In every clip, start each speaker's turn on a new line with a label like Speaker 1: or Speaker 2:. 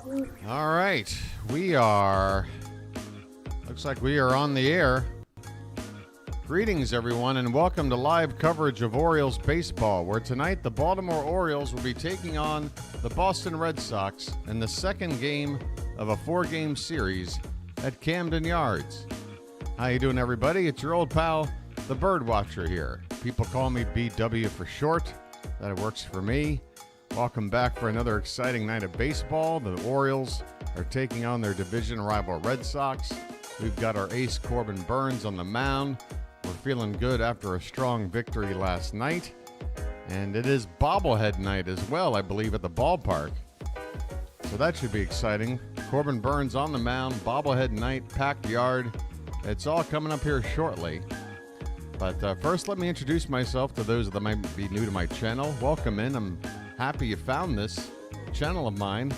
Speaker 1: All right, looks like we are on the air. Greetings, everyone, and welcome to live coverage of Orioles baseball, where tonight the Baltimore Orioles will be taking on the Boston Red Sox in the second game of a four-game series at Camden Yards. How you doing, everybody? It's your old pal, the BirdWatcher here. People call me BW for short. That works for me. Welcome back for another exciting night of baseball. The Orioles are taking on their division rival Red Sox. We've got our ace Corbin Burnes on the mound. We're feeling good after a strong victory last night. And it is bobblehead night as well, I believe, at the ballpark. So that should be exciting. Corbin Burnes on the mound, bobblehead night, packed yard. It's all coming up here shortly. But first, let me introduce myself to those that might be new to my channel. Welcome in. I'm happy you found this channel of mine.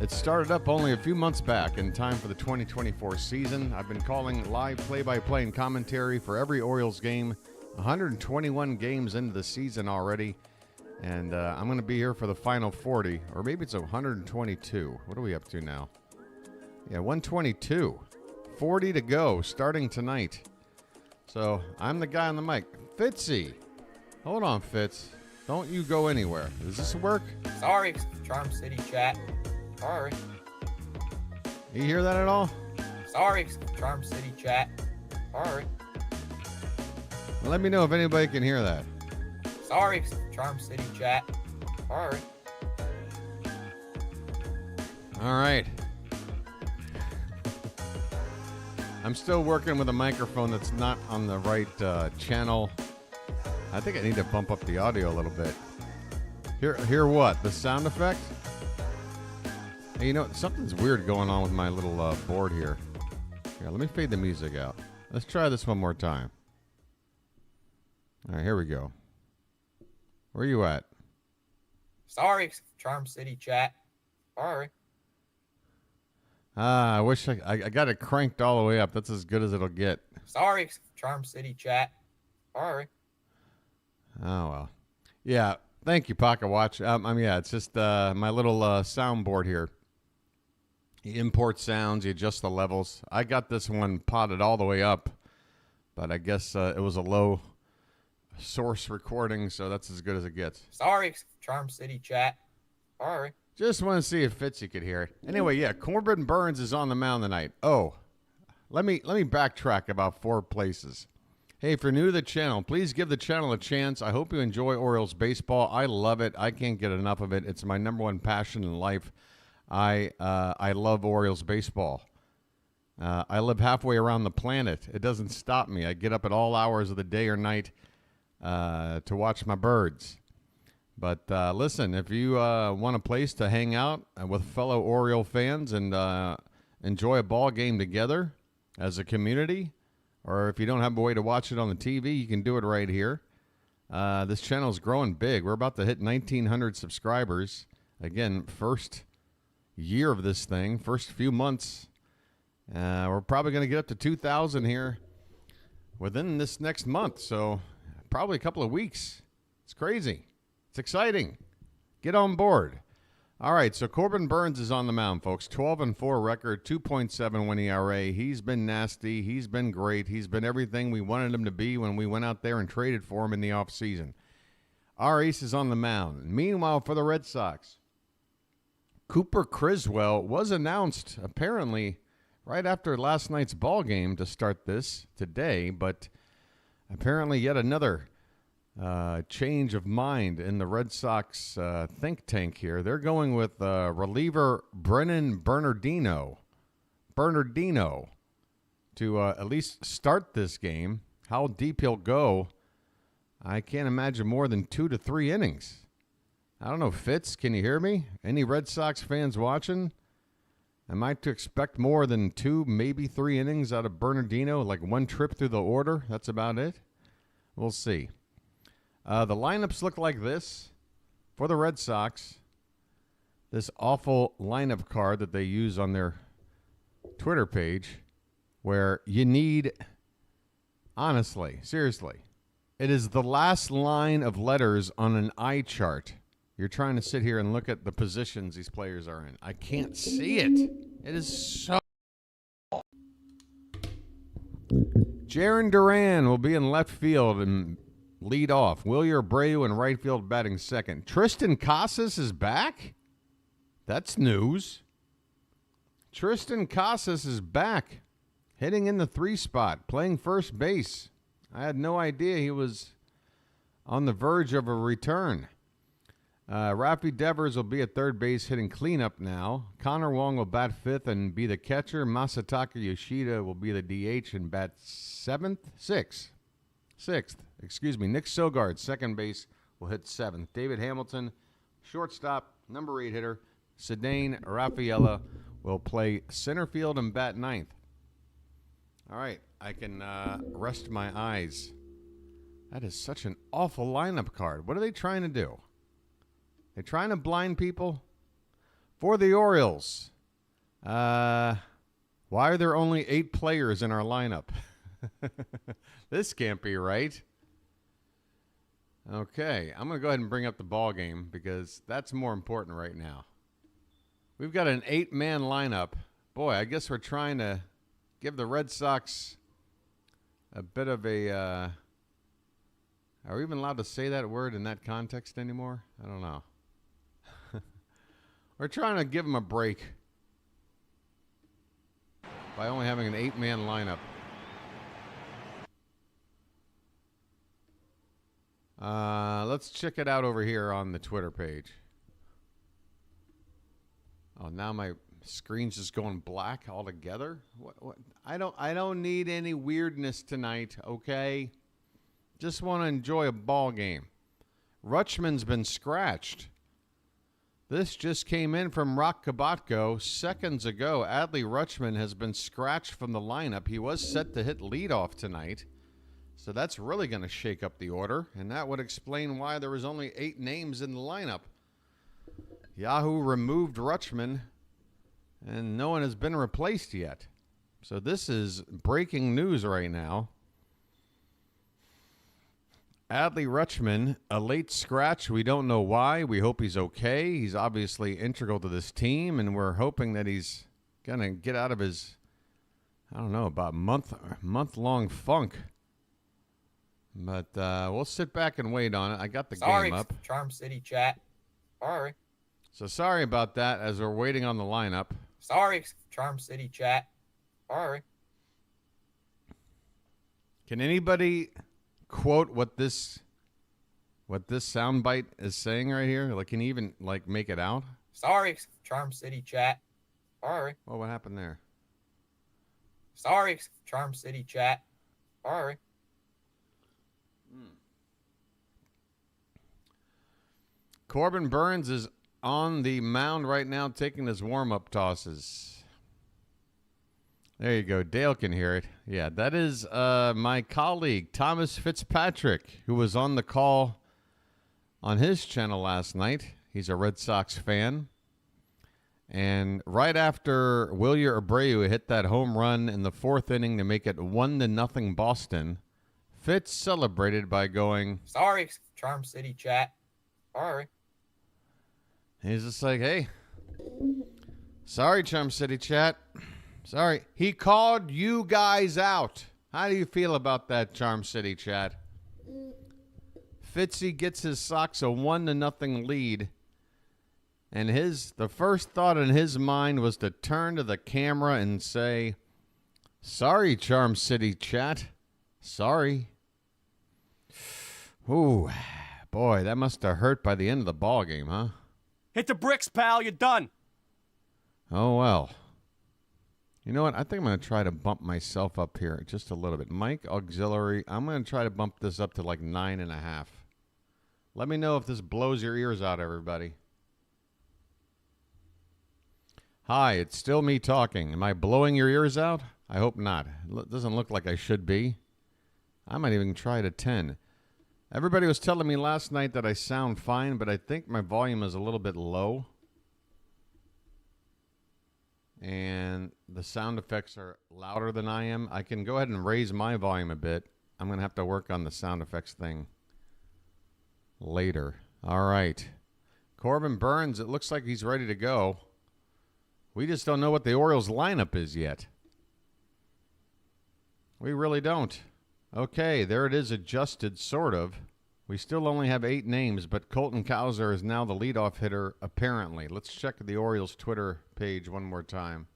Speaker 1: It started up only a few months back in time for the 2024 season. I've been calling live play-by-play and commentary for every Orioles game. 121 games into the season already. And I'm going to be here for the final 40. Or maybe it's 122. What are we up to now? Yeah, 122. 40 to go, starting tonight. So I'm the guy on the mic. Fitzy. Hold on, Fitz. Don't you go anywhere. Does this work?
Speaker 2: Sorry, Charm City chat. Sorry.
Speaker 1: You hear that at all?
Speaker 2: Sorry, Charm City chat. Sorry.
Speaker 1: Let me know if anybody can hear that.
Speaker 2: Sorry, Charm City chat. Sorry.
Speaker 1: All right. I'm still working with a microphone that's not on the right channel. I think I need to bump up the audio a little bit. Hear what? The sound effect? Hey, you know, something's weird going on with my little board here. Here, let me fade the music out. Let's try this one more time. All right, here we go. Where are you at?
Speaker 2: Sorry, Charm City chat. Sorry.
Speaker 1: I wish I got it cranked all the way up. That's as good as it'll get.
Speaker 2: Sorry, Charm City chat. Sorry.
Speaker 1: Oh, well. Yeah, thank you, Pocket Watch. Yeah, it's just my little soundboard here. You import sounds, you adjust the levels. I got this one potted all the way up, but I guess it was a low source recording, so that's as good as it gets.
Speaker 2: Sorry, Charm City chat. Sorry.
Speaker 1: Just want to see if Fitzy could hear it. Anyway, yeah, Corbin Burnes is on the mound tonight. Oh, let me backtrack about 4 places. Hey, if you're new to the channel, please give the channel a chance. I hope you enjoy Orioles baseball. I love it. I can't get enough of it. It's my number one passion in life. I love Orioles baseball. I live halfway around the planet. It doesn't stop me. I get up at all hours of the day or night to watch my birds. But listen, if you want a place to hang out with fellow Oriole fans and enjoy a ball game together as a community, or if you don't have a way to watch it on the TV, you can do it right here. This channel is growing big. We're about to hit 1,900 subscribers. Again, first year of this thing, first few months. We're probably going to get up to 2,000 here within this next month, so probably a couple of weeks. It's crazy. It's exciting. Get on board. All right, so Corbin Burnes is on the mound, folks. 12-4 record, 2.7 win ERA. He's been nasty. He's been great. He's been everything we wanted him to be when we went out there and traded for him in the offseason. Our ace is on the mound. Meanwhile, for the Red Sox, Cooper Criswell was announced apparently right after last night's ball game to start this today, but apparently yet another change of mind in the Red Sox think tank here. They're going with reliever Brennan Bernardino to at least start this game. How deep he'll go, I can't imagine more than 2 to 3 innings. I don't know, Fitz, can you hear me? Any Red Sox fans watching? Am I to expect more than 2, maybe 3 innings out of Bernardino, like 1 trip through the order? That's about it. We'll see. The lineups look like this for the Red Sox. This awful lineup card that they use on their Twitter page, where you need, honestly, seriously, it is the last line of letters on an eye chart. You're trying to sit here and look at the positions these players are in. I can't see it. It is so... Jarren Duran will be in left field and lead off. Wilyer Abreu in right field batting second. Tristan Casas is back? That's news. Tristan Casas is back, hitting in the 3 spot, playing first base. I had no idea he was on the verge of a return. Rafi Devers will be at third base hitting cleanup now. Connor Wong will bat fifth and be the catcher. Masataka Yoshida will be the DH and bat sixth. Nick Sogard, second base, will hit seventh. David Hamilton, shortstop, number 8 hitter. Cedane Rafaela will play center field and bat ninth. All right, I can rest my eyes. That is such an awful lineup card. What are they trying to do? They're trying to blind people? For the Orioles, why are there only 8 players in our lineup? This can't be right. Okay, I'm going to go ahead and bring up the ball game because that's more important right now. We've got an 8-man lineup. Boy, I guess we're trying to give the Red Sox a bit of a... are we even allowed to say that word in that context anymore? I don't know. We're trying to give them a break by only having an 8-man lineup. Let's check it out over here on the Twitter page. Oh, now my screen's just going black altogether. What? I don't need any weirdness tonight, okay? Just want to enjoy a ball game. Rutschman's been scratched. This just came in from Rock Kabatko seconds ago. Adley Rutschman has been scratched from the lineup. He was set to hit leadoff tonight. So that's really going to shake up the order. And that would explain why there was only 8 names in the lineup. Yahoo removed Rutschman, and no one has been replaced yet. So this is breaking news right now. Adley Rutschman, a late scratch. We don't know why. We hope he's okay. He's obviously integral to this team, and we're hoping that he's going to get out of his, I don't know, about month-long funk. But we'll sit back and wait on it. I got the game up.
Speaker 2: Charm City chat. Sorry.
Speaker 1: So sorry about that as we're waiting on the lineup.
Speaker 2: Sorry, Charm City chat. Sorry.
Speaker 1: Can anybody quote what this soundbite is saying right here? Like, can you even make it out?
Speaker 2: Sorry, Charm City chat. Sorry.
Speaker 1: Well, what happened there?
Speaker 2: Sorry, Charm City chat. Sorry.
Speaker 1: Corbin Burnes is on the mound right now taking his warm-up tosses. There you go. Dale can hear it. Yeah, that is my colleague, Thomas Fitzpatrick, who was on the call on his channel last night. He's a Red Sox fan. And right after Wilyer Abreu hit that home run in the 4th inning to make it 1-0 Boston, Fitz celebrated by going,
Speaker 2: Sorry, Charm City chat. Sorry.
Speaker 1: He's just like, hey, sorry, Charm City chat. Sorry. He called you guys out. How do you feel about that, Charm City chat? Fitzy gets his Sox a 1-0 lead. And the first thought in his mind was to turn to the camera and say, sorry, Charm City chat. Sorry. Ooh, boy, that must have hurt by the end of the ball game, huh?
Speaker 3: Hit the bricks, pal. You're done.
Speaker 1: Oh, well. You know what? I think I'm going to try to bump myself up here just a little bit. Mic auxiliary. I'm going to try to bump this up to like 9.5. Let me know if this blows your ears out, everybody. Hi, it's still me talking. Am I blowing your ears out? I hope not. It doesn't look like I should be. I might even try to 10. Everybody was telling me last night that I sound fine, but I think my volume is a little bit low. And the sound effects are louder than I am. I can go ahead and raise my volume a bit. I'm going to have to work on the sound effects thing later. All right. Corbin Burnes, it looks like he's ready to go. We just don't know what the Orioles lineup is yet. We really don't. Okay, there it is adjusted, sort of. We still only have 8 names, but Colton Cowser is now the leadoff hitter, apparently. Let's check the Orioles Twitter page one more time.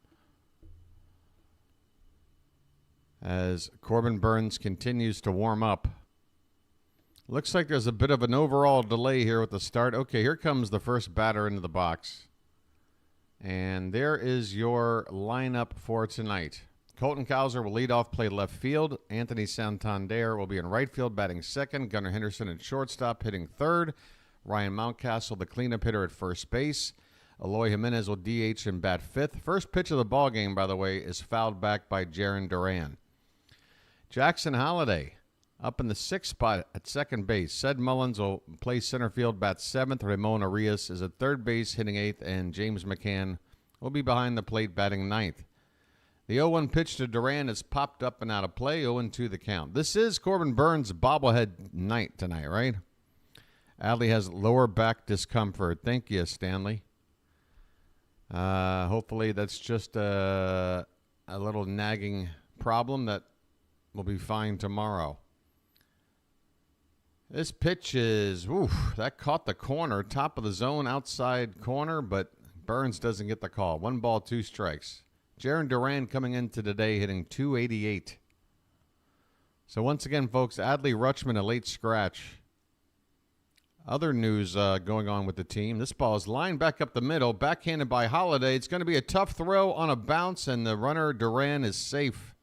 Speaker 1: As Corbin Burnes continues to warm up. Looks like there's a bit of an overall delay here with the start. Okay, here comes the first batter into the box. And there is your lineup for tonight. Colton Cowser will lead off, play left field. Anthony Santander will be in right field, batting second. Gunnar Henderson at shortstop, hitting third. Ryan Mountcastle, the cleanup hitter, at first base. Eloy Jimenez will DH and bat fifth. First pitch of the ball game, by the way, is fouled back by Jarren Duran. Jackson Holliday up in the 6th spot at second base. Ced Mullins will play center field, bat 7th. Ramon Arias is at third base, hitting 8th. And James McCann will be behind the plate, batting 9th. The 0-1 pitch to Duran has popped up and out of play. 0-2 the count. This is Corbin Burnes' bobblehead night tonight, right? Adley has lower back discomfort. Thank you, Stanley. Hopefully that's just a little nagging problem that will be fine tomorrow. This pitch is, that caught the corner, top of the zone, outside corner, but Burnes doesn't get the call. 1 ball, 2 strikes. Jarren Duran coming into today hitting .288. So once again, folks, Adley Rutschman a late scratch. Other news going on with the team. This ball is lined back up the middle, backhanded by Holliday. It's going to be a tough throw on a bounce, and the runner Duran is safe.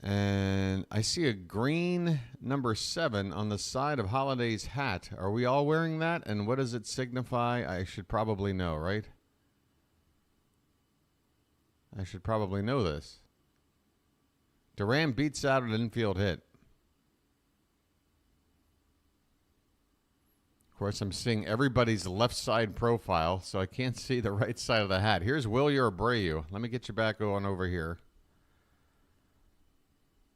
Speaker 1: And I see a green number 7 on the side of Holliday's hat. Are we all wearing that? And what does it signify? I should probably know, right? I should probably know this. Duran beats out an infield hit. Of course, I'm seeing everybody's left side profile, so I can't see the right side of the hat. Here's Wilyer Abreu. Let me get you back on over here.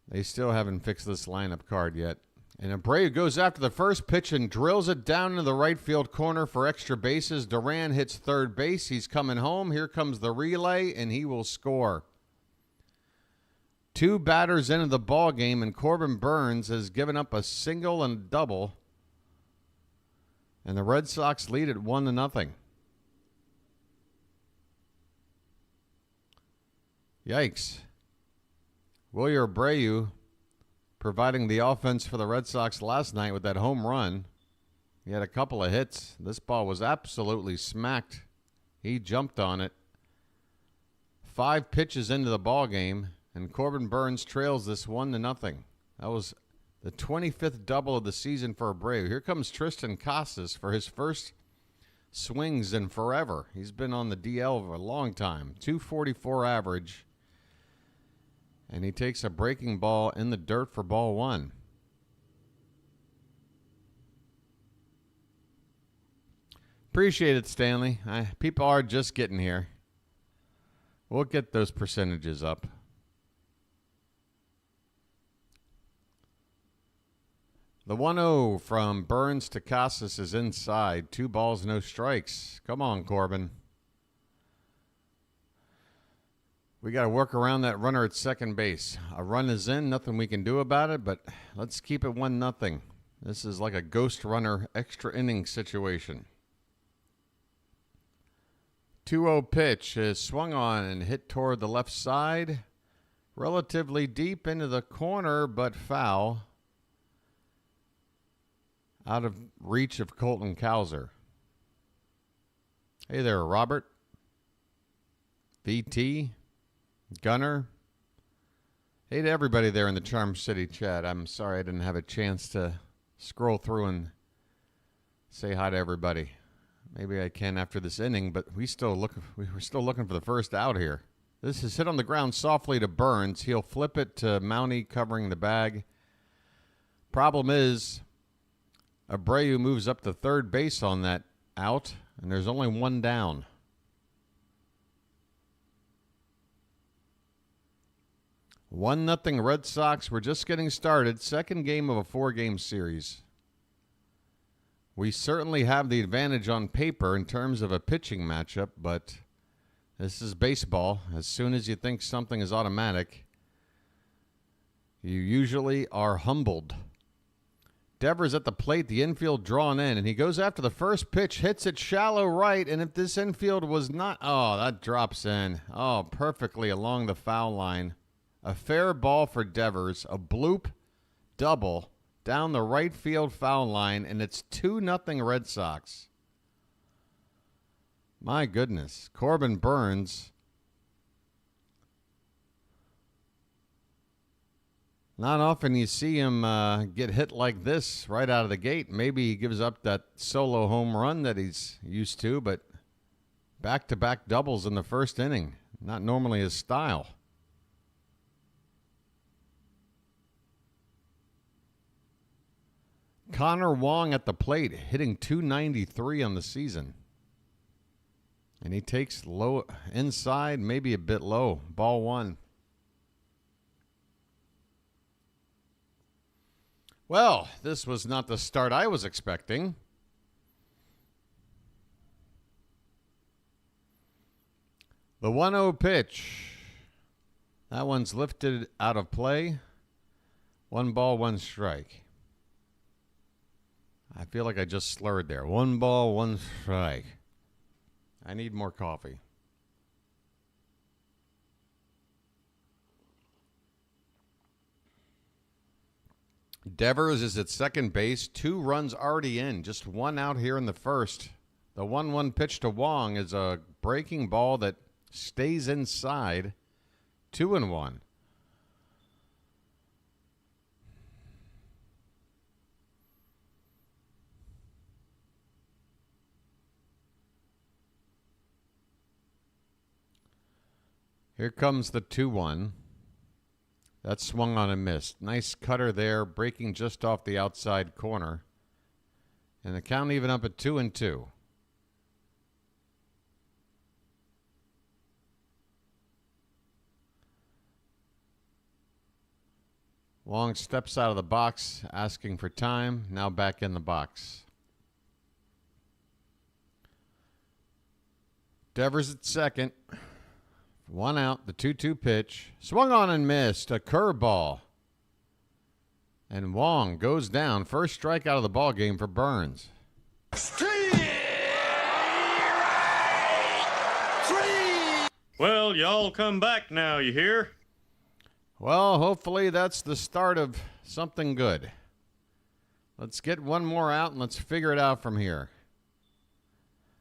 Speaker 1: They still haven't fixed this lineup card yet. And Abreu goes after the first pitch and drills it down into the right field corner for extra bases. Duran hits third base. He's coming home. Here comes the relay, and he will score. 2 batters into the ball game, and Corbin Burnes has given up a single and a double. And the Red Sox lead at 1-0. Yikes. Wilyer Abreu providing the offense for the Red Sox last night with that home run. He had a couple of hits. This ball was absolutely smacked. He jumped on it. 5 pitches into the ball game, and Corbin Burnes trails this 1-0. That was the 25th double of the season for Abreu. Here comes Tristan Casas for his first swings in forever. He's been on the DL for a long time. .244 average. And he takes a breaking ball in the dirt for ball 1. Appreciate it, Stanley. People are just getting here. We'll get those percentages up. The 1-0 from Burnes to Casas is inside. 2 balls, no strikes. Come on, Corbin. We got to work around that runner at second base. A run is in, nothing we can do about it, but let's keep it 1-0. This is like a ghost runner extra inning situation. 2-0 pitch is swung on and hit toward the left side. Relatively deep into the corner, but foul. Out of reach of Colton Cowser. Hey there, Robert. VT. Gunnar. Hey to everybody there in the Charm City chat. I'm sorry I didn't have a chance to scroll through and say hi to everybody. Maybe I can after this inning, but we're still looking for the first out here. This is hit on the ground softly to Burnes. He'll flip it to Mountie covering the bag. Problem is, Abreu moves up to third base on that out, and there's only 1 down. One nothing Red Sox. We're just getting started. Second game of a 4-game series. We certainly have the advantage on paper in terms of a pitching matchup, but this is baseball. As soon as you think something is automatic, you usually are humbled. Devers at the plate, the infield drawn in, and he goes after the first pitch, hits it shallow right, and if this infield was not, oh, that drops in. Oh, perfectly along the foul line. A fair ball for Devers, a bloop double down the right field foul line, and it's 2-0 Red Sox. My goodness. Corbin Burnes. Not often you see him get hit like this right out of the gate. Maybe he gives up that solo home run that he's used to, but back-to-back doubles in the first inning. Not normally his style. Connor Wong at the plate, hitting .293 on the season. And he takes low inside, maybe a bit low. Ball one. Well, this was not the start I was expecting. The 1-0 pitch. That one's lifted out of play. 1 ball, 1 strike. I feel like I just slurred there. 1 ball, 1 strike. I need more coffee. Devers is at second base. 2 runs already in. Just 1 out here in the first. The 1-1 pitch to Wong is a breaking ball that stays inside. 2-1. Here comes the 2-1. That swung on and missed. Nice cutter there, breaking just off the outside corner. And the count even up at 2-2. Wong steps out of the box, asking for time. Now back in the box. Devers at second. 1 out, the 2-2 pitch. Swung on and missed. A curveball. And Wong goes down. First strikeout of the ball game for Burnes.
Speaker 4: Well, y'all come back now, you hear?
Speaker 1: Well, hopefully that's the start of something good. Let's get one more out and let's figure it out from here.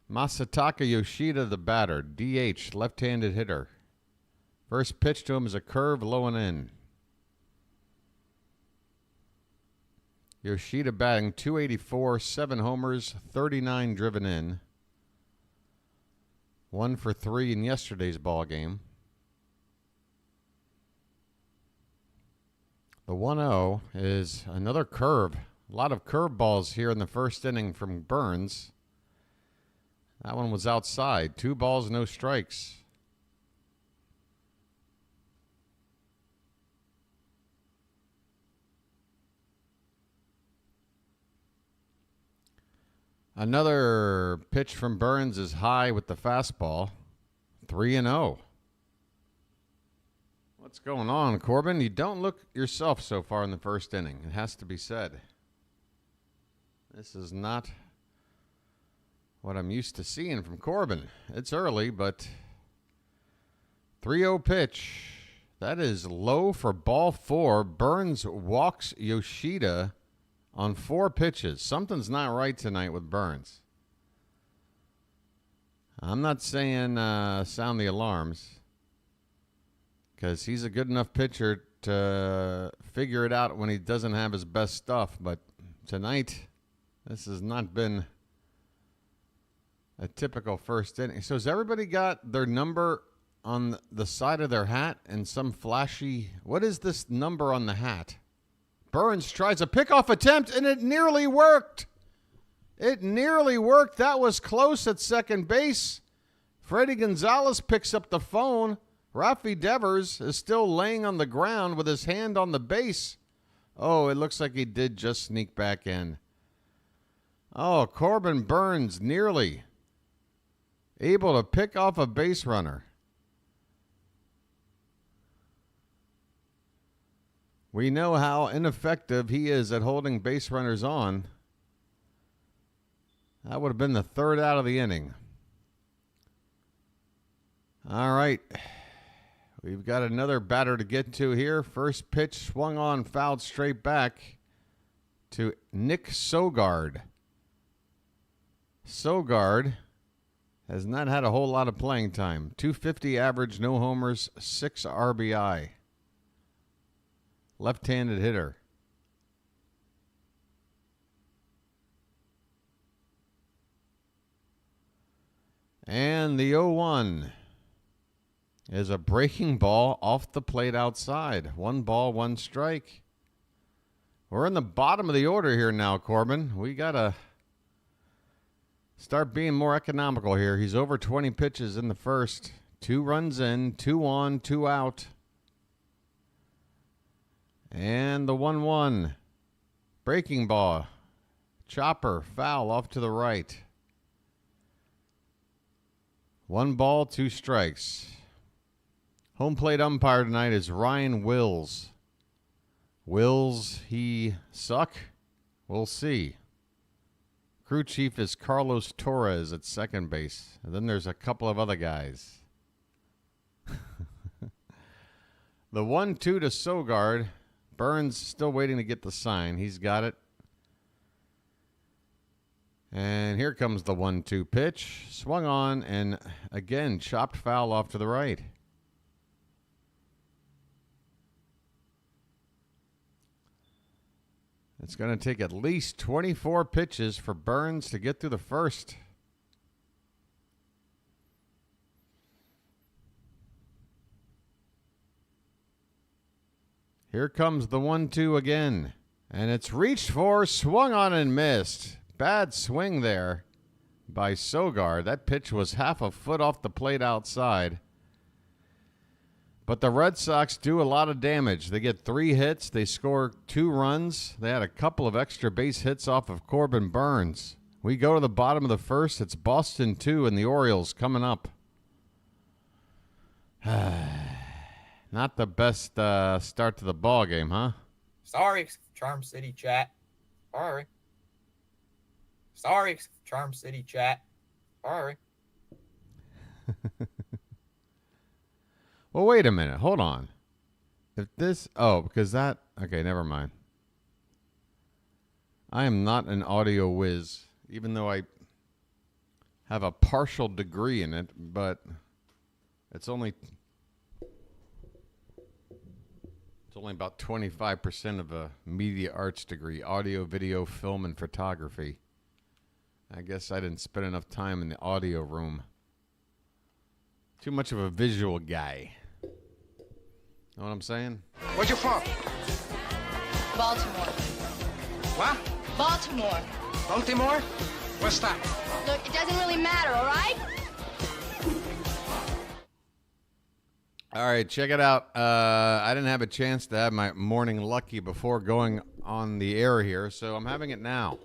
Speaker 1: Masataka Yoshida, the batter. DH, left-handed hitter. First pitch to him is a curve low and in. Yoshida batting .284, 7 homers, 39 driven in. 1 for 3 in yesterday's ball game. The 1-0 is another curve. A lot of curveballs here in the first inning from Burnes. That one was outside. 2 balls, no strikes. Another pitch from Burnes is high with the fastball. 3-0. What's going on, Corbin? You don't look yourself so far in the first inning. It has to be said. This is not what I'm used to seeing from Corbin. It's early, but 3-0 pitch. That is low for ball 4. Burnes walks Yoshida on 4 pitches. Something's not right tonight with Burnes. I'm not saying sound the alarms, because he's a good enough pitcher to figure it out when he doesn't have his best stuff. But tonight, this has not been a typical first inning. So has everybody got their number on the side of their hat and some flashy... What is this number on the hat? Burnes tries a pickoff attempt, and it nearly worked. It nearly worked. That was close at second base. Freddie Gonzalez picks up the phone. Rafi Devers is still laying on the ground with his hand on the base. Oh, it looks like he did just sneak back in. Oh, Corbin Burnes nearly able to pick off a base runner. We know how ineffective he is at holding base runners on. That would have been the third out of the inning. All right. We've got another batter to get to here. First pitch swung on, fouled straight back to Nick Sogard. Sogard has not had a whole lot of playing time. 250 average, no homers, 6 RBI. Left-handed hitter. And the 0-1 is a breaking ball off the plate outside. 1 ball, 1 strike. We're in the bottom of the order here now, Corbin. We got to start being more economical here. He's over 20 pitches in the first. 2 runs in, 2 on, 2 out. And the 1-1. Breaking ball. Chopper, foul off to the right. 1 ball, 2 strikes. Home plate umpire tonight is Ryan Wills. Wills he suck? We'll see. Crew chief is Carlos Torres at second base. And then there's a couple of other guys. The 1-2 to Sogard. Burnes still waiting to get the sign. He's got it. And here comes the 1-2 pitch. Swung on and again chopped foul off to the right. It's going to take at least 24 pitches for Burnes to get through the first. Here comes the 1-2 again. And it's reached for, swung on and missed. Bad swing there by Sogard. That pitch was half a foot off the plate outside. But the Red Sox do a lot of damage. They get 3 hits. They score 2 runs. They had a couple of extra base hits off of Corbin Burnes. We go to the bottom of the first. It's Boston 2 and the Orioles coming up. Not the best start to the ball game, huh?
Speaker 2: Sorry, Charm City chat. Sorry. Sorry, Charm City chat. Sorry.
Speaker 1: Well, wait a minute. Hold on. If this... Oh, because that... Okay, never mind. I am not an audio whiz, even though I have a partial degree in it, but it's only about 25% of a media arts degree, audio, video, film, and photography. I guess I didn't spend enough time in the audio room. Too much of a visual guy. Know what I'm saying?
Speaker 5: Where you from?
Speaker 6: Baltimore.
Speaker 5: What?
Speaker 6: Baltimore.
Speaker 5: Baltimore? What's that?
Speaker 6: Look, it doesn't really matter, all right?
Speaker 1: All right, check it out. I didn't have a chance to have my morning lucky before going on the air here, so I'm having it now.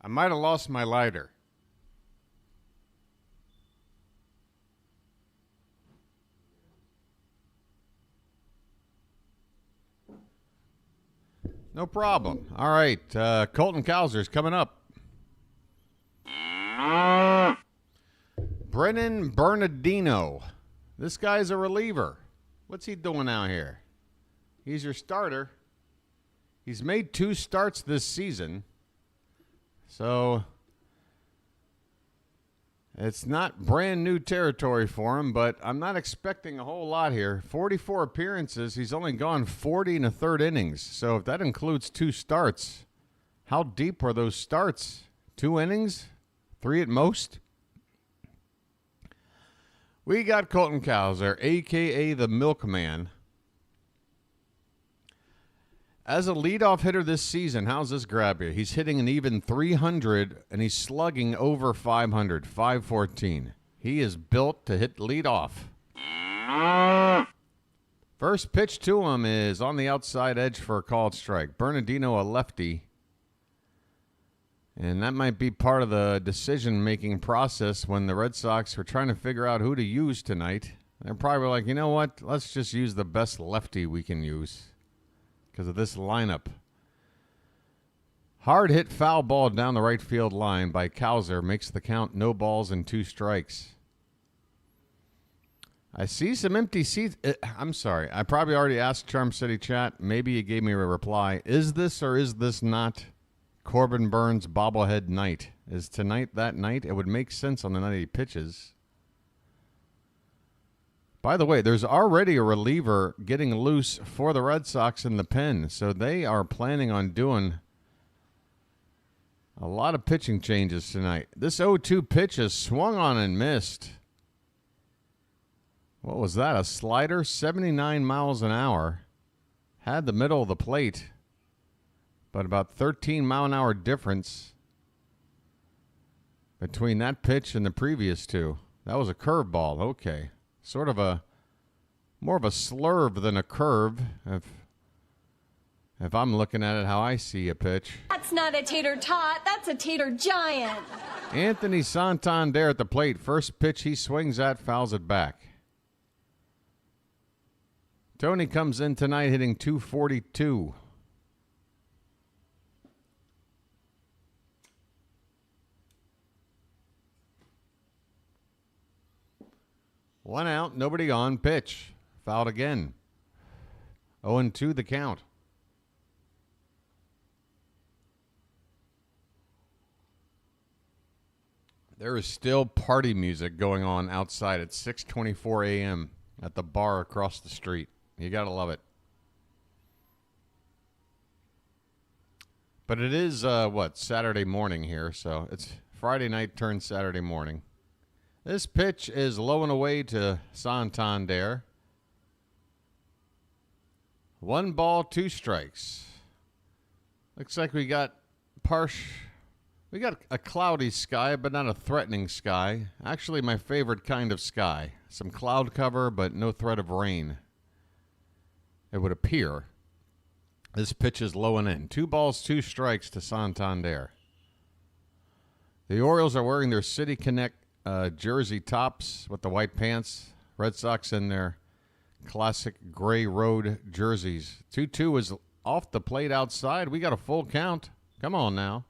Speaker 1: I might have lost my lighter. No problem. All right, Colton Cowser's coming up. Brennan Bernardino. This guy's a reliever. What's he doing out here? He's your starter. He's made 2 starts this season. So it's not brand new territory for him, but I'm not expecting a whole lot here. 44 appearances. He's only gone 40 in the 3rd innings. So if that includes 2 starts, how deep were those starts? 2 innings? 3 at most? We got Colton Cowser, a.k.a. the Milkman. As a leadoff hitter this season, how's this grab you? He's hitting an even 300, and he's slugging over 500, 514. He is built to hit leadoff. First pitch to him is on the outside edge for a called strike. Bernardino, a lefty. And that might be part of the decision-making process when the Red Sox were trying to figure out who to use tonight. They're probably like, you know what? Let's just use the best lefty we can use because of this lineup. Hard hit foul ball down the right field line by Cowser makes the count no balls and 2 strikes. I see some empty seats. I'm sorry. I probably already asked Charm City Chat. Maybe you gave me a reply. Is this or is this not Corbin Burnes bobblehead night? Is tonight that night? It would make sense on the night he pitches. By the way, there's already a reliever getting loose for the Red Sox in the pen, so they are planning on doing a lot of pitching changes tonight. This 0-2 pitch is swung on and missed. What was that? A slider? 79 miles an hour. Had the middle of the plate, but about 13 mile an hour difference between that pitch and the previous two. That was a curveball. Okay. Sort of a more of a slurve than a curve, if I'm looking at it how I see a pitch.
Speaker 7: That's not a tater tot, that's a tater giant.
Speaker 1: Anthony Santander at the plate. First pitch he swings at, fouls it back. Tony comes in tonight hitting .242. One out, nobody on. Pitch. Fouled again. 0-2 the count. There is still party music going on outside at 6:24 a.m. at the bar across the street. You got to love it. But it is, Saturday morning here, so it's Friday night turned Saturday morning. This pitch is low and away to Santander. 1 ball, 2 strikes. Looks like we got a cloudy sky, but not a threatening sky. Actually, my favorite kind of sky. Some cloud cover, but no threat of rain. It would appear. This pitch is low and in. 2 balls, 2 strikes to Santander. The Orioles are wearing their City Connect jersey tops with the white pants. Red Sox in their classic gray road jerseys. 2-2 is off the plate outside. We got a full count. Come on now.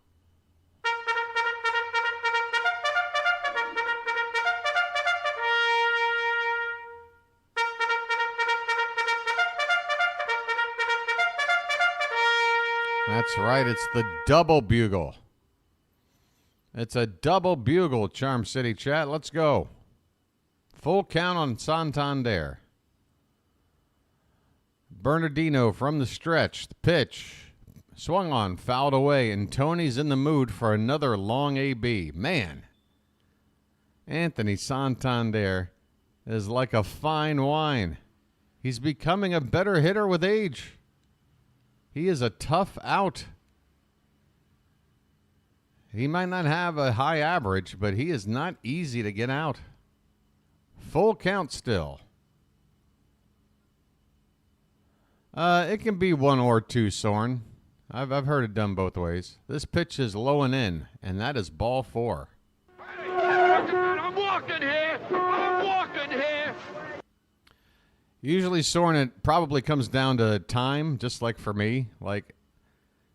Speaker 1: That's right. It's the double bugle. It's a double bugle, Charm City Chat. Let's go. Full count on Santander. Bernardino from the stretch. The pitch. Swung on, fouled away, and Tony's in the mood for another long AB. Man, Anthony Santander is like a fine wine. He's becoming a better hitter with age. He is a tough out. He might not have a high average, but he is not easy to get out. Full count still. It can be 1 or 2, Soren. I've heard it done both ways. This pitch is low and in, and that is ball 4.
Speaker 5: I'm walking here. I'm walking here.
Speaker 1: Usually, Soren, it probably comes down to time, just like for me. Like,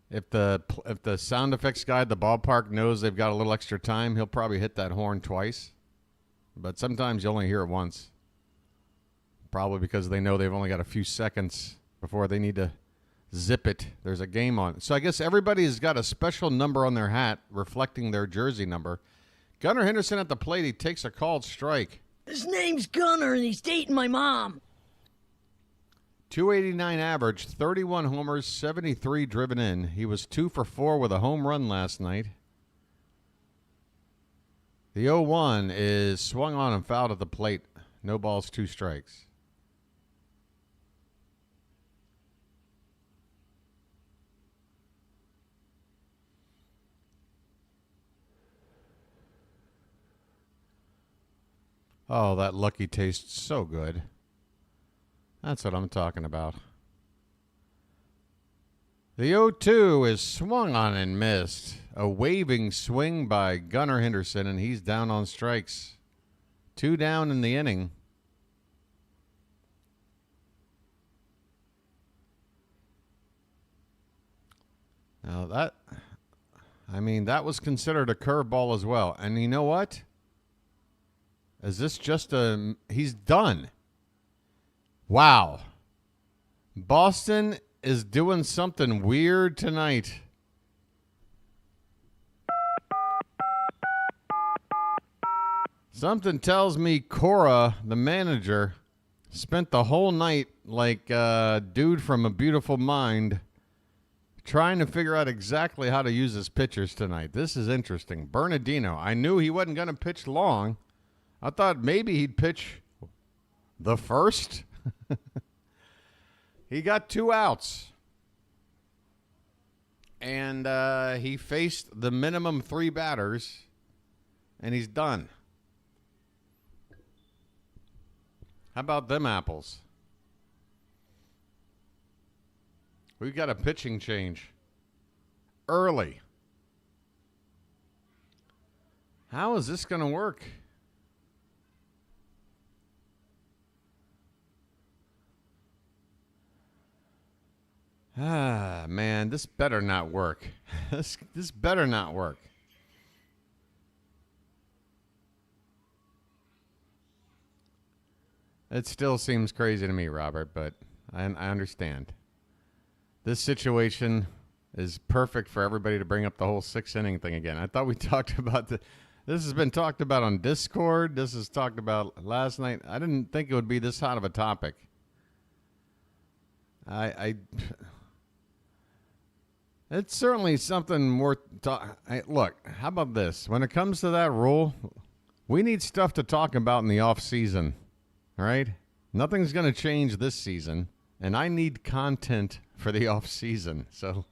Speaker 1: if the sound effects guy at the ballpark knows they've got a little extra time, he'll probably hit that horn twice. But sometimes you only hear it once. Probably because they know they've only got a few seconds before they need to zip it. There's a game on. So I guess everybody's got a special number on their hat reflecting their jersey number. Gunnar Henderson at the plate. He takes a called strike.
Speaker 8: His name's Gunnar, and he's dating my mom.
Speaker 1: 289 average, 31 homers, 73 driven in. He was 2 for 4 with a home run last night. The 0-1 is swung on and fouled at the plate. No balls, 2 strikes. Oh, that Lucky tastes so good. That's what I'm talking about. The 0-2 is swung on and missed. A waving swing by Gunnar Henderson, and he's down on strikes. 2 down in the inning. Now that was considered a curveball as well. And you know what? Is this just he's done. Wow. Boston is doing something weird tonight. Something tells me Cora, the manager, spent the whole night like a dude from A Beautiful Mind trying to figure out exactly how to use his pitchers tonight. This is interesting. Bernardino, I knew he wasn't going to pitch long. I thought maybe he'd pitch the first. He got 2 outs. And he faced the minimum 3 batters, and he's done. How about them apples? We've got a pitching change. Early. How is this going to work? Ah, man, this better not work. This better not work. It still seems crazy to me, Robert, but I understand. This situation is perfect for everybody to bring up the whole 6-inning thing again. I thought we talked about this has been talked about on Discord. This is talked about last night. I didn't think it would be this hot of a topic. It's certainly something worth look, how about this? When it comes to that rule, we need stuff to talk about in the off season. All right? Nothing's going to change this season, and I need content for the off season. So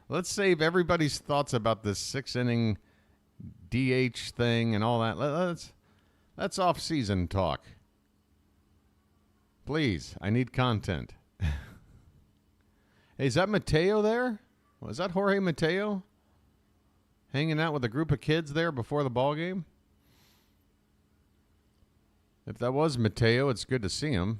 Speaker 1: let's save everybody's thoughts about this 6-inning DH thing and all that. Let's off season talk. Please, I need content. Hey, is that Mateo there? Was that Jorge Mateo hanging out with a group of kids there before the ball game? If that was Mateo, it's good to see him.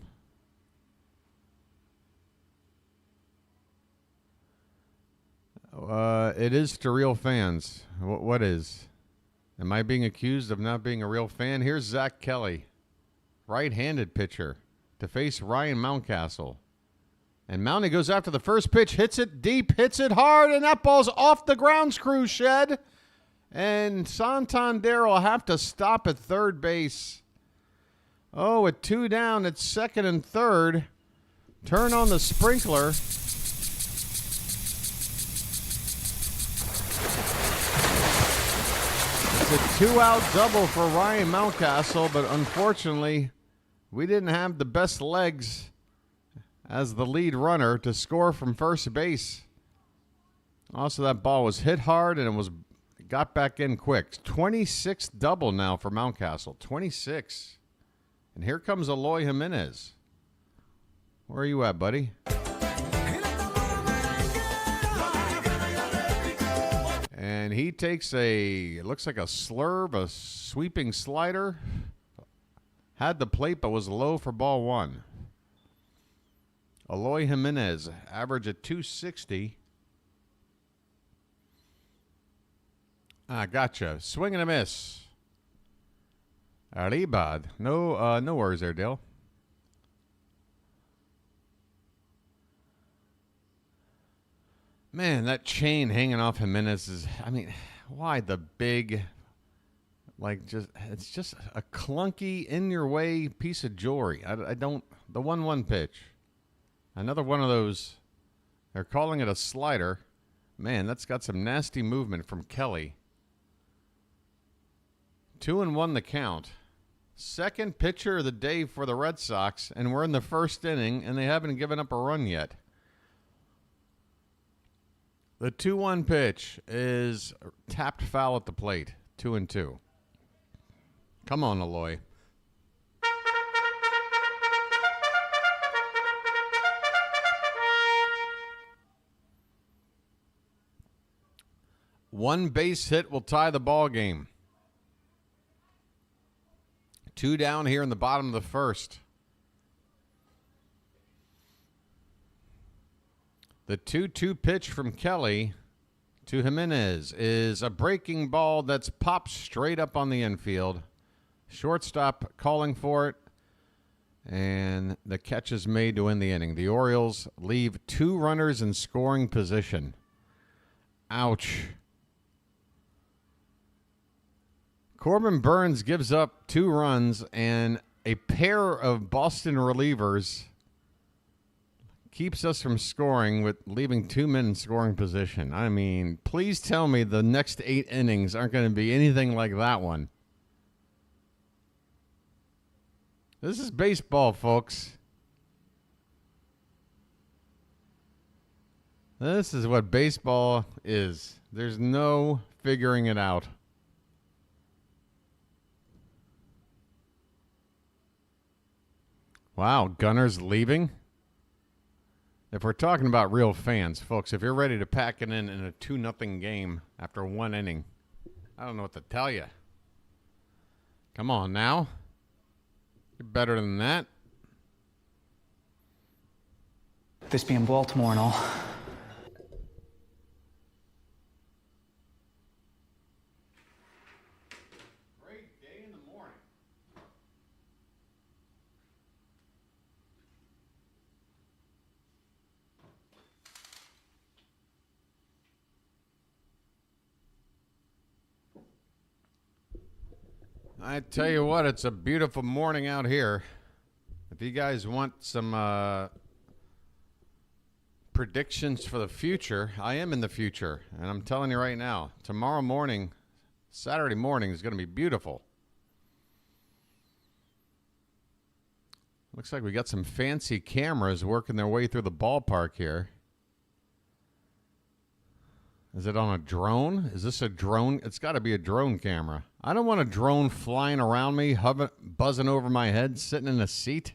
Speaker 1: It is to real fans. What is? Am I being accused of not being a real fan? Here's Zach Kelly, right-handed pitcher, to face Ryan Mountcastle. And Mounty goes after the first pitch, hits it deep, hits it hard, and that ball's off the ground screw shed. And Santander will have to stop at third base. Oh, with 2 down, it's second and third. Turn on the sprinkler. It's a 2-out double for Ryan Mountcastle, but unfortunately, we didn't have the best legs as the lead runner to score from first base. Also, that ball was hit hard and it got back in quick. 26th double now for Mountcastle. 26. And here comes Eloy Jimenez. Where are you at, buddy? And he takes it looks like a slurve, a sweeping slider. Had the plate, but was low for ball 1. Eloy Jimenez, average at 260. Gotcha. Swing and a miss. Arribad. No worries there, Dale. Man, that chain hanging off Jimenez is, why the big, it's just a clunky, in-your-way piece of jewelry. The 1-1 pitch. Another one of those, they're calling it a slider. Man, that's got some nasty movement from Kelly. 2-1 the count. Second pitcher of the day for the Red Sox, and we're in the first inning, and they haven't given up a run yet. The 2-1 pitch is tapped foul at the plate. 2-2. Come on, Eloy. One base hit will tie the ball game. 2 down here in the bottom of the first. The 2-2 pitch from Kelly to Jimenez is a breaking ball that's popped straight up on the infield. Shortstop calling for it, and the catch is made to win the inning. The Orioles leave 2 runners in scoring position. Ouch. Corbin Burnes gives up 2 runs, and a pair of Boston relievers keeps us from scoring with leaving 2 men in scoring position. I mean, please tell me the next 8 innings aren't going to be anything like that one. This is baseball, folks. This is what baseball is. There's no figuring it out. Wow, Gunnar's leaving? If we're talking about real fans, folks, if you're ready to pack it in a 2-0 game after 1 inning, I don't know what to tell you. Come on now. You're better than that.
Speaker 9: This being Baltimore and all.
Speaker 1: Great day in the morning. I tell you what, it's a beautiful morning out here. If you guys want some predictions for the future, I am in the future. And I'm telling you right now, tomorrow morning, Saturday morning, is going to be beautiful. Looks like we got some fancy cameras working their way through the ballpark here. Is it on a drone? Is this a drone? It's got to be a drone camera. I don't want a drone flying around me, buzzing over my head, sitting in a seat.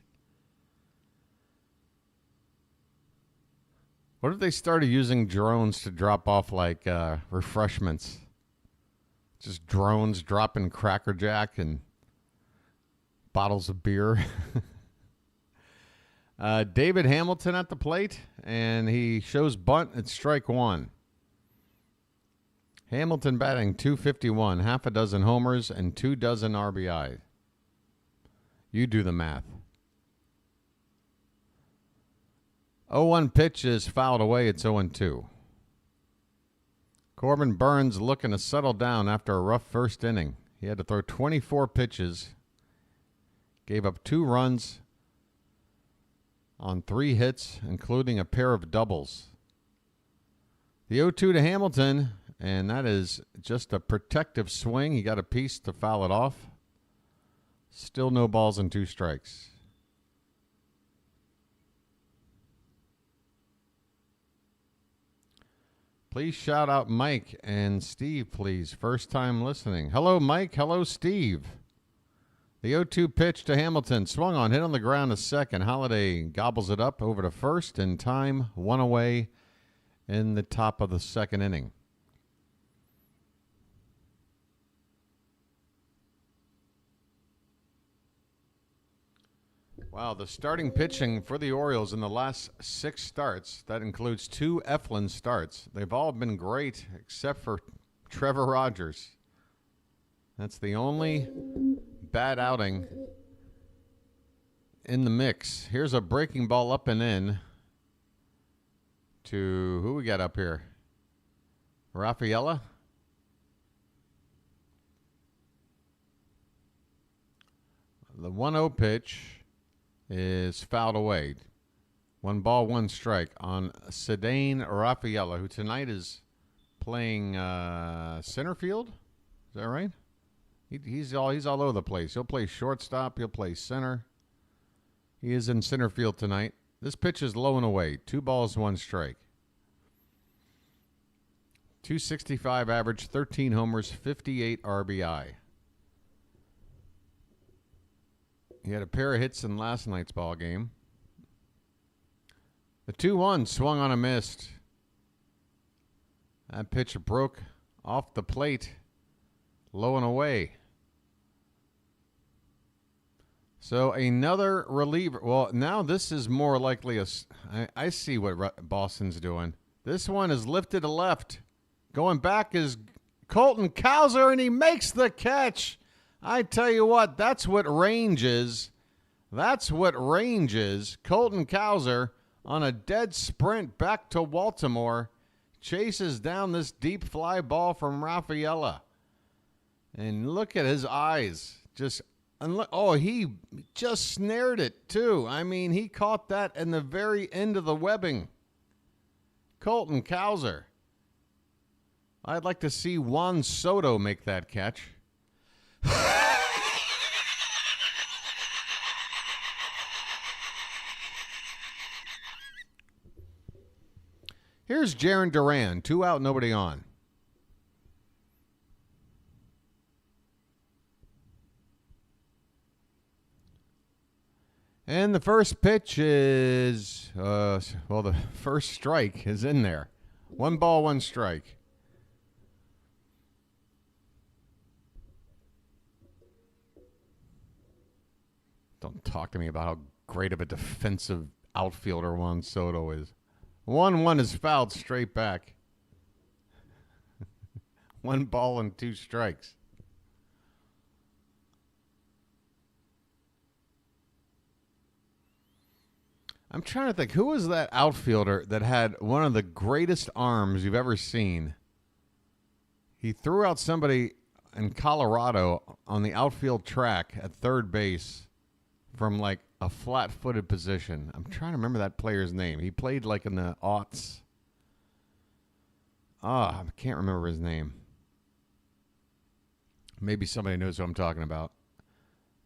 Speaker 1: What if they started using drones to drop off like refreshments? Just drones dropping Cracker Jack and bottles of beer. David Hamilton at the plate, and he shows bunt at strike 1. Hamilton batting .251, half a dozen homers, and 2 dozen RBI. You do the math. 0-1 pitch is fouled away. It's 0-2. Corbin Burnes looking to settle down after a rough first inning. He had to throw 24 pitches, gave up 2 runs on 3 hits, including a pair of doubles. The 0-2 to Hamilton. And that is just a protective swing. He got a piece to foul it off. Still no balls and 2 strikes. Please shout out Mike and Steve, please. First time listening. Hello, Mike. Hello, Steve. The 0-2 pitch to Hamilton. Swung on, hit on the ground to second. Holiday gobbles it up over to first in time. 1 away in the top of the second inning. Wow, the starting pitching for the Orioles in the last 6 starts, that includes 2 Eflin starts. They've all been great except for Trevor Rogers. That's the only bad outing in the mix. Here's a breaking ball up and in to who we got up here? Rafaela? The 1-0 pitch is fouled away. 1 ball, 1 strike on Cedric Rafaela, who tonight is playing center field. Is that right? He's all over the place. He'll play shortstop. He'll play center. He is in center field tonight. This pitch is low and away. 2 balls, 1 strike. .265 average, 13 homers, 58 RBI. He had a pair of hits in last night's ball game. The 2-1 swung on a missed. That pitch broke off the plate, low and away. So another reliever. Well, now this is more likely I see what Boston's doing. This one is lifted to left. Going back is Colton Cowser, and he makes the catch. I tell you what, that's what range is. That's what range is. Colton Cowser on a dead sprint back to Baltimore chases down this deep fly ball from Rafaela. And look at his eyes. He just snared it, too. I mean, he caught that in the very end of the webbing. Colton Cowser. I'd like to see Juan Soto make that catch. Here's Jarren Duran, 2 out, nobody on. And the first pitch is, the first strike is in there. 1 ball, 1 strike. Don't talk to me about how great of a defensive outfielder Juan Soto is. 1-1 is fouled straight back. 1 ball and 2 strikes. I'm trying to think, who was that outfielder that had one of the greatest arms you've ever seen? He threw out somebody in Colorado on the outfield track at third base from like a flat-footed position. I'm trying to remember that player's name. He played like in the aughts. I can't remember his name. Maybe somebody knows who I'm talking about.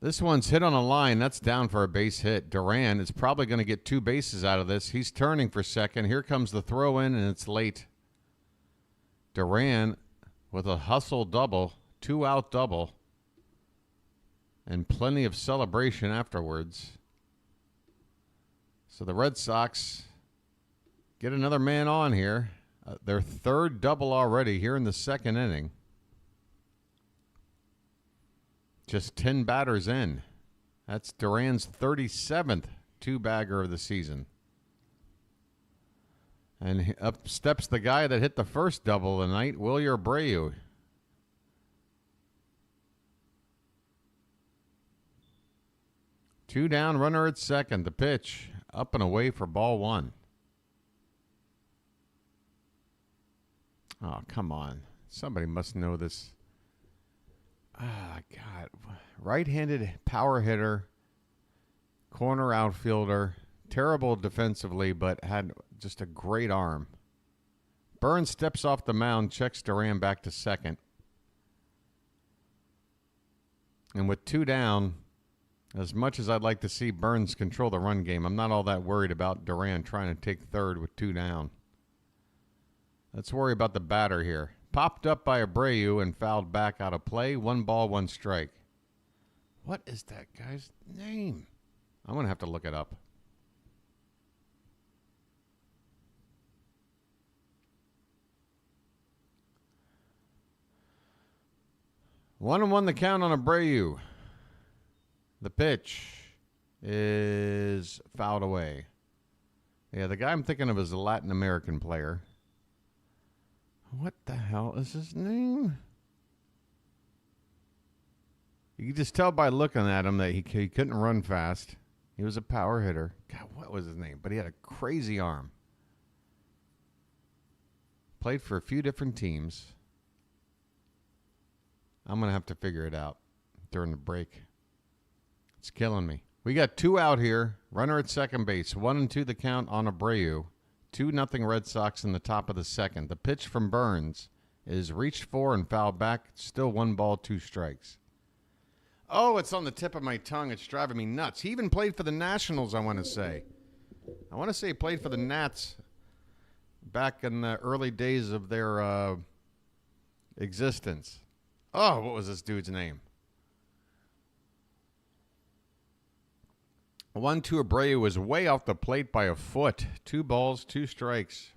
Speaker 1: This one's hit on a line. That's down for a base hit. Duran is probably going to get 2 bases out of this. He's turning for second. Here comes the throw in, and it's late. Duran with a hustle double, 2-out double, and plenty of celebration afterwards. So the Red Sox get another man on here. Their 3rd double already here in the 2nd inning. Just 10 batters in. That's Duran's 37th 2-bagger of the season. And up steps the guy that hit the first double of the night, Wilyer Abreu. Two down, runner at second. The pitch up and away for ball 1. Oh, come on. Somebody must know this. God. Right-handed power hitter, corner outfielder, terrible defensively, but had just a great arm. Burnes steps off the mound, checks Duran back to second. And with 2 down, as much as I'd like to see Burnes control the run game, I'm not all that worried about Duran trying to take third with 2 down. Let's worry about the batter here. Popped up by Abreu and fouled back out of play. 1 ball, 1 strike. What is that guy's name? I'm going to have to look it up. One and 1 the count on Abreu. The pitch is fouled away. Yeah, the guy I'm thinking of is a Latin American player. What the hell is his name? You can just tell by looking at him that he couldn't run fast. He was a power hitter. God, what was his name? But he had a crazy arm. Played for a few different teams. I'm going to have to figure it out during the break. It's killing me. We got 2 out here. Runner at second base. 1-2 the count on Abreu. 2-0 Red Sox in the top of the 2nd. The pitch from Burnes is reached for and fouled back. Still 1 ball, 2 strikes. Oh, it's on the tip of my tongue. It's driving me nuts. He even played for the Nationals, I want to say. I want to say he played for the Nats back in the early days of their existence. Oh, what was this dude's name? 1-2 Abreu was way off the plate by a foot. 2 balls, 2 strikes.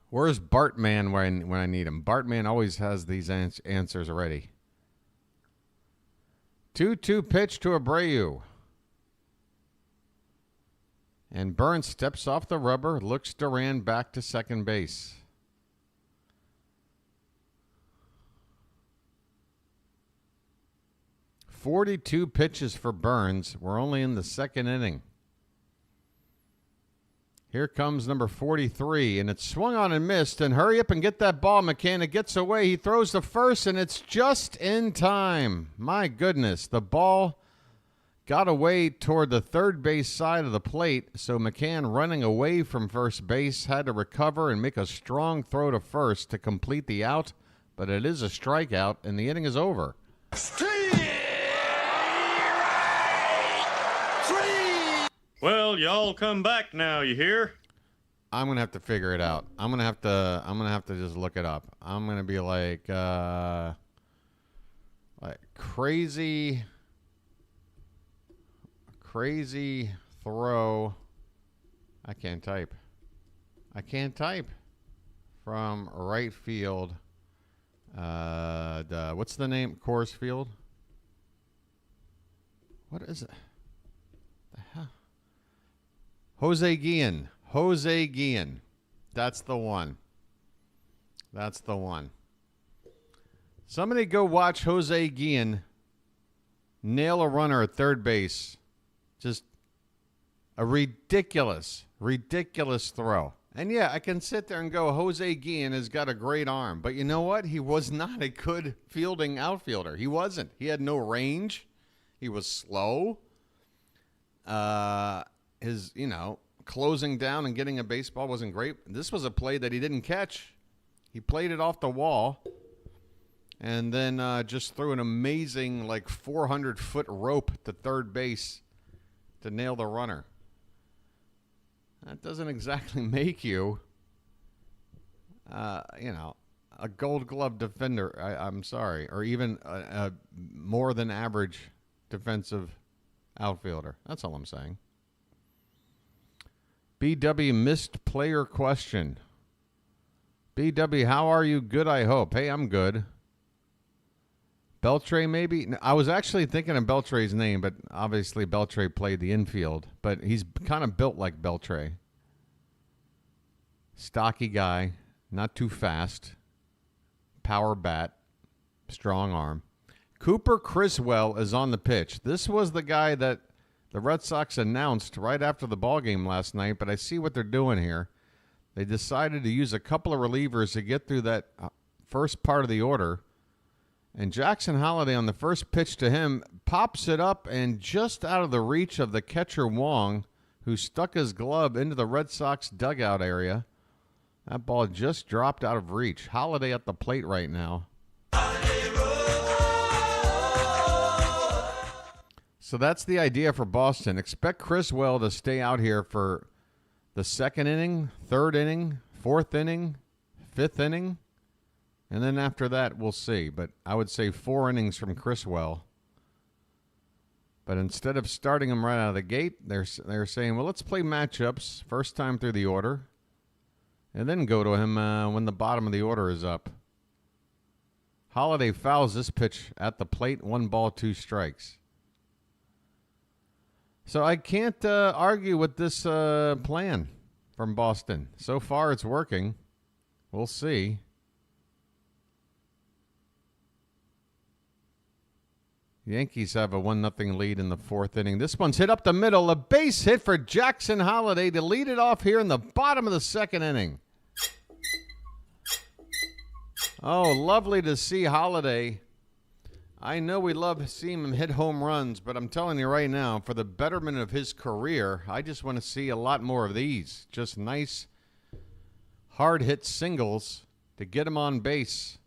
Speaker 1: Where's Bartman when I need him? Bartman always has these answers already. 2-2 pitch to Abreu. And Burnes steps off the rubber, looks Duran back to second base. .42 pitches for Burnes. We're only in the second inning. Here comes number 43, and it's swung on and missed. And hurry up and get that ball, McCann. It gets away. He throws to first, and it's just in time. My goodness, the ball got away toward the third base side of the plate, so McCann, running away from first base, had to recover and make a strong throw to first to complete the out. But it is a strikeout, and the inning is over.
Speaker 4: Well, y'all come back now, you hear?
Speaker 1: I'm gonna have to figure it out. I'm gonna have to just look it up. I'm gonna be like crazy throw. I can't type from right field. What's the name? Coors Field. What is it? The hell? Jose Guillen. That's the one. Somebody go watch Jose Guillen nail a runner at third base. Just a ridiculous throw. And yeah, I can sit there and go, Jose Guillen has got a great arm. But you know what? He was not a good fielding outfielder. He wasn't. He had no range. He was slow. His, closing down and getting a baseball wasn't great. This was a play that he didn't catch. He played it off the wall and then just threw an amazing 400-foot rope to third base to nail the runner. That doesn't exactly make you, a Gold Glove defender. I'm sorry, or even a more than average defensive outfielder. That's all I'm saying. BW missed player question. BW, how are you? Good, I hope. Hey, I'm good. Beltre, maybe? I was actually thinking of Beltre's name, but obviously Beltre played the infield. But he's kind of built like Beltre. Stocky guy, not too fast. Power bat, strong arm. Cooper Criswell is on the pitch. This was the guy that the Red Sox announced right after the ballgame last night, but I see what they're doing here. They decided to use a couple of relievers to get through that first part of the order. And Jackson Holliday on the first pitch to him pops it up and just out of the reach of the catcher Wong, who stuck his glove into the Red Sox dugout area. That ball just dropped out of reach. Holliday at the plate right now. So that's the idea for Boston. Expect Criswell to stay out here for the second inning, third inning, fourth inning, fifth inning. And then after that, we'll see. But I would say 4 innings from Criswell. But instead of starting him right out of the gate, they're saying, well, let's play matchups first time through the order. And then go to him when the bottom of the order is up. Holliday fouls this pitch at the plate. 1 ball, 2 strikes. So I can't argue with this plan from Boston. So far, it's working. We'll see. Yankees have a 1-0 lead in the 4th inning. This one's hit up the middle. A base hit for Jackson Holliday to lead it off here in the bottom of the 2nd inning. Oh, lovely to see Holliday. I know we love seeing him hit home runs, but I'm telling you right now, for the betterment of his career, I just want to see a lot more of these. Just nice, hard-hit singles to get him on base.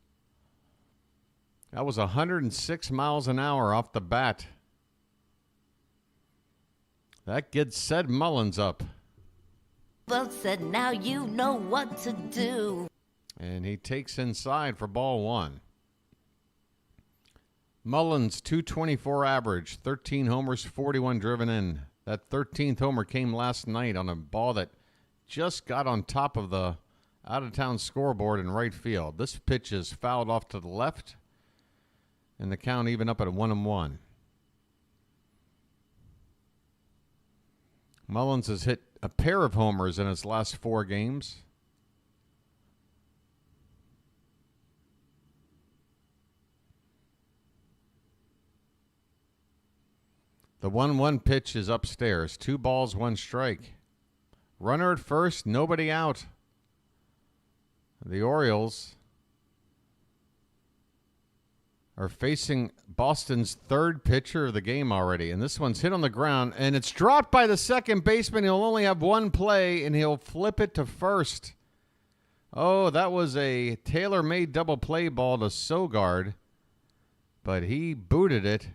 Speaker 1: That was 106 miles an hour off the bat. That gets Ced Mullins up.
Speaker 10: Well said, now you know what to do.
Speaker 1: And he takes inside for ball 1. Mullins, 224 average, 13 homers, 41 driven in. That 13th homer came last night on a ball that just got on top of the out-of-town scoreboard in right field. This pitch is fouled off to the left, and the count even up at 1-1. Mullins has hit a pair of homers in his last 4 games. The 1-1 pitch is upstairs. 2 balls, 1 strike. Runner at first, nobody out. The Orioles are facing Boston's 3rd pitcher of the game already. And this one's hit on the ground, and it's dropped by the second baseman. He'll only have 1 play, and he'll flip it to first. Oh, that was a tailor-made double play ball to Sogard, but he booted it.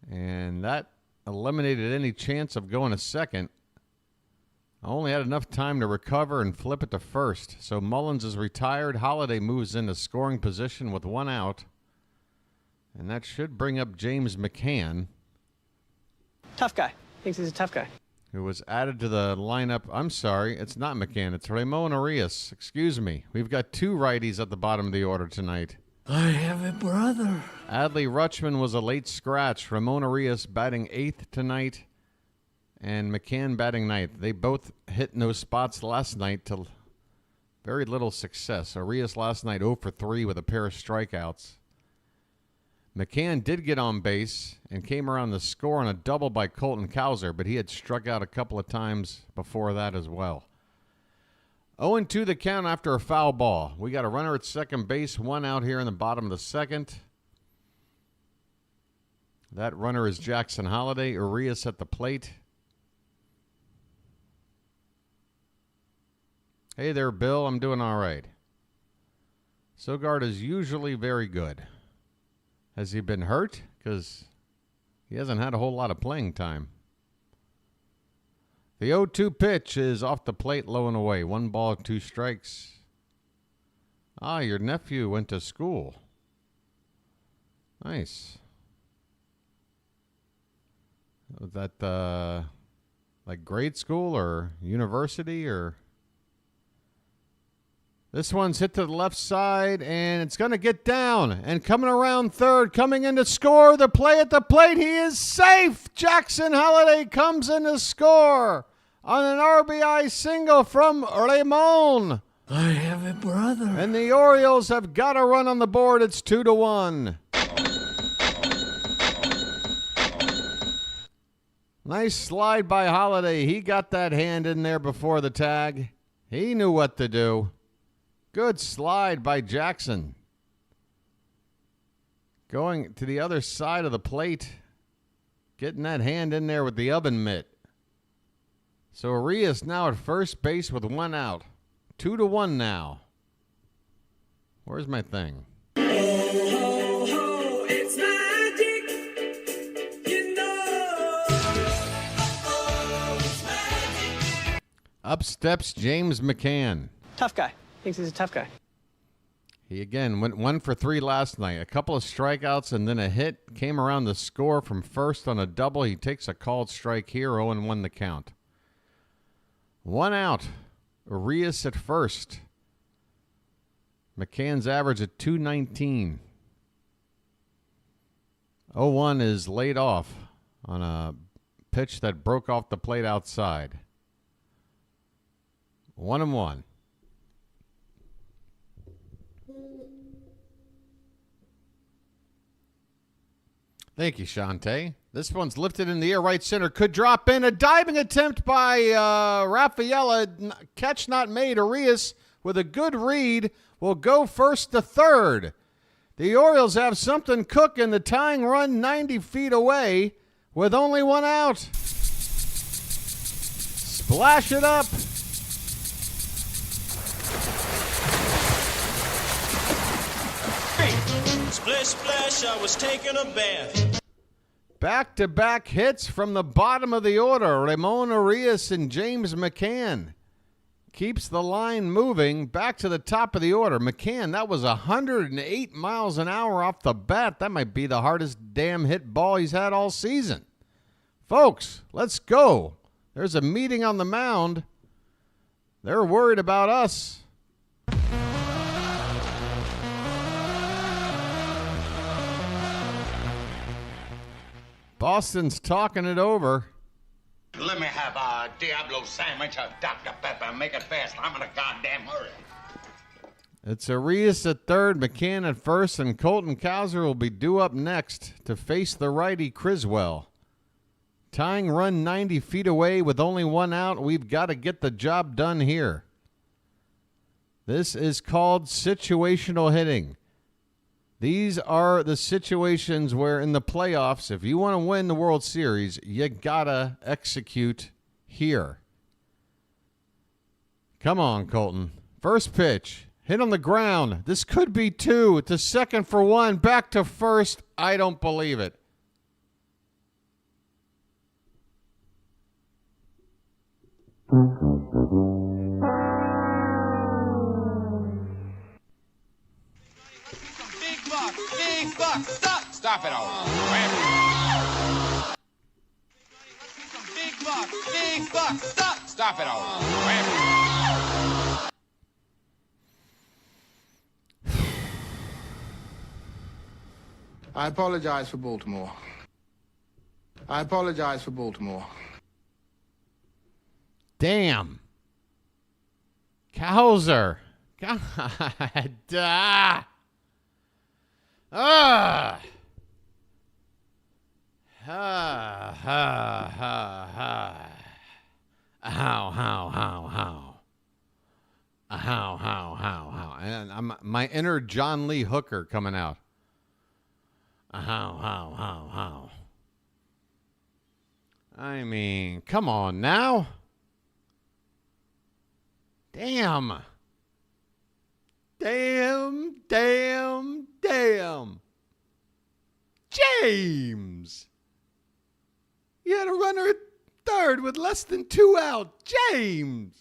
Speaker 1: And that eliminated any chance of going to second. I only had enough time to recover and flip it to first. So Mullins is retired. Holiday moves into scoring position with 1 out. And that should bring up James McCann.
Speaker 9: Tough guy. Thinks he's a tough guy.
Speaker 1: Who was added to the lineup. I'm sorry, it's not McCann. It's Ramon Arias. Excuse me. We've got 2 righties at the bottom of the order tonight.
Speaker 8: I have a brother.
Speaker 1: Adley Rutschman was a late scratch. Ramon Arias batting 8th tonight, and McCann batting 9th. They both hit in those spots last night to very little success. Arias last night 0 for 3 with a pair of strikeouts. McCann did get on base and came around the score on a double by Colton Cowser, but he had struck out a couple of times before that as well. 0-2 the count after a foul ball. We got a runner at second base, 1 out here in the bottom of the 2nd. That runner is Jackson Holiday. Arias at the plate. Hey there, Bill. I'm doing all right. Sogard is usually very good. Has he been hurt? Because he hasn't had a whole lot of playing time. The 0-2 pitch is off the plate, low and away. 1 ball, 2 strikes. Ah, your nephew went to school. Nice. Was that like grade school or university or? This one's hit to the left side, and it's going to get down. And coming around third, coming in to score, the play at the plate, he is safe. Jackson Holiday comes in to score on an RBI single from Ramon.
Speaker 8: I have a brother.
Speaker 1: And the Orioles have got a run on the board. It's 2-1. Nice slide by Holiday. He got that hand in there before the tag. He knew what to do. Good slide by Jackson. Going to the other side of the plate. Getting that hand in there with the oven mitt. So Arias now at first base with 1 out. 2-1 now. Where's my thing?
Speaker 5: It's magic. You know. It's magic.
Speaker 1: Up steps James McCann.
Speaker 9: Tough guy. Thinks he's a tough guy.
Speaker 1: He again went 1 for 3 last night. A couple of strikeouts and then a hit. Came around the score from first on a double. He takes a called strike here. 0-1 the count. 1 out. Arias at first. McCann's average at .219. 0-1 is laid off on a pitch that broke off the plate outside. 1-1. Thank you, Shante. This one's lifted in the air, right center. Could drop in. A diving attempt by Rafaela. Catch not made. Arias, with a good read, will go first to third. The Orioles have something cooking. The tying run 90 feet away with only 1 out. Splash it up.
Speaker 11: Splish, splash, I was taking a bath.
Speaker 1: Back-to-back hits from the bottom of the order. Ramon Arias and James McCann keeps the line moving back to the top of the order. McCann, that was 108 miles an hour off the bat. That might be the hardest damn hit ball he's had all season. Folks, let's go. There's a meeting on the mound. They're worried about us. Boston's talking it over.
Speaker 12: Let me have a Diablo sandwich, a Dr. Pepper. Make it fast. I'm in a goddamn hurry.
Speaker 1: It's Arias at third, McCann at first, and Colton Cowser will be due up next to face the righty Criswell. Tying run 90 feet away with only one out. We've got to get the job done here. This is called situational hitting. These are the situations where in the playoffs, if you want to win the World Series, you got to execute here. Come on, Colton. First pitch. Hit on the ground. This could be two. To second for one. Back to first. I don't believe it.
Speaker 12: Big buck. Stop it all. Big buck. Stop it all.
Speaker 13: I apologize for Baltimore.
Speaker 1: Damn. Cowser. God. How. And my inner John Lee Hooker coming out. How. I mean, come on now. Damn. James. You had a runner at third with less than 2 out. James.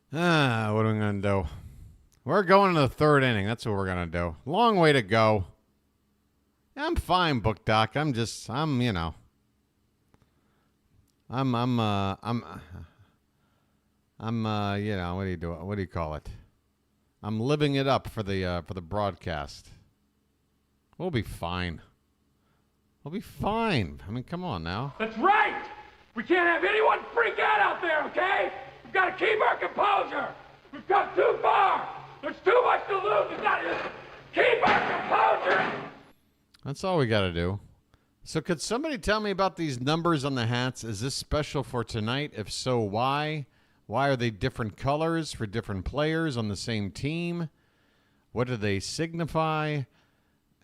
Speaker 1: What are we going to do? We're going to the third inning. That's what we're going to do. Long way to go. I'm fine, Book Doc. I'm you know. You know, what do you call it? I'm living it up for the broadcast. We'll be fine. I mean, come on now.
Speaker 5: That's right! We can't have anyone freak out there, okay? We've got to keep our composure. We've come too far. There's too much to lose. We've got to keep our composure.
Speaker 1: That's all we got to do. So could somebody tell me about these numbers on the hats? Is this special for tonight? If so, why? Why are they different colors for different players on the same team? What do they signify?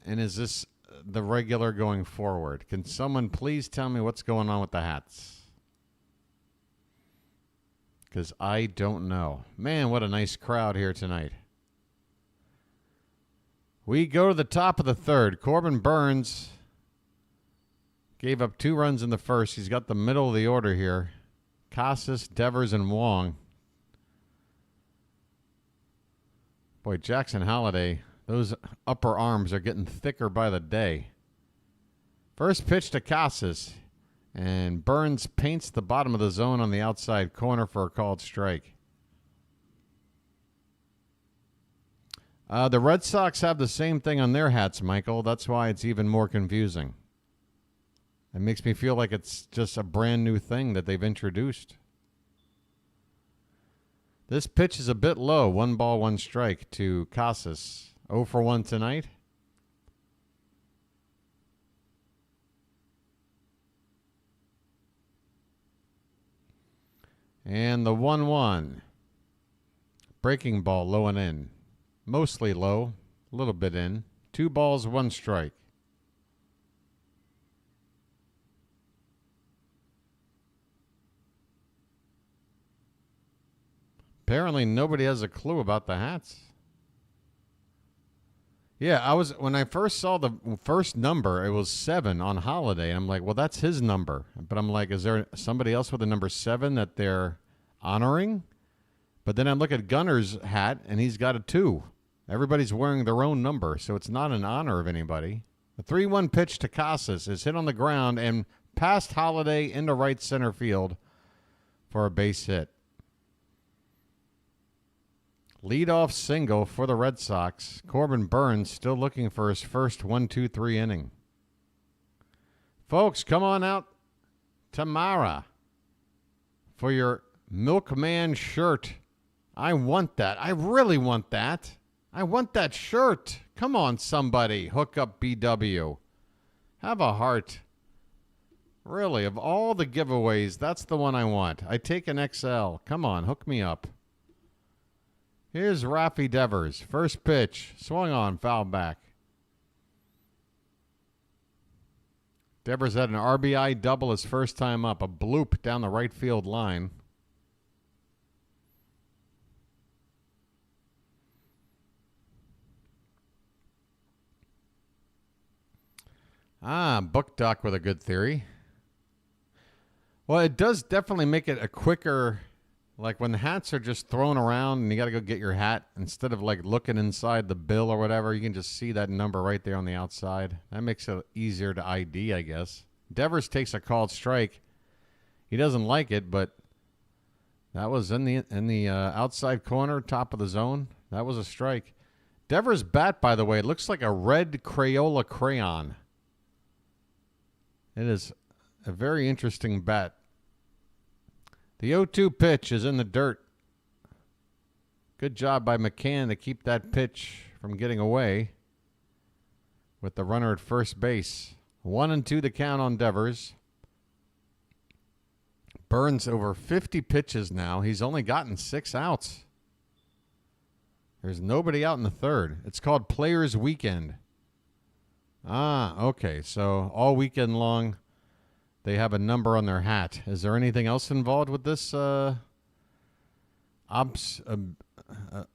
Speaker 1: And is this the regular going forward? Can someone please tell me what's going on with the hats? Because I don't know. Man, what a nice crowd here tonight. We go to the top of the third. Corbin Burnes gave up 2 runs in the first. He's got the middle of the order here. Casas, Devers, and Wong. Boy, Jackson Holliday, those upper arms are getting thicker by the day. First pitch to Casas, and Burnes paints the bottom of the zone on the outside corner for a called strike. The Red Sox have the same thing on their hats, Michael. That's why it's even more confusing. It makes me feel like it's just a brand new thing that they've introduced. This pitch is a bit low. 1 ball, 1 strike to Casas. 0 for 1 tonight. And the 1-1. Breaking ball low and in. Mostly low. A little bit in. 2 balls, 1 strike. Apparently nobody has a clue about the hats. Yeah, when I first saw the first number, it was 7 on Holiday. And I'm like, well, that's his number. But I'm like, is there somebody else with a number 7 that they're honoring? But then I look at Gunnar's hat, and he's got a 2. Everybody's wearing their own number, so it's not in honor of anybody. The 3-1 pitch to Casas is hit on the ground, and past Holiday into right center field for a base hit. Leadoff single for the Red Sox. Corbin Burnes still looking for his first 1-2-3 inning. Folks, come on out tomorrow for your Milkman shirt. I want that. I really want that. I want that shirt. Come on, somebody. Hook up BW. Have a heart. Really, of all the giveaways, that's the one I want. I take an XL. Come on, hook me up. Here's Rafi Devers. First pitch. Swung on, foul back. Devers had an RBI double his first time up. A bloop down the right field line. Book Doc with a good theory. Well, it does definitely make it a quicker, like when the hats are just thrown around and you got to go get your hat, instead of like looking inside the bill or whatever, you can just see that number right there on the outside. That makes it easier to ID, I guess. Devers takes a called strike. He doesn't like it, but that was in the outside corner, top of the zone. That was a strike. Devers' bat, by the way, looks like a red Crayola crayon. It is a very interesting bat. The 0-2 pitch is in the dirt. Good job by McCann to keep that pitch from getting away with the runner at first base. 1-2 the count on Devers. Burnes over 50 pitches now. He's only gotten 6 outs. There's nobody out in the third. It's called Players Weekend. Okay. So all weekend long, they have a number on their hat. Is there anything else involved with this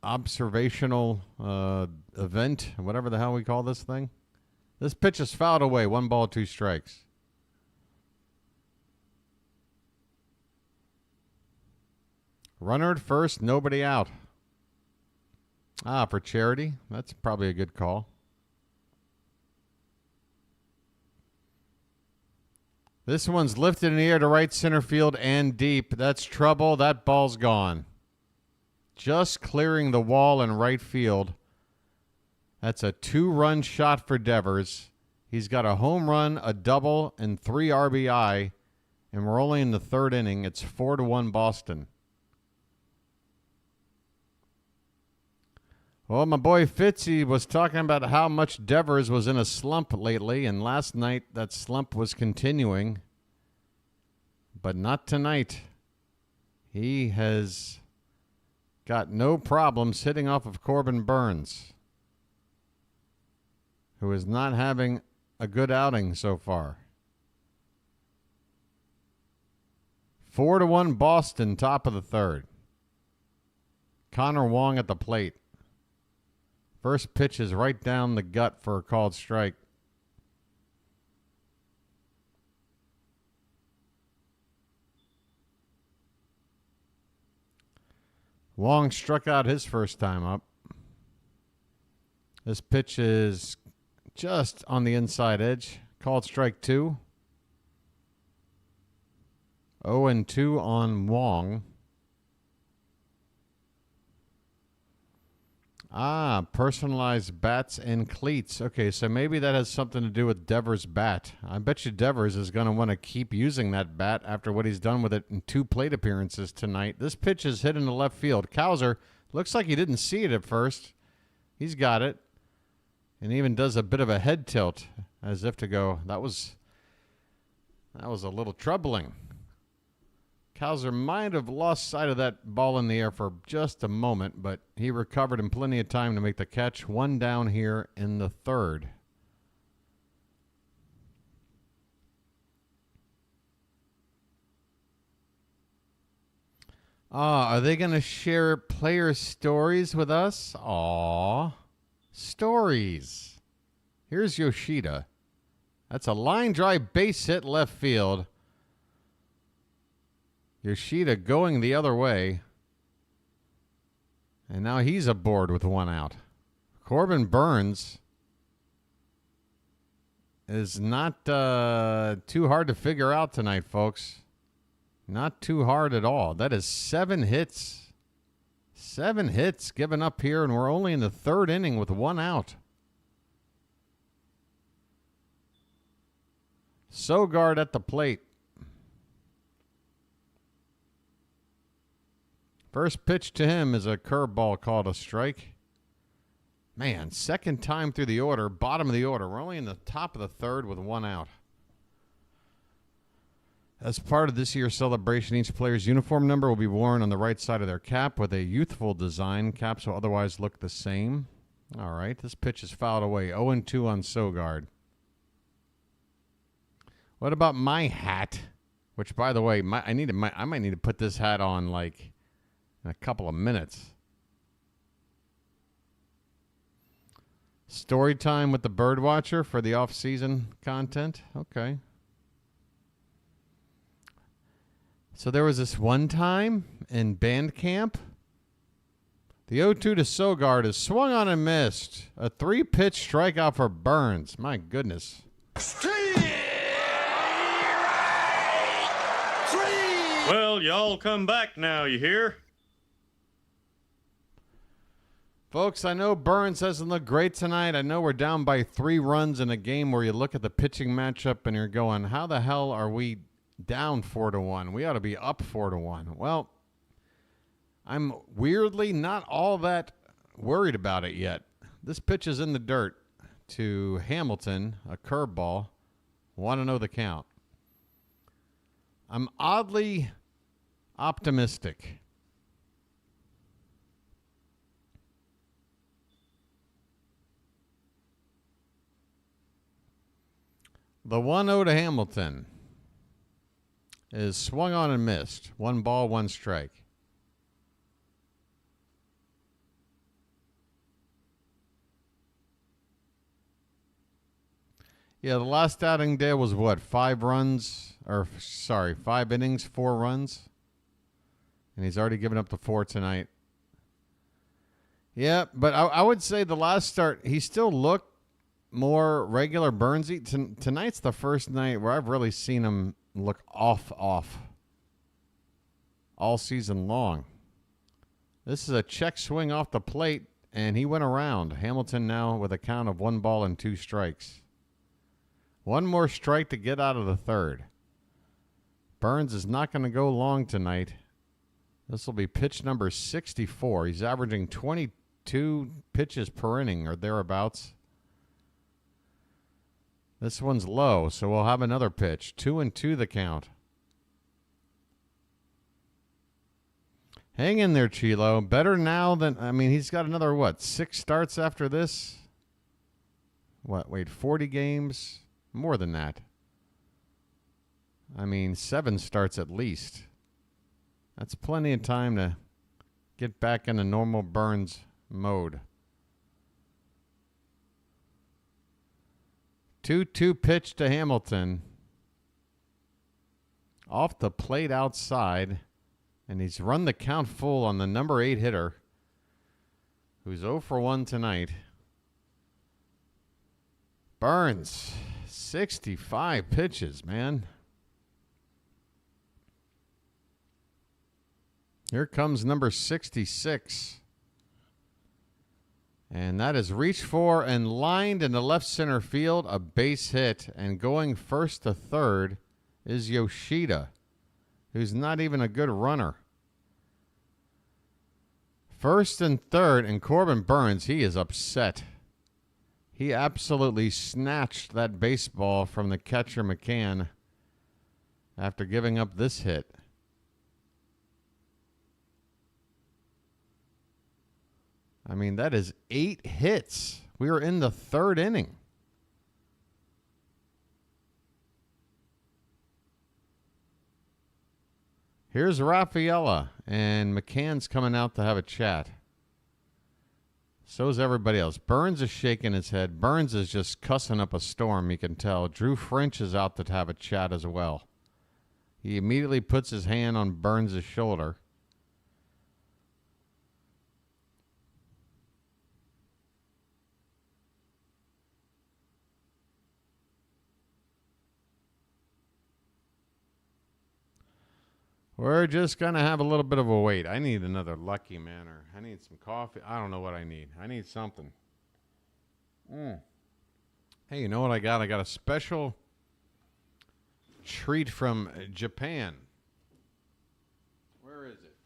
Speaker 1: observational event, whatever the hell we call this thing? This pitch is fouled away. 1 ball, 2 strikes. Runner at first, nobody out. For charity. That's probably a good call. This one's lifted in the air to right center field and deep. That's trouble. That ball's gone. Just clearing the wall in right field. That's a 2-run shot for Devers. He's got a home run, a double, and 3 RBI, and we're only in the third inning. It's 4-1 Boston. Well, my boy Fitzy was talking about how much Devers was in a slump lately, and last night that slump was continuing. But not tonight. He has got no problems hitting off of Corbin Burnes, who is not having a good outing so far. 4-1 Boston, top of the third. Connor Wong at the plate. First pitch is right down the gut for a called strike. Wong struck out his first time up. This pitch is just on the inside edge. Called strike 2. 0-2 on Wong. Personalized bats and cleats. Okay, so maybe that has something to do with Devers' bat. I bet you Devers is going to want to keep using that bat after what he's done with it in 2 plate appearances tonight. This pitch is hit into left field. Cowser looks like he didn't see it at first. He's got it. And even does a bit of a head tilt as if to go, that was a little troubling. Cowser might have lost sight of that ball in the air for just a moment, but he recovered in plenty of time to make the catch. 1 down here in the third. Are they going to share player stories with us? Stories. Here's Yoshida. That's a line drive base hit left field. Yoshida going the other way. And now he's aboard with 1 out. Corbin Burnes is not too hard to figure out tonight, folks. Not too hard at all. That is 7 hits. 7 hits given up here, and we're only in the 3rd inning with 1 out. Sogard at the plate. First pitch to him is a curveball called a strike. Man, 2nd time through the order, bottom of the order. We're only in the top of the 3rd with 1 out. As part of this year's celebration, each player's uniform number will be worn on the right side of their cap with a youthful design. Caps will otherwise look the same. All right, this pitch is fouled away. 0-2 on Sogard. What about my hat? Which, by the way, I might need to put this hat on like in a couple of minutes. Story time with the BirdWatcher for the off-season content. Okay. So there was this one time in band camp. The 0-2 to Sogard is swung on and missed. A 3-pitch strikeout for Burnes. My goodness.
Speaker 4: Well, y'all come back now, you hear?
Speaker 1: Folks, I know Burnes hasn't looked great tonight. I know we're down by 3 runs in a game where you look at the pitching matchup and you're going, how the hell are we down 4-1? We ought to be up 4-1. Well, I'm weirdly not all that worried about it yet. This pitch is in the dirt to Hamilton, a curveball. Want to know the count. I'm oddly optimistic. The 1-0 to Hamilton is swung on and missed. 1 ball, 1 strike. Yeah, the last outing there was what? 5 innings, 4 runs. And he's already given up the 4 tonight. Yeah, but I would say the last start, he still looked more regular Burnesy. Tonight's the first night where I've really seen him look off all season long. This is a check swing off the plate, and he went around. Hamilton now with a count of 1 ball and 2 strikes. 1 more strike to get out of the 3rd. Burnes is not going to go long tonight. This will be pitch number 64. He's averaging 22 pitches per inning or thereabouts. This one's low, so we'll have another pitch. 2-2 the count. Hang in there, Chilo. Better now than, he's got another, 6 starts after this? 40 games? More than that. 7 starts at least. That's plenty of time to get back into normal Burnes mode. 2-2 pitch to Hamilton. Off the plate outside. And he's run the count full on the number 8 hitter, who's 0 for 1 tonight. Burnes, 65 pitches, man. Here comes number 66. And that is reached for and lined in the left center field, a base hit. And going first to third is Yoshida, who's not even a good runner. First and third, and Corbin Burnes, he is upset. He absolutely snatched that baseball from the catcher McCann after giving up this hit. That is 8 hits. We are in the 3rd inning. Here's Rafaela, and McCann's coming out to have a chat. So is everybody else. Burnes is shaking his head. Burnes is just cussing up a storm, you can tell. Drew French is out to have a chat as well. He immediately puts his hand on Burnes' shoulder. We're just going to have a little bit of a wait. I need another Lucky Man, or I need some coffee. I don't know what I need. I need something. Hey, you know what I got? I got a special treat from Japan. Where is it?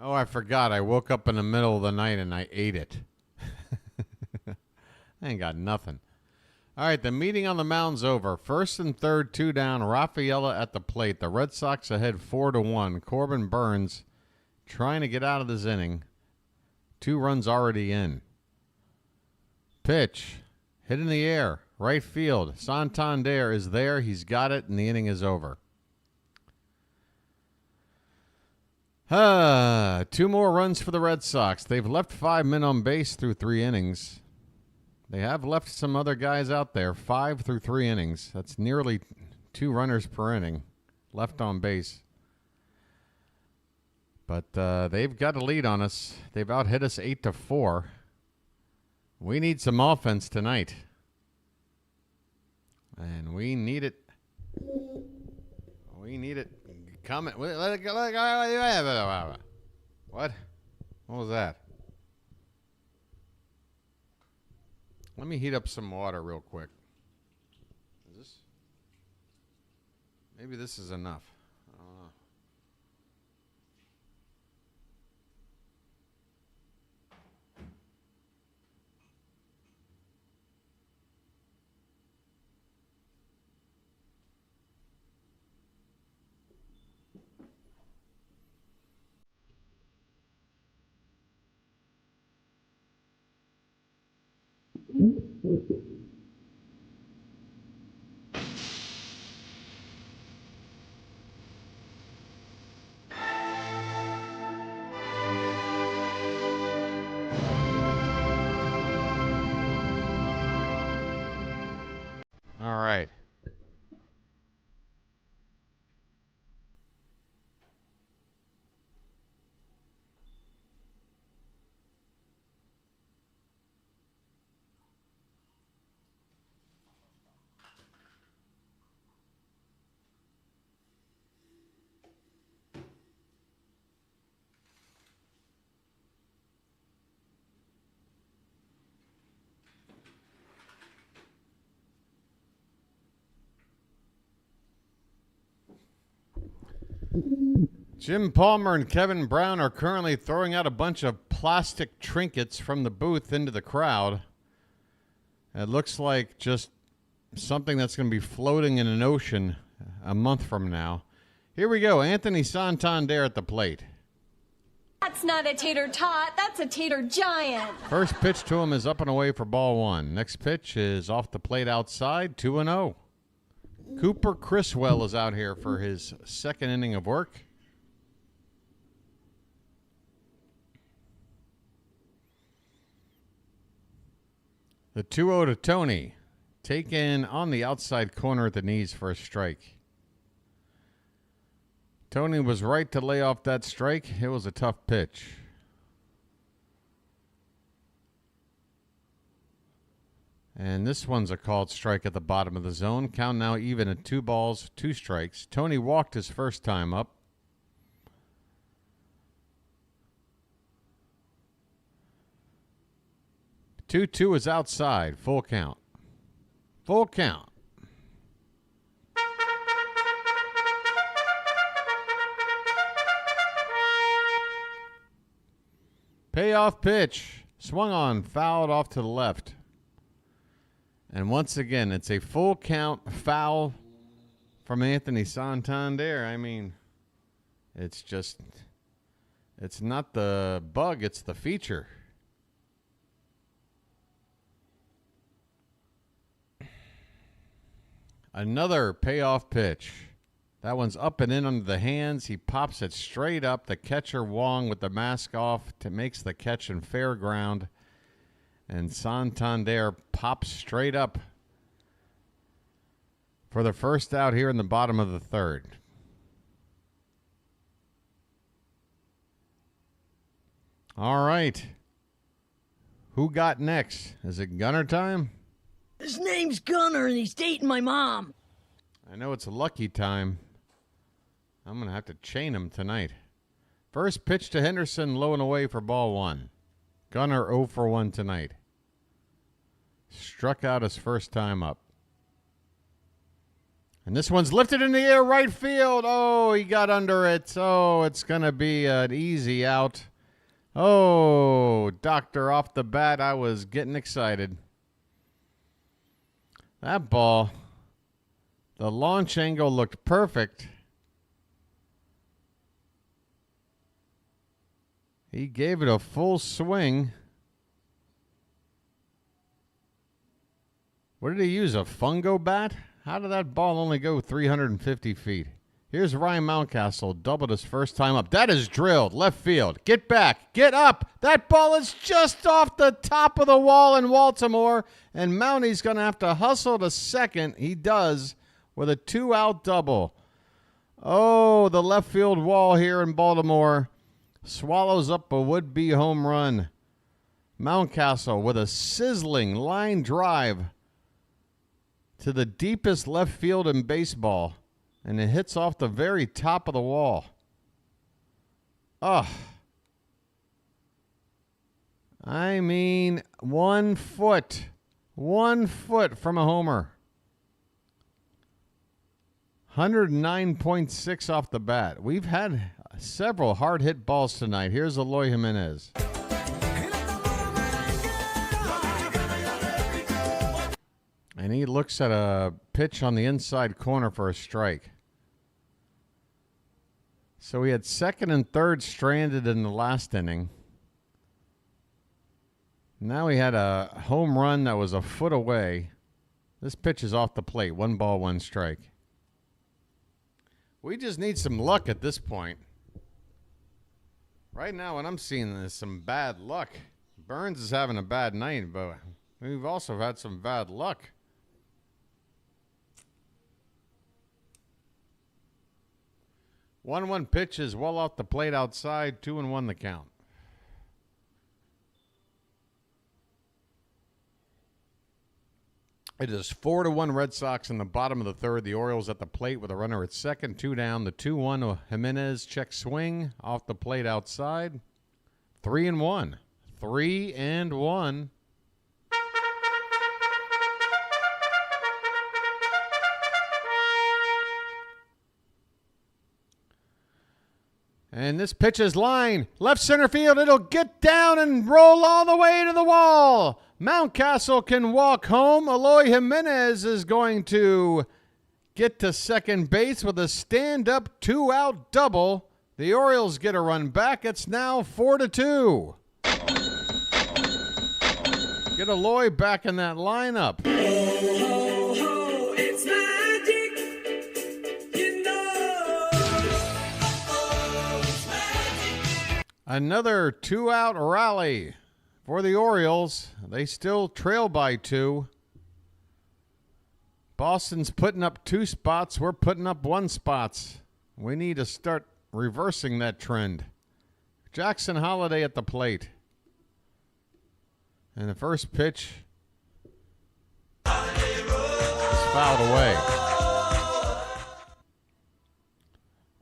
Speaker 1: Oh, I forgot. I woke up in the middle of the night and I ate it. I ain't got nothing. All right, the meeting on the mound's over. First and third, 2 down. Rafaela at the plate. The Red Sox ahead 4-1. Corbin Burnes trying to get out of this inning. 2 runs already in. Pitch. Hit in the air. Right field. Santander is there. He's got it, and the inning is over. 2 more runs for the Red Sox. They've left 5 men on base through 3 innings. They have left some other guys out there. 5 through 3 innings. That's nearly 2 runners per inning left on base. But they've got a lead on us. They've out-hit us 8-4. We need some offense tonight. And we need it. We need it. Comment. What? What was that? Let me heat up some water real quick. Is this? Maybe this is enough. I don't know. All right. Jim Palmer and Kevin Brown are currently throwing out a bunch of plastic trinkets from the booth into the crowd. It looks like just something that's going to be floating in an ocean a month from now. Here we go. Anthony Santander at the plate.
Speaker 7: That's not a tater tot. That's a tater giant.
Speaker 1: First pitch to him is up and away for ball 1. Next pitch is off the plate outside, 2-0. Cooper Criswell is out here for his second inning of work. The 2-0 to Tony. Taken on the outside corner at the knees for a strike. Tony was right to lay off that strike. It was a tough pitch. And this one's a called strike at the bottom of the zone. Count now even at 2 balls, 2 strikes. Tony walked his first time up. Two is outside. Full count. Full count. Payoff pitch. Swung on, fouled off to the left. And once again, it's a full count foul from Anthony Santander. I mean, it's not the bug, it's the feature. Another payoff pitch. That one's up and in under the hands. He pops it straight up. The catcher, Wong, with the mask off, makes the catch in fair ground. And Santander pops straight up for the first out here in the bottom of the third. All right. Who got next? Is it Gunnar time?
Speaker 8: His name's Gunnar, and he's dating my mom.
Speaker 1: I know it's lucky time. I'm going to have to chain him tonight. First pitch to Henderson, low and away for ball 1. Gunnar 0 for 1 tonight. Struck out his first time up. And this one's lifted in the air, right field. Oh, he got under it. Oh, it's going to be an easy out. Oh, doctor off the bat. I was getting excited. That ball, the launch angle looked perfect. He gave it a full swing. What did he use, a fungo bat? How did that ball only go 350 feet? Here's Ryan Mountcastle, doubled his first time up. That is drilled, left field. Get back, get up. That ball is just off the top of the wall in Baltimore, and Mounty's going to have to hustle to second. He does with a 2-out double. Oh, the left field wall here in Baltimore swallows up a would-be home run. Mountcastle with a sizzling line drive to the deepest left field in baseball, and it hits off the very top of the wall. I mean, 1 foot from a homer. 109.6 off the bat. We've had several hard-hit balls tonight. Here's Eloy Jimenez. And he looks at a pitch on the inside corner for a strike. So we had second and third stranded in the last inning. Now we had a home run that was a foot away. This pitch is off the plate. 1 ball, 1 strike. We just need some luck at this point. Right now, what I'm seeing is some bad luck. Burnes is having a bad night, but we've also had some bad luck. One pitch is well off the plate outside. 2-1 the count. It is 4-1 Red Sox in the bottom of the third. The Orioles at the plate with a runner at second. 2 down. The 2-1 Jimenez check swing off the plate outside. 3-1. 3-1. And this pitch is line. Left center field. It'll get down and roll all the way to the wall. Mountcastle can walk home. Eloy Jimenez is going to get to second base with a stand-up 2-out double. The Orioles get a run back. It's now 4-2. Get Eloy back in that lineup.
Speaker 5: It's magic, you know. It's magic.
Speaker 1: Another 2-out rally for the Orioles. They still trail by 2. Boston's putting up 2 spots. We're putting up 1 spot. We need to start reversing that trend. Jackson Holiday at the plate. And the first pitch is fouled away.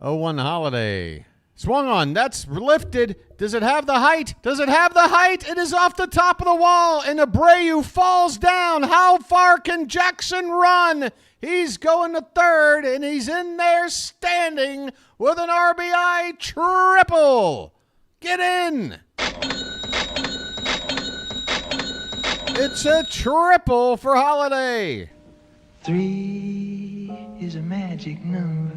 Speaker 1: 0-1 Holiday. Swung on. That's lifted. Does it have the height? Does it have the height? It is off the top of the wall, and Abreu falls down. How far can Jackson run? He's going to third, and he's in there standing with an RBI triple. Get in. It's a triple for Holiday.
Speaker 8: 3 is a magic number.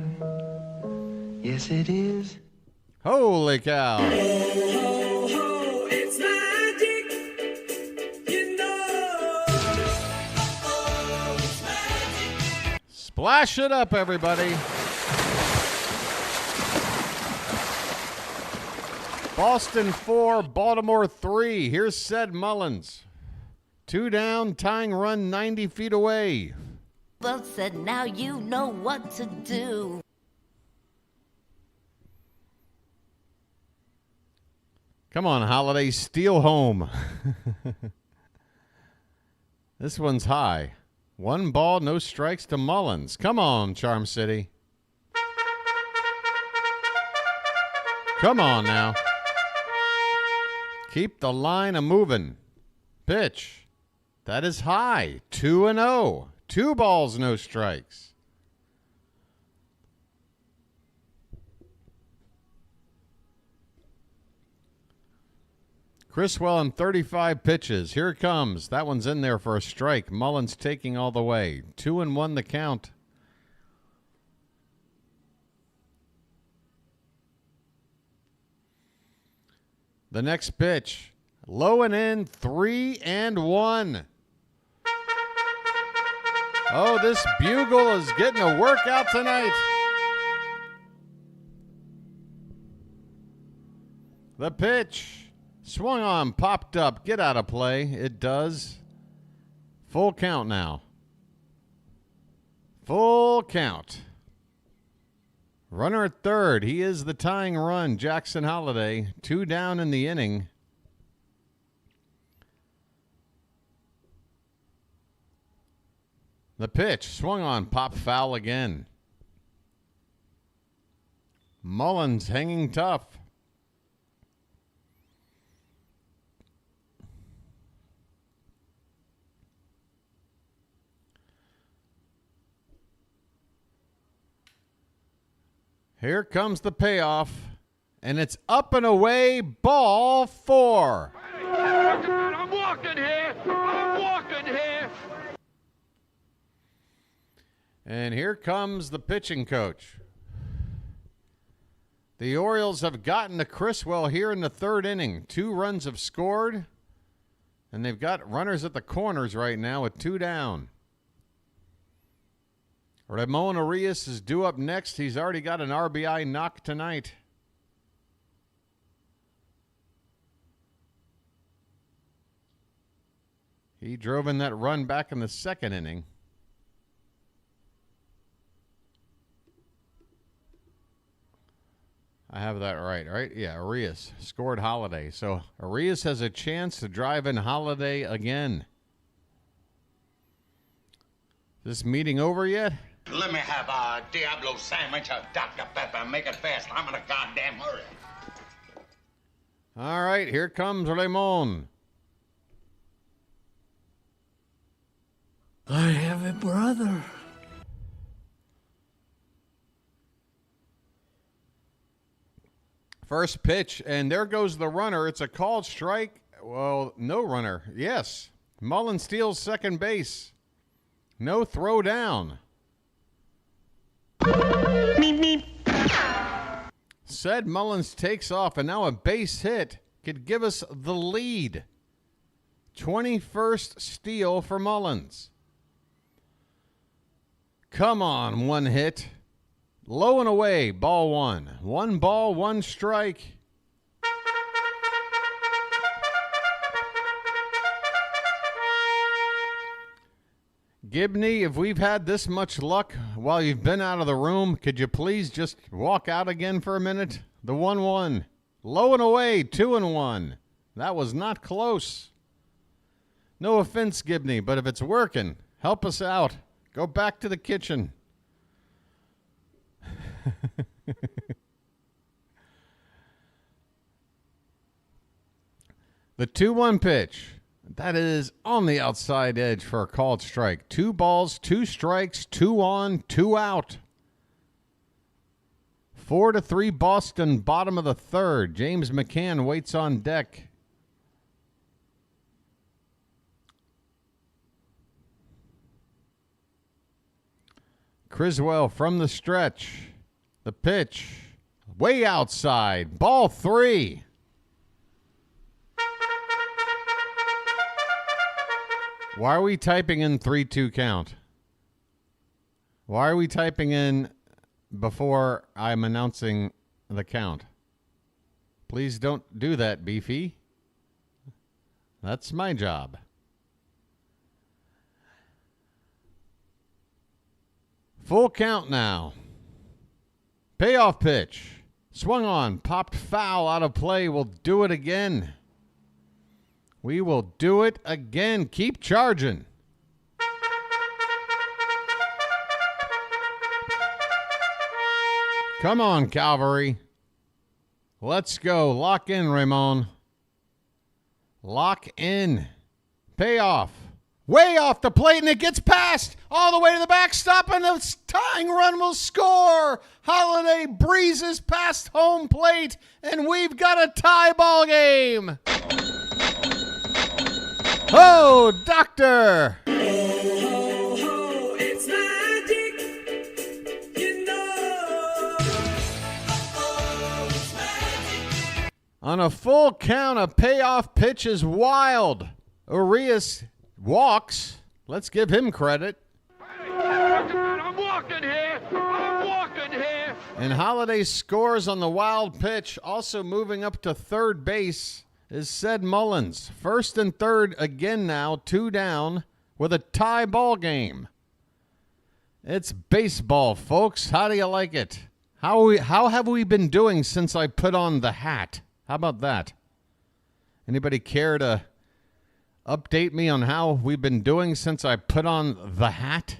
Speaker 8: Yes, it is.
Speaker 1: Holy cow.
Speaker 5: It's magic, you know. It's magic.
Speaker 1: Splash it up, everybody. Boston 4, Baltimore 3. Here's Ced Mullins. 2 down, tying run 90 feet away.
Speaker 10: Well said, now you know what to do.
Speaker 1: Come on, Holiday, steal home. This one's high. 1 ball, no strikes to Mullins. Come on, Charm City. Come on now. Keep the line a-moving. Pitch. That is high. 2-0. 2 balls, no strikes. Criswell in 35 pitches. Here it comes. That one's in there for a strike. Mullins taking all the way. 2-1 the count. The next pitch. Low and in. 3-1. Oh, this bugle is getting a workout tonight. The pitch. Swung on, popped up, get out of play. It does. Full count now. Full count. Runner at third. He is the tying run. Jackson Holiday. 2 down in the inning. The pitch. Swung on, pop foul again. Mullins hanging tough. Here comes the payoff, and it's up and away, ball 4.
Speaker 5: I'm walking here. I'm walking here.
Speaker 1: And here comes the pitching coach. The Orioles have gotten to Criswell here in the 3rd inning. 2 runs have scored, and they've got runners at the corners right now with 2 down. Ramon Arias is due up next. He's already got an RBI knock tonight. He drove in that run back in the 2nd inning. I have that right? Yeah, Arias scored Holiday. So Arias has a chance to drive in Holiday again. Is this meeting over yet?
Speaker 12: Let me have a Diablo sandwich, a Dr. Pepper. Make it fast. I'm in a goddamn hurry.
Speaker 1: All right, here comes Ramon.
Speaker 8: I have a brother.
Speaker 1: First pitch, and there goes the runner. It's a called strike. Well, no runner. Yes. Mullins steals second base. No throw down.
Speaker 5: Meep, meep.
Speaker 1: Said Mullins takes off, and now a base hit could give us the lead. 21st steal for Mullins. Come on, 1 hit. Low and away, ball 1. 1 ball, 1 strike. Gibney, if we've had this much luck while you've been out of the room, could you please just walk out again for a minute? The 1-1. Low and away, 2-1. That was not close. No offense, Gibney, but if it's working, help us out. Go back to the kitchen. The 2-1 pitch. That is on the outside edge for a called strike. 2 balls, 2 strikes, 2 on, 2 out. 4-3 Boston, bottom of the 3rd. James McCann waits on deck. Criswell from the stretch. The pitch. Way outside. Ball 3. Why are we typing in 3-2 count? Why are we typing in before I'm announcing the count? Please don't do that, Beefy. That's my job. Full count now. Payoff pitch. Swung on, popped foul out of play. We'll do it again. We will do it again. Keep charging. Come on, Calvary. Let's go. Lock in, Ramon. Lock in. Payoff. Way off the plate, and it gets past all the way to the backstop, and the tying run will score. Holiday breezes past home plate, and we've got a tie ball game. Oh, doctor.
Speaker 5: It's magic, you know. It's magic.
Speaker 1: On a full count, a payoff pitch is wild. Urias walks. Let's give him credit.
Speaker 5: I'm walking here. I'm walking here.
Speaker 1: And Holiday scores on the wild pitch. Also moving up to third base is said Mullins. First and third again now, 2 down with a tie ball game. It's baseball, folks. How do you like it? How have we been doing since I put on the hat? How about that? Anybody care to update me on how we've been doing since I put on the hat?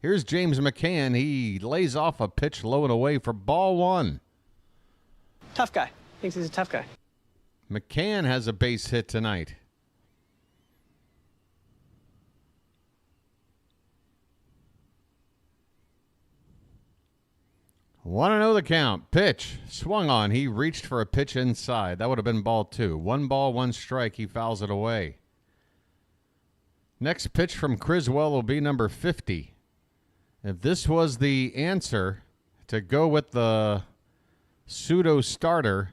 Speaker 1: Here's James McCann. He lays off a pitch low and away for ball 1.
Speaker 9: Tough guy. Thinks he's a tough guy.
Speaker 1: McCann has a base hit tonight. Want to know the count. Pitch. Swung on. He reached for a pitch inside. That would have been ball 2. 1 ball, 1 strike. He fouls it away. Next pitch from Criswell will be number 50. If this was the answer to go with the pseudo starter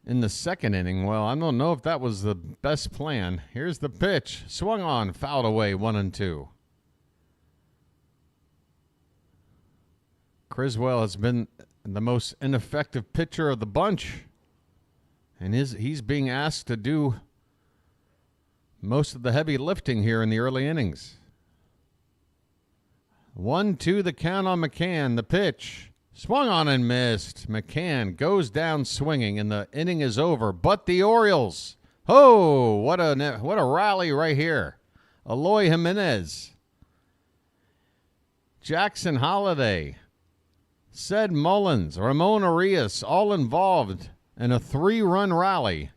Speaker 1: in the second inning, well, I don't know if that was the best plan. Here's the pitch. Swung on, fouled away, 1-2. Criswell has been the most ineffective pitcher of the bunch, and he's being asked to do most of the heavy lifting here in the early innings. 1-2 the count on McCann. The pitch. Swung on and missed. McCann goes down swinging, and the inning is over. But the Orioles. Oh, what a rally right here. Eloy Jimenez. Jackson Holiday. Said Mullins. Ramon Urias, all involved in a 3-run rally.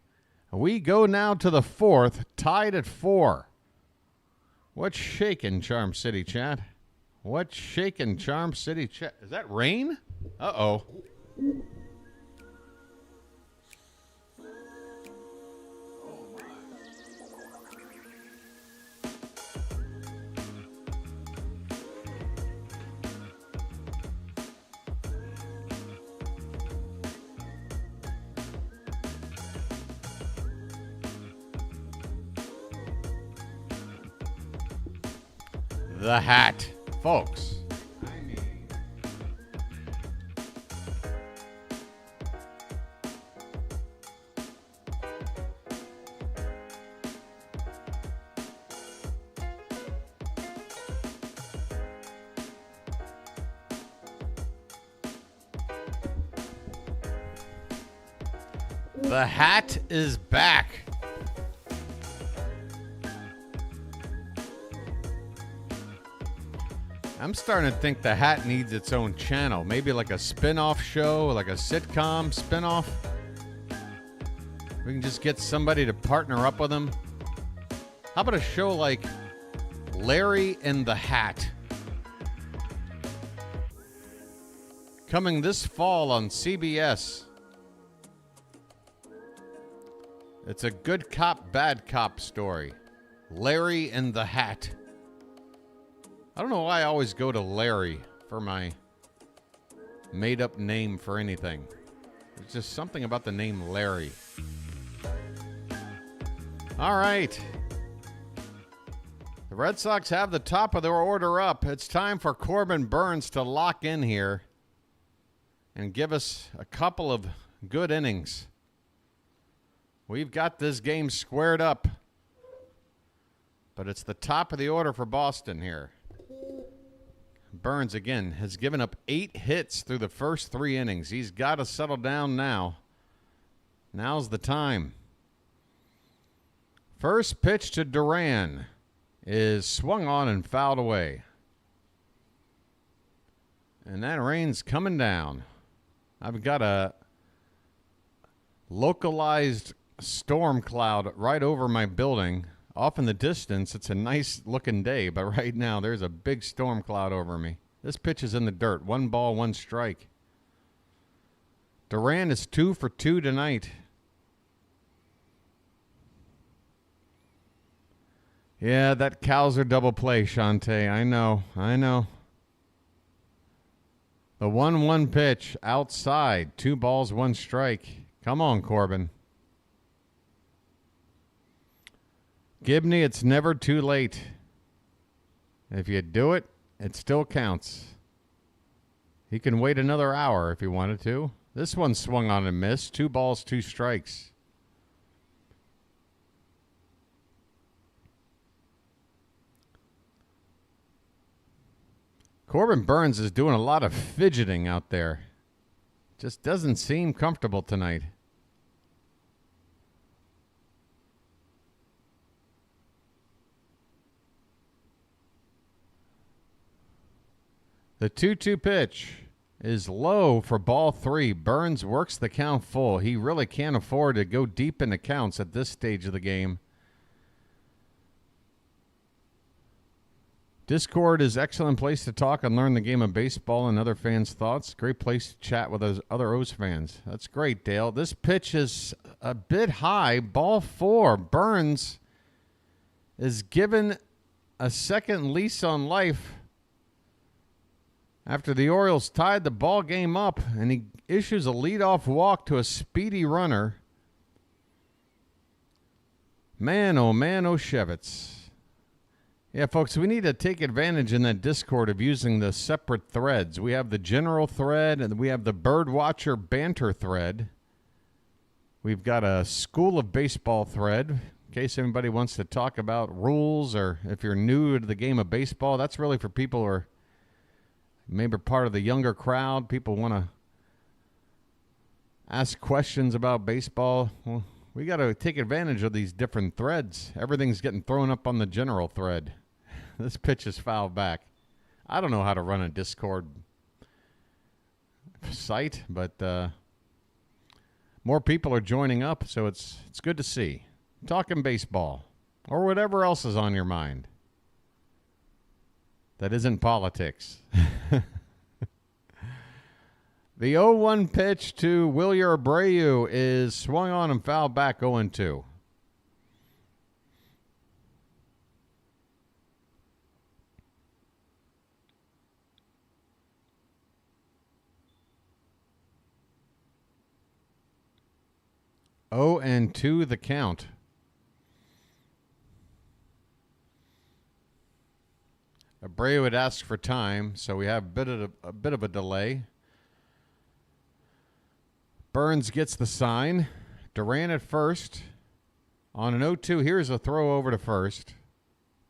Speaker 1: We go now to the 4th, tied at 4. What's shaking, Charm City chat? What's shaking, Charm City chat? Is that rain? Uh-oh. The hat, folks. The hat is back. I'm starting to think the hat needs its own channel. Maybe like a spin-off show, like a sitcom spin-off. We can just get somebody to partner up with him. How about a show like Larry and the Hat? Coming this fall on CBS. It's a good cop, bad cop story. Larry and the Hat. I don't know why I always go to Larry for my made-up name for anything. There's just something about the name Larry. All right. The Red Sox have the top of their order up. It's time for Corbin Burnes to lock in here and give us a couple of good innings. We've got this game squared up, but it's the top of the order for Boston here. Burnes, again, has given up 8 hits through the first 3 innings. He's got to settle down now. Now's the time. First pitch to Duran is swung on and fouled away. And that rain's coming down. I've got a localized storm cloud right over my building. Off in the distance, it's a nice looking day, but right now there's a big storm cloud over me. This pitch is in the dirt. 1 ball, 1 strike. Duran is 2 for 2 tonight. Yeah, that Cowser double play, Shante. I know. The 1-1 pitch outside. 2 balls, 1 strike. Come on, Corbin. Gibney, it's never too late. If you do it, it still counts. He can wait another hour if he wanted to. This one swung on and missed. 2 balls, 2 strikes. Corbin Burnes is doing a lot of fidgeting out there. Just doesn't seem comfortable tonight. The 2-2 pitch is low for ball 3. Burnes works the count full. He really can't afford to go deep into counts at this stage of the game. Discord is an excellent place to talk and learn the game of baseball and other fans' thoughts. Great place to chat with those other O's fans. That's great, Dale. This pitch is a bit high. Ball 4. Burnes is given a second lease on life after the Orioles tied the ball game up, and he issues a leadoff walk to a speedy runner. Man, oh, Shevitz. Yeah, folks, we need to take advantage in that Discord of using the separate threads. We have the general thread, and we have the BirdWatcher banter thread. We've got a School of Baseball thread, in case anybody wants to talk about rules, or if you're new to the game of baseball. That's really for people who are maybe part of the younger crowd. People want to ask questions about baseball. Well, we got to take advantage of these different threads. Everything's getting thrown up on the general thread. This pitch is fouled back. I don't know how to run a Discord site, but more people are joining up, so it's good to see. Talking baseball or whatever else is on your mind that isn't politics. The 0-1 pitch to Wilyer Abreu is swung on and fouled back 0-2. Oh, and 2 the count. Abreu had asked for time, so we have a bit of a delay. Burnes gets the sign. Duran at first. On an 0-2, here's a throw over to first.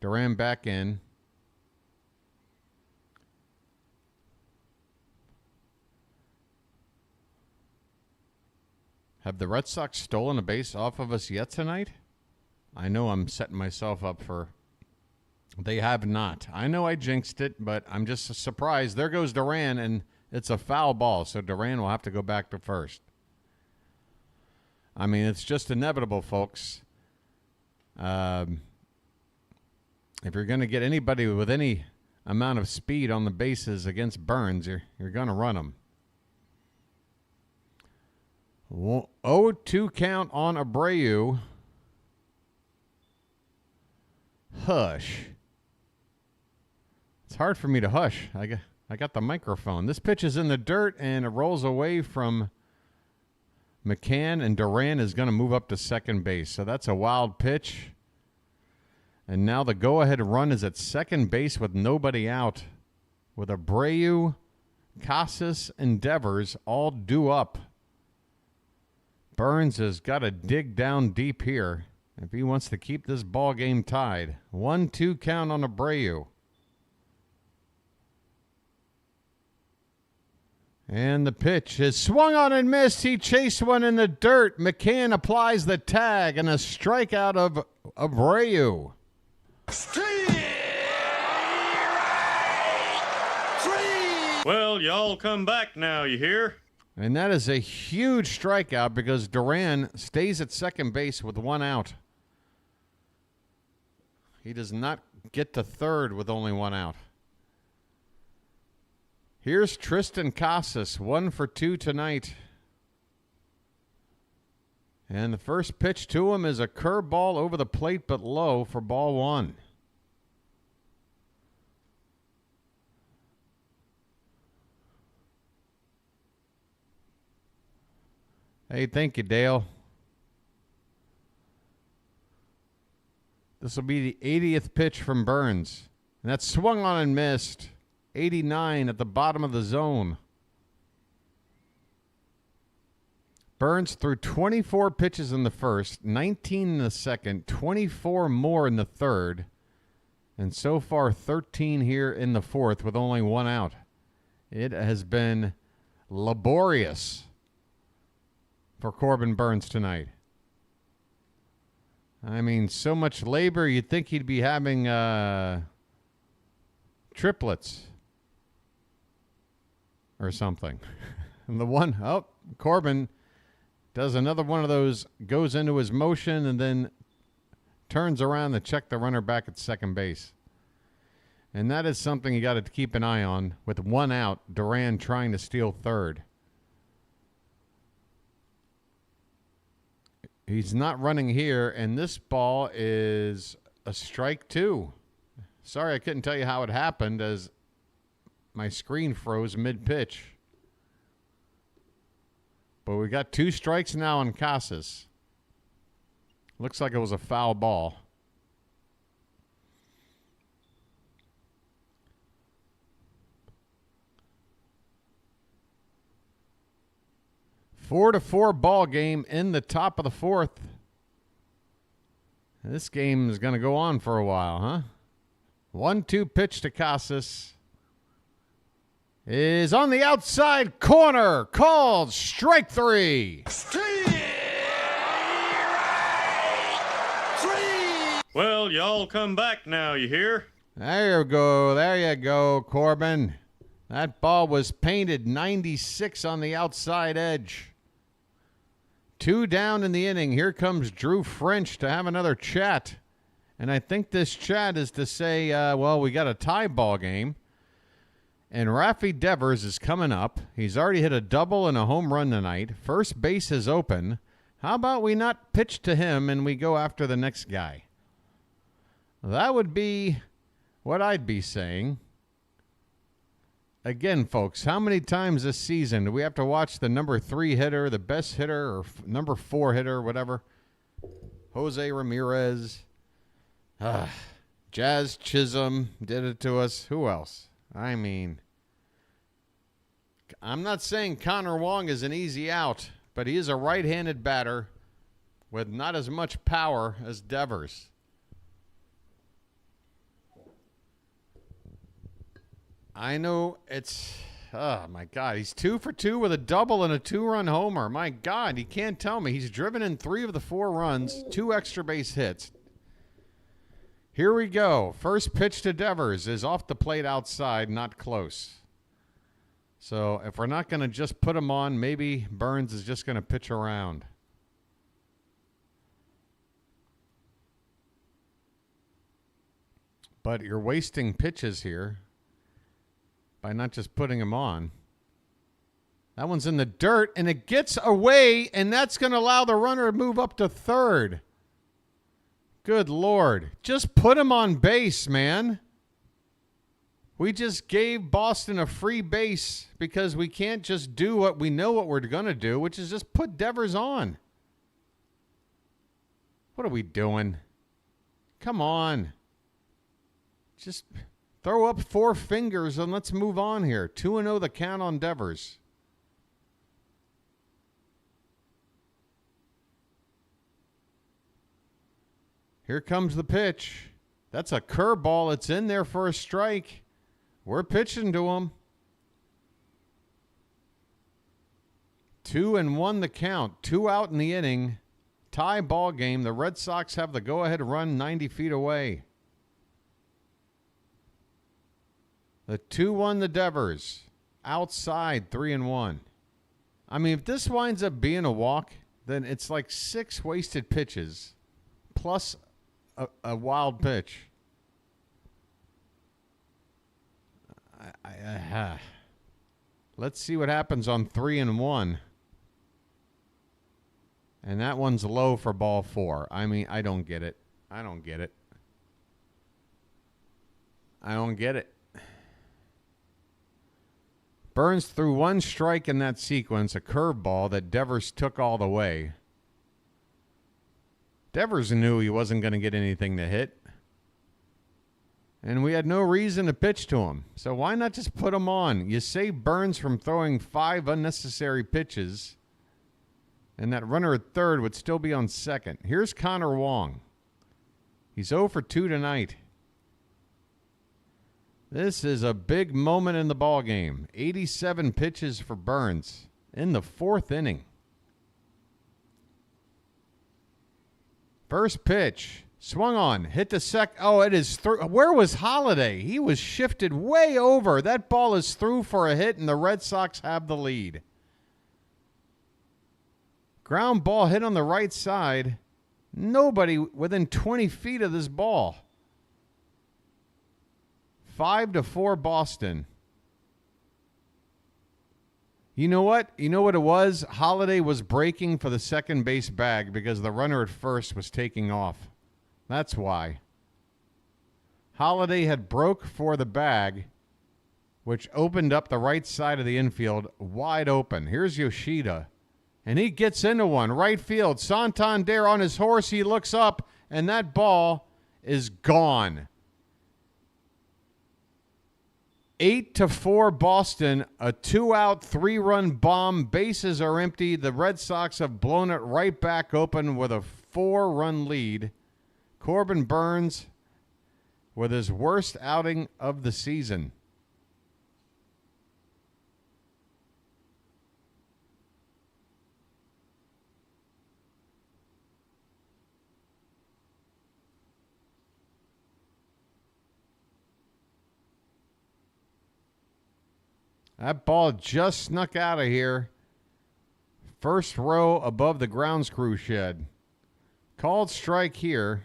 Speaker 1: Duran back in. Have the Red Sox stolen a base off of us yet tonight? I know I'm setting myself up for... They have not. I know I jinxed it, but I'm just surprised. There goes Duran, and it's a foul ball, so Duran will have to go back to first. I mean, it's just inevitable, folks. If you're going to get anybody with any amount of speed on the bases against Burnes, you're going to run them. 0-2 count on Abreu. Hush. It's hard for me to hush. I got the microphone. This pitch is in the dirt, and it rolls away from McCann, and Duran is going to move up to second base. So that's a wild pitch. And now the go-ahead run is at second base with nobody out, with Abreu, Casas, and Devers all due up. Burnes has got to dig down deep here if he wants to keep this ball game tied. 1-2 count on Abreu. And the pitch is swung on and missed. He chased one in the dirt. McCann applies the tag and a strikeout of Abreu.
Speaker 4: Well, y'all come back now, you hear?
Speaker 1: And that is a huge strikeout because Duran stays at second base with one out. He does not get to third with only one out. Here's Tristan Casas, 1 for 2 tonight. And the first pitch to him is a curveball over the plate but low for ball 1. Hey, thank you, Dale. This will be the 80th pitch from Burnes. And that's swung on and missed. 89 at the bottom of the zone. Burnes threw 24 pitches in the first, 19 in the second, 24 more in the third, and so far 13 here in the fourth with only one out. It has been laborious for Corbin Burnes tonight. I mean, so much labor, you'd think he'd be having triplets or something. And the one, Corbin does another one of those, goes into his motion and then turns around to check the runner back at second base. And that is something you got to keep an eye on. With one out, Duran trying to steal third. He's not running here, and this ball is a strike 2. Sorry, I couldn't tell you how it happened as my screen froze mid-pitch. But we got 2 strikes now on Casas. Looks like it was a foul ball. Four to 4 ball game in the top of the fourth. This game is going to go on for a while, huh? 1-2 pitch to Casas. Is on the outside corner. Called strike 3.
Speaker 4: Well, y'all come back now, you hear?
Speaker 1: There you go. There you go, Corbin. That ball was painted 96 on the outside edge. 2 down in the inning. Here comes Drew French to have another chat. And I think this chat is to say, well, we got a tie ball game. And Rafi Devers is coming up. He's already hit a double and a home run tonight. First base is open. How about we not pitch to him and we go after the next guy? That would be what I'd be saying. Again, folks, how many times this season do we have to watch the number 3 hitter, the best hitter, or number 4 hitter, whatever? Jose Ramirez. Jazz Chisholm did it to us. Who else? I mean, I'm not saying Connor Wong is an easy out, but he is a right-handed batter with not as much power as Devers. I know it's, oh my God, he's 2 for 2 with a double and a 2-run homer. My God, you can't tell me. He's driven in 3 of the 4 runs, 2 extra base hits. Here we go. First pitch to Devers is off the plate outside, not close. So if we're not going to just put him on, maybe Burnes is just going to pitch around. But you're wasting pitches here by not just putting him on. That one's in the dirt, and it gets away, and that's going to allow the runner to move up to third. Good Lord. Just put him on base, man. We just gave Boston a free base because we can't just do what we know what we're going to do, which is just put Devers on. What are we doing? Come on. Just throw up 4 fingers and let's move on here. 2-0 the count on Devers. Here comes the pitch. That's a curveball. It's in there for a strike. We're pitching to him. 2-1 the count. 2 out in the inning. Tie ball game. The Red Sox have the go-ahead run 90 feet away. The 2-1 the Devers. Outside 3-1. I mean, if this winds up being a walk, then it's like 6 wasted pitches plus a wild pitch. Let's see what happens on 3-1. And that one's low for ball 4. I mean, I don't get it. I don't get it. I don't get it. Burnes threw 1 strike in that sequence, a curveball that Devers took all the way. Devers knew he wasn't going to get anything to hit. And we had no reason to pitch to him. So why not just put him on? You save Burnes from throwing 5 unnecessary pitches, and that runner at third would still be on second. Here's Connor Wong. He's 0 for 2 tonight. This is a big moment in the ball game. 87 pitches for Burnes in the 4th inning. First pitch. Swung on. Hit the Oh, it is through. Where was Holiday? He was shifted way over. That ball is through for a hit, and the Red Sox have the lead. Ground ball hit on the right side. Nobody within 20 feet of this ball. 5-4 Boston. You know what? You know what it was? Holiday was breaking for the second base bag because the runner at first was taking off. That's why. Holiday had broke for the bag, which opened up the right side of the infield wide open. Here's Yoshida. And he gets into one. Right field. Santander on his horse. He looks up, and that ball is gone. 8-4 Boston, a 2-out, 3-run bomb. Bases are empty. The Red Sox have blown it right back open with a 4-run lead. Corbin Burnes with his worst outing of the season. That ball just snuck out of here. First row above the grounds crew shed. Called strike here.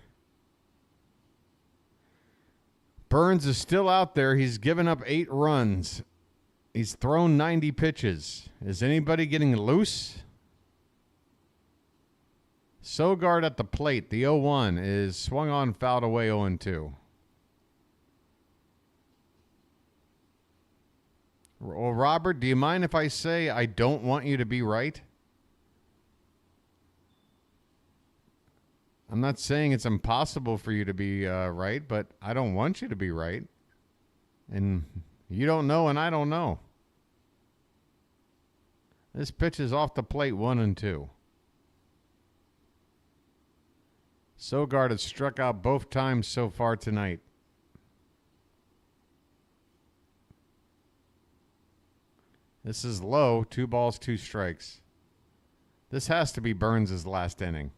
Speaker 1: Burnes is still out there. He's given up 8 runs. He's thrown 90 pitches. Is anybody getting loose? Sogard at the plate. The 0-1 is swung on, fouled away 0-2. Well, Robert, do you mind if I say I don't want you to be right? I'm not saying it's impossible for you to be right, but I don't want you to be right. And you don't know, and I don't know. This pitch is off the plate 1-2. Sogard has struck out both times so far tonight. This is low. 2 balls, 2 strikes. This has to be Burnes' last inning.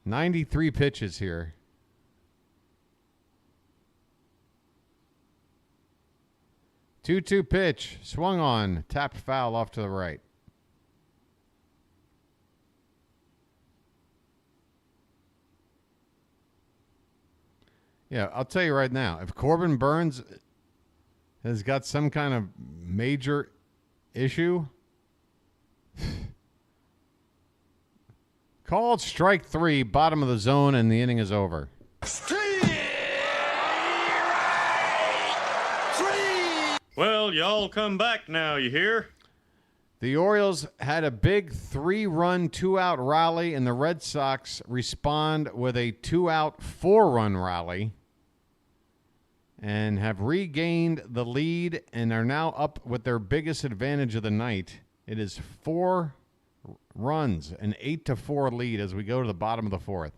Speaker 1: 93 pitches here. 2-2 pitch. Swung on. Tapped foul off to the right. Yeah, I'll tell you right now. If Corbin Burnes has got some kind of major issue, called strike 3, bottom of the zone, and the inning is over.
Speaker 4: Well, y'all come back now, you hear?
Speaker 1: The Orioles had a big 3-run, 2-out rally, and the Red Sox respond with a 2-out, 4-run rally and have regained the lead and are now up with their biggest advantage of the night. It is 4 runs, an 8-4 lead as we go to the bottom of the 4th.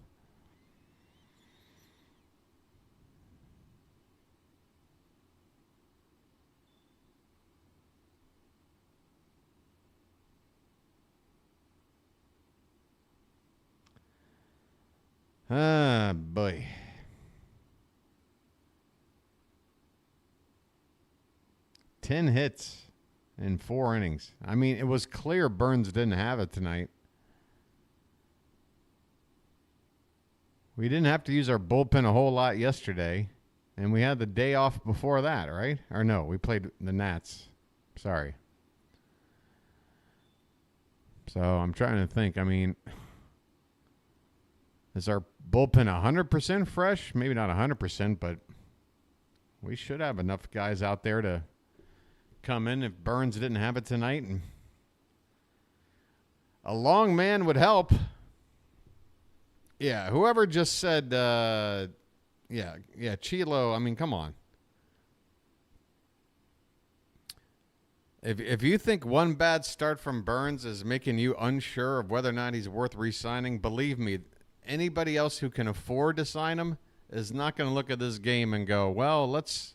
Speaker 1: Ah, boy. Ten hits in 4 innings. I mean, it was clear Burnes didn't have it tonight. We didn't have to use our bullpen a whole lot yesterday, and we had the day off before that, right? Or no, we played the Nats. Sorry. So I'm trying to think. I mean, is our bullpen 100% fresh? Maybe not 100%, but we should have enough guys out there to come in if Burnes didn't have it tonight. And a long man would help. Yeah, whoever just said, Chilo, I mean, come on. If you think one bad start from Burnes is making you unsure of whether or not he's worth re-signing, believe me, anybody else who can afford to sign him is not going to look at this game and go, well, let's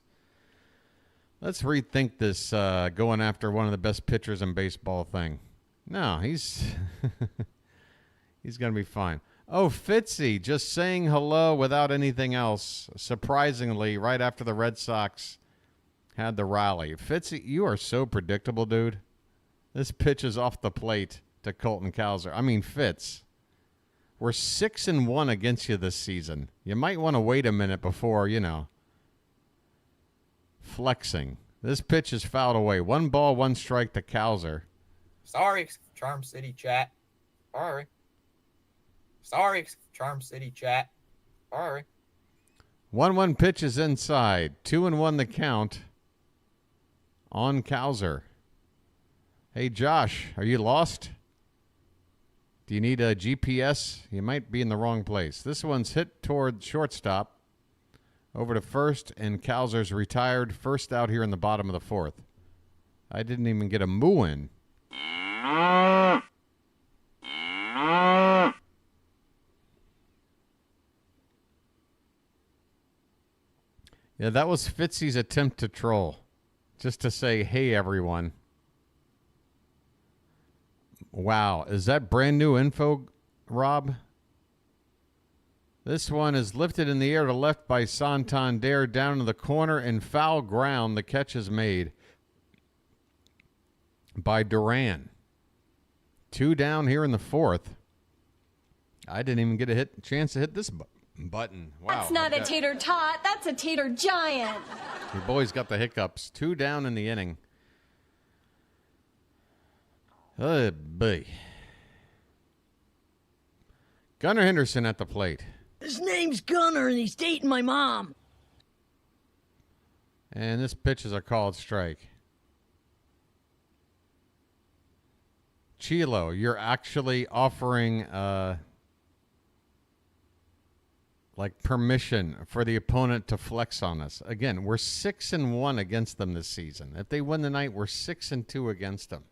Speaker 1: rethink this going after one of the best pitchers in baseball thing. No, he's he's going to be fine. Oh, Fitzy, just saying hello without anything else, surprisingly, right after the Red Sox had the rally. Fitzy, you are so predictable, dude. This pitch is off the plate to Colton Cowser. I mean, Fitz, we're 6-1 against you this season. You might want to wait a minute before, flexing. This pitch is fouled away. 1 ball, 1 strike to Cowser.
Speaker 2: Sorry, Charm City chat. Sorry, Charm City chat. Sorry.
Speaker 1: 1-1 pitch is inside. 2-1 the count on Cowser. Hey, Josh, are you lost? Do you need a GPS? You might be in the wrong place. This one's hit toward shortstop. Over to first, and Cowser's retired. First out here in the bottom of the 4th. I didn't even get a moo in. Yeah, that was Fitzy's attempt to troll. Just to say, hey, everyone. Wow, is that brand new info, Rob? This one is lifted in the air to left by Santander, down to the corner and foul ground. The catch is made by Duran. 2 down here in the 4th. I didn't even get a chance to hit this button. Wow.
Speaker 7: That's not a tater tot. That's a tater giant.
Speaker 1: Your boy's got the hiccups. 2 down in the inning. Oh, boy. Gunnar Henderson at the plate.
Speaker 14: His name's Gunnar, and he's dating my mom.
Speaker 1: And this pitch is a called strike. Chilo, you're actually offering permission for the opponent to flex on us. Again, we're 6-1 against them this season. If they win the night, we're 6-2 against them.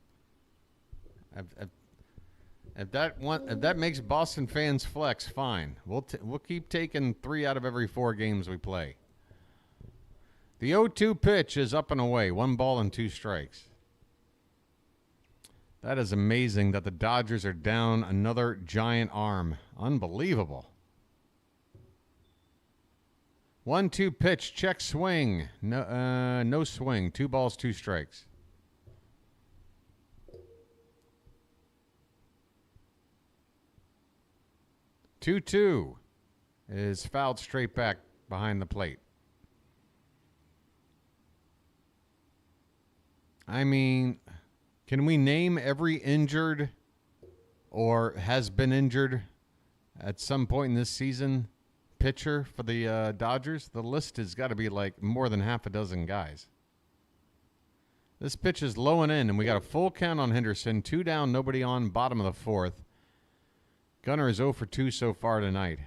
Speaker 1: If that makes Boston fans flex, fine. We'll keep taking 3 out of every 4 games we play. The 0-2 pitch is up and away. 1 ball and 2 strikes. That is amazing that the Dodgers are down another giant arm. Unbelievable. 1-2 pitch, check swing. No swing. 2 balls, 2 strikes. Two is fouled straight back behind the plate. I mean, can we name every injured or has been injured at some point in this season pitcher for the Dodgers? The list has got to be more than half a dozen guys. This pitch is low and in, and we got a full count on Henderson. 2 down, nobody on, bottom of the 4th. Gunnar is 0 for 2 so far tonight.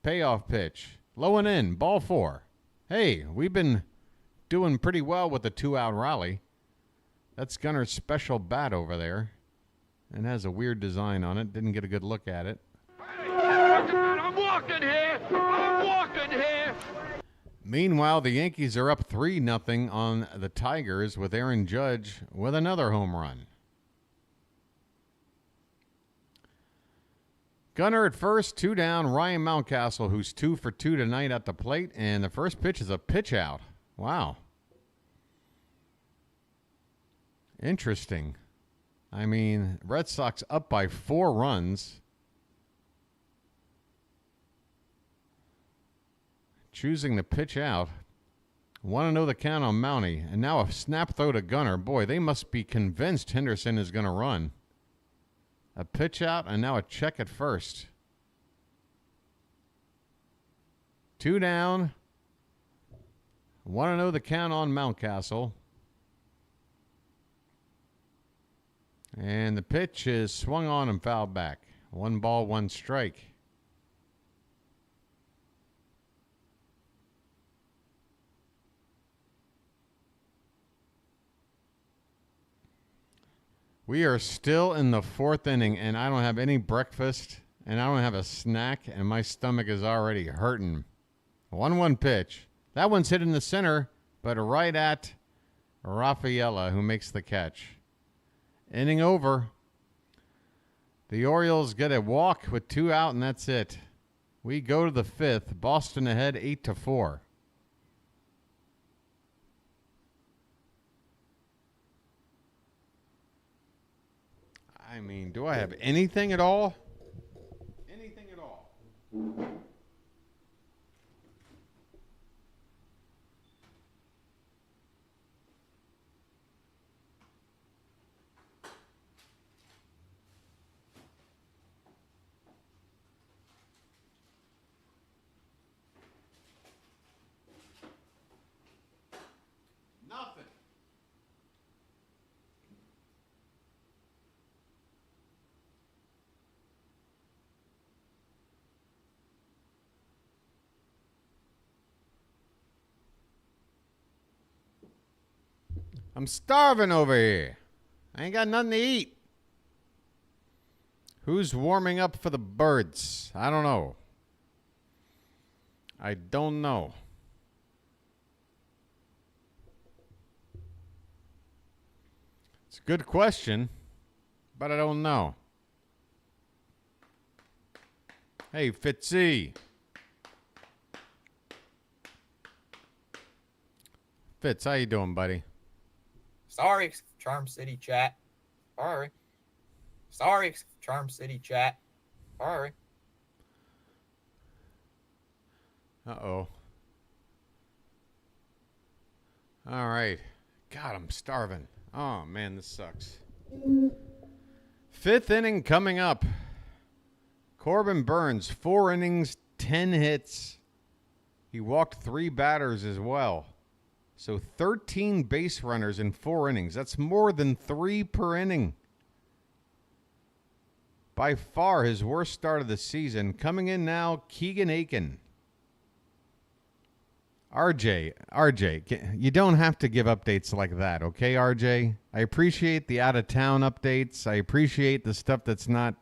Speaker 1: Payoff pitch. Low and in. Ball 4. Hey, we've been doing pretty well with the 2-out rally. That's Gunnar's special bat over there. And has a weird design on it. Didn't get a good look at it.
Speaker 5: I'm walking here. I'm walking here.
Speaker 1: Meanwhile, the Yankees are up 3-0 on the Tigers with Aaron Judge with another home run. Gunnar at first, 2 down. Ryan Mountcastle, who's 2 for 2 tonight at the plate. And the first pitch is a pitch out. Wow. Interesting. I mean, Red Sox up by 4 runs. Choosing to pitch out. Want to know the count on Mountie. And now a snap throw to Gunnar. Boy, they must be convinced Henderson is going to run. A pitch out and now a check at first. 2 down. Want to know the count on Mountcastle. And the pitch is swung on and fouled back. 1 ball, 1 strike. We are still in the 4th inning, and I don't have any breakfast, and I don't have a snack, and my stomach is already hurting. 1-1 pitch. That one's hit in the center, but right at Rafaela, who makes the catch. Inning over. The Orioles get a walk with 2 out, and that's it. We go to the 5th. Boston ahead 8-4. I mean, do I have anything at all? Anything at all? Nothing. I'm starving over here. I ain't got nothing to eat. Who's warming up for the birds? I don't know. I don't know. It's a good question, but I don't know. Hey, Fitzy. Fitz, how you doing, buddy?
Speaker 2: Sorry, Charm City chat. Sorry. Sorry, Charm City chat. Sorry.
Speaker 1: Uh-oh. All right. God, I'm starving. Oh, man, this sucks. 5th inning coming up. Corbin Burnes, 4 innings, 10 hits. He walked 3 batters as well. So 13 base runners in 4 innings. That's more than 3 per inning. By far his worst start of the season. Coming in now, Keegan Aiken. RJ, you don't have to give updates like that, okay, RJ? I appreciate the out-of-town updates. I appreciate the stuff that's not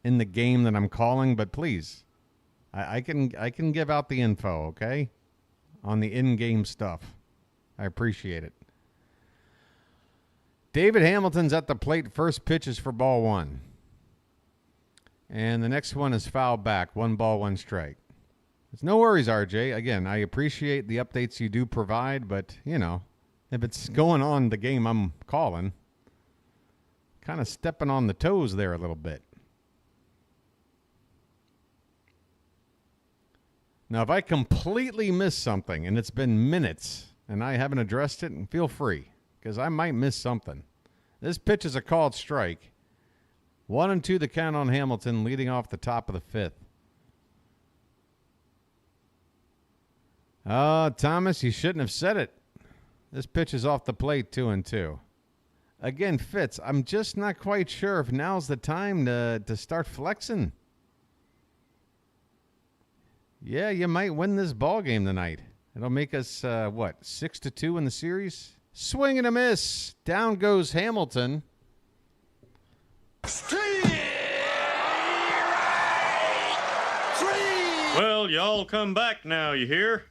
Speaker 1: in the game that I'm calling, but please, I can give out the info, okay? On the in-game stuff. I appreciate it. David Hamilton's at the plate. First pitch is for ball 1. And the next one is fouled back. 1 ball, 1 strike. It's no worries, RJ. Again, I appreciate the updates you do provide, but, you know, if it's going on the game I'm calling, kind of stepping on the toes there a little bit. Now, if I completely miss something and it's been minutes and I haven't addressed it, feel free, because I might miss something. This pitch is a called strike. 1-2 the count on Hamilton, leading off the top of the 5th. Thomas, you shouldn't have said it. This pitch is off the plate, 2-2. Again, Fitz, I'm just not quite sure if now's the time to start flexing. Yeah, you might win this ball game tonight. It'll make us, 6-2 in the series? Swing and a miss. Down goes Hamilton.
Speaker 4: Well, y'all come back now, you hear?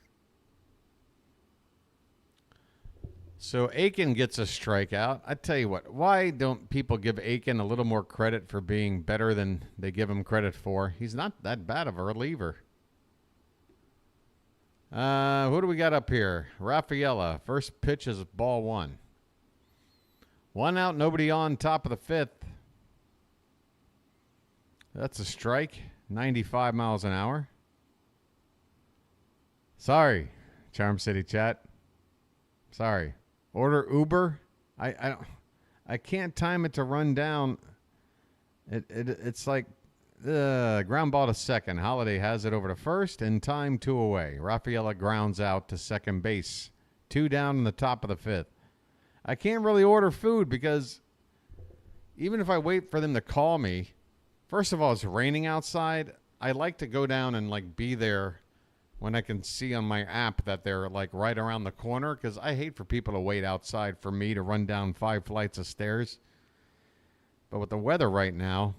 Speaker 1: So Aiken gets a strikeout. I tell you what, why don't people give Aiken a little more credit for being better than they give him credit for? He's not that bad of a reliever. Who do we got up here? Rafaela. First pitch is ball one. One out, nobody on, top of the fifth. That's a strike. 95 miles an hour. Sorry, Charm City chat. Sorry. Order Uber. I can't time it to run down. It's like ground ball to second. Holiday has it over to first and time 2 away. Rafaela grounds out to second base. 2 down in the top of the fifth. I can't really order food because even if I wait for them to call me, first of all, it's raining outside. I like to go down and like be there when I can see on my app that they're like right around the corner, because I hate for people to wait outside for me to run down 5 flights of stairs. But with the weather right now,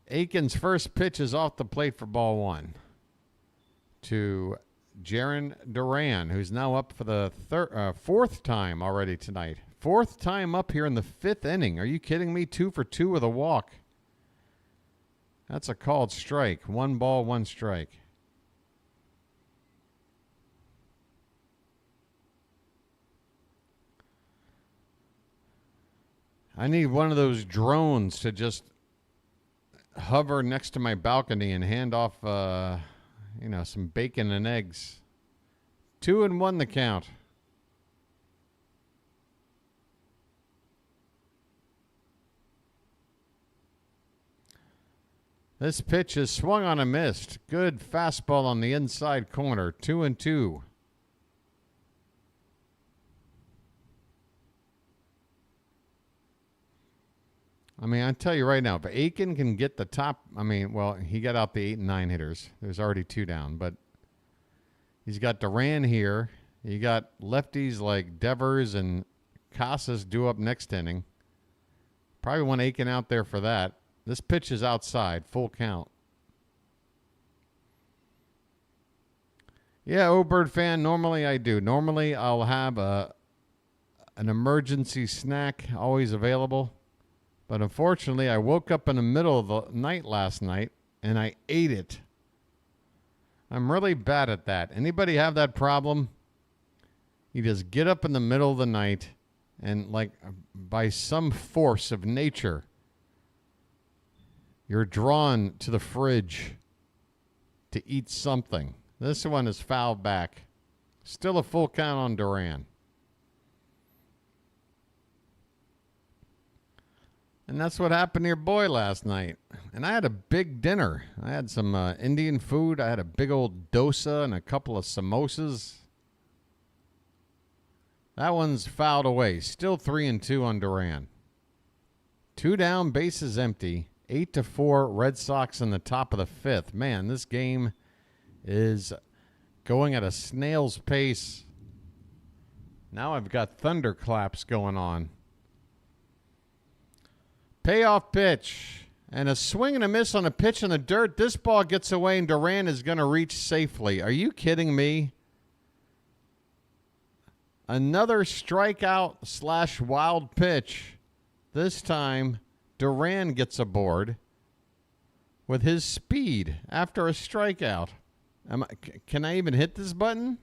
Speaker 1: Aiken's first pitch is off the plate for ball one to Jarren Duran, who's now up for the fourth time already tonight. 4th time up here in the 5th inning. Are you kidding me? 2 for 2 with a walk. That's a called strike. 1 ball, 1 strike. I need one of those drones to just hover next to my balcony and hand off, some bacon and eggs. 2-1 the count. This pitch is swung on and missed. Good fastball on the inside corner. 2-2. I mean, I tell you right now, if Aiken can get the top, he got out the 8 and 9 hitters. There's already 2 down, but he's got Duran here. You got lefties like Devers and Casas due up next inning. Probably want Aiken out there for that. This pitch is outside, full count. Yeah, Bird fan, normally I do. Normally I'll have an emergency snack always available. But unfortunately, I woke up in the middle of the night last night, and I ate it. I'm really bad at that. Anybody have that problem? You just get up in the middle of the night, and like by some force of nature, you're drawn to the fridge to eat something. This one is fouled back. Still a full count on Duran. And that's what happened to your boy last night. And I had a big dinner. I had some Indian food. I had a big old dosa and a couple of samosas. That one's fouled away. Still 3-2 on Duran. 2 down, bases empty. 8-4 Red Sox in the top of the 5th. Man, this game is going at a snail's pace. Now I've got thunderclaps going on. Payoff pitch. And a swing and a miss on a pitch in the dirt. This ball gets away and Duran is going to reach safely. Are you kidding me? Another strikeout / wild pitch. This time, Duran gets aboard with his speed after a strikeout. Can I even hit this button?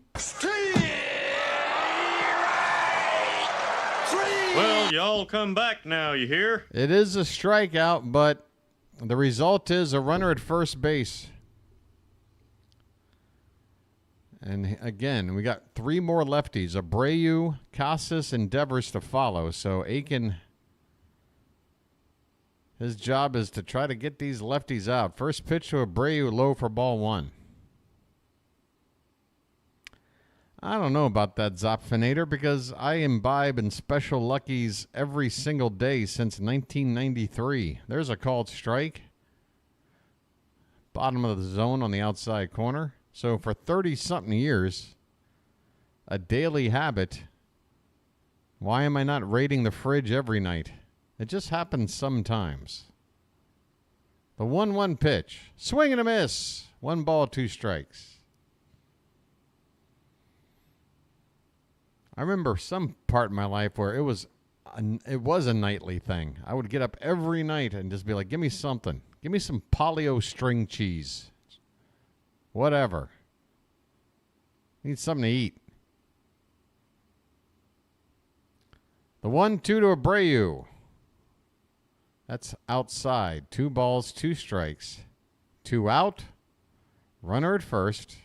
Speaker 4: Well, y'all come back now, you hear?
Speaker 1: It is a strikeout, but the result is a runner at first base. And again, we got 3 more lefties. Abreu, Casas, and Devers to follow. So Aiken, his job is to try to get these lefties out. First pitch to Abreu, low for ball 1. I don't know about that Zopfinator because I imbibe in special luckies every single day since 1993. There's a called strike. Bottom of the zone on the outside corner. So for 30-something years, a daily habit. Why am I not raiding the fridge every night? It just happens sometimes. The 1-1 pitch. Swing and a miss. 1 ball, 2 strikes. I remember some part in my life where it was a nightly thing. I would get up every night and just be like, give me something. Give me some polio string cheese. Whatever. Need something to eat. The 1-2 to Abreu. That's outside. 2 balls, 2 strikes. 2 out. Runner at first.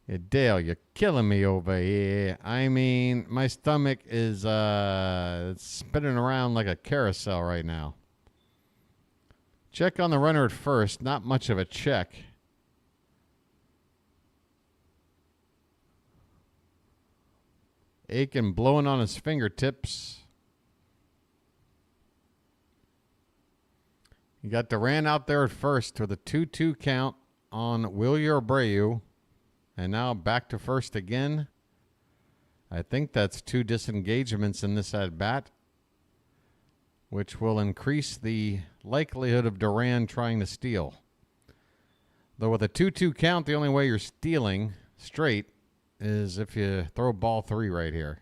Speaker 1: Yeah, Dale, you're killing me over here. I mean, my stomach is it's spinning around like a carousel right now. Check on the runner at first. Not much of a check. Aiken blowing on his fingertips. You got Duran out there at first with a 2-2 count on Wilyer Abreu. And now back to first again. I think that's 2 disengagements in this at-bat, which will increase the likelihood of Duran trying to steal. Though with a 2-2 count, the only way you're stealing straight is if you throw ball 3 right here.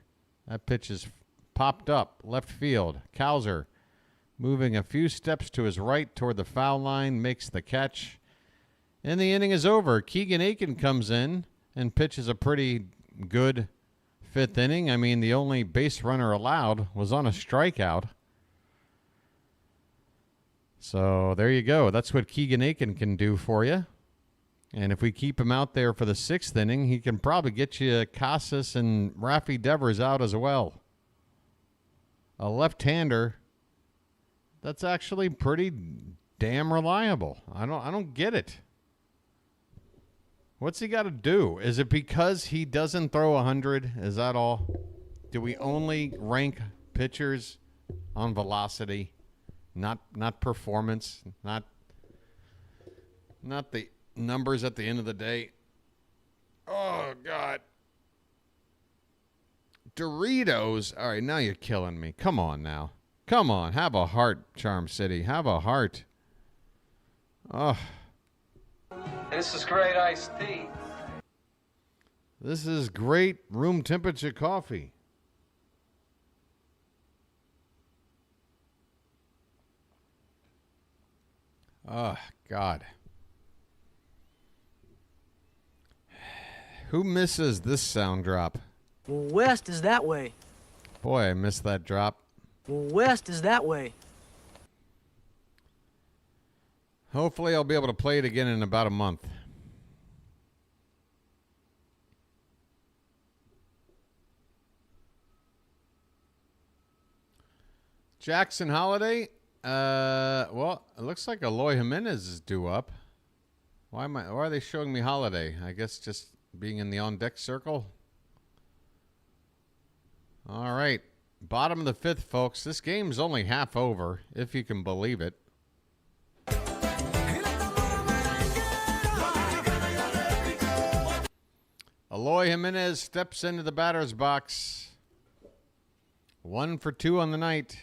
Speaker 1: That pitch is popped up, left field. Cowser moving a few steps to his right toward the foul line, makes the catch. And the inning is over. Keegan Aiken comes in and pitches a pretty good 5th inning. I mean, the only base runner allowed was on a strikeout. So there you go. That's what Keegan Aiken can do for you. And if we keep him out there for the 6th inning, he can probably get you Casas and Rafi Devers out as well. A left-hander that's actually pretty damn reliable. I don't get it. What's he got to do? Is it because he doesn't throw 100? Is that all? Do we only rank pitchers on velocity, not not the numbers at the end of the day? Oh, God. Doritos. All right, now you're killing me. Come on now. Come on. Have a heart, Charm City. Have a heart. Oh.
Speaker 15: This is great iced tea.
Speaker 1: This is great room temperature coffee. Oh, God. Who misses this sound drop?
Speaker 14: Well, west is that way.
Speaker 1: Boy, I missed that drop.
Speaker 14: Well, west is that way.
Speaker 1: Hopefully I'll be able to play it again in about a month. Jackson Holiday. Well, it looks like Eloy Jimenez is due up. Why are they showing me Holiday? I guess just being in the on-deck circle. All right. Bottom of the 5th, folks. This game's only half over, if you can believe it. Eloy Jimenez steps into the batter's box. 1 for 2 on the night.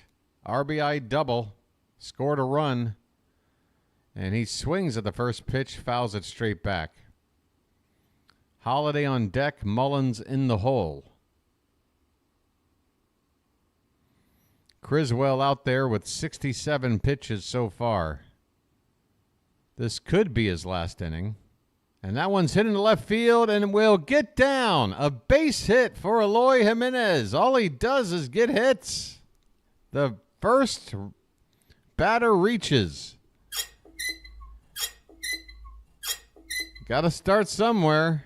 Speaker 1: RBI double. Scored a run. And he swings at the first pitch, fouls it straight back. Holiday on deck, Mullins in the hole. Criswell out there with 67 pitches so far. This could be his last inning. And that one's hit into left field and will get down. A base hit for Eloy Jimenez. All he does is get hits. The first batter reaches. Got to start somewhere.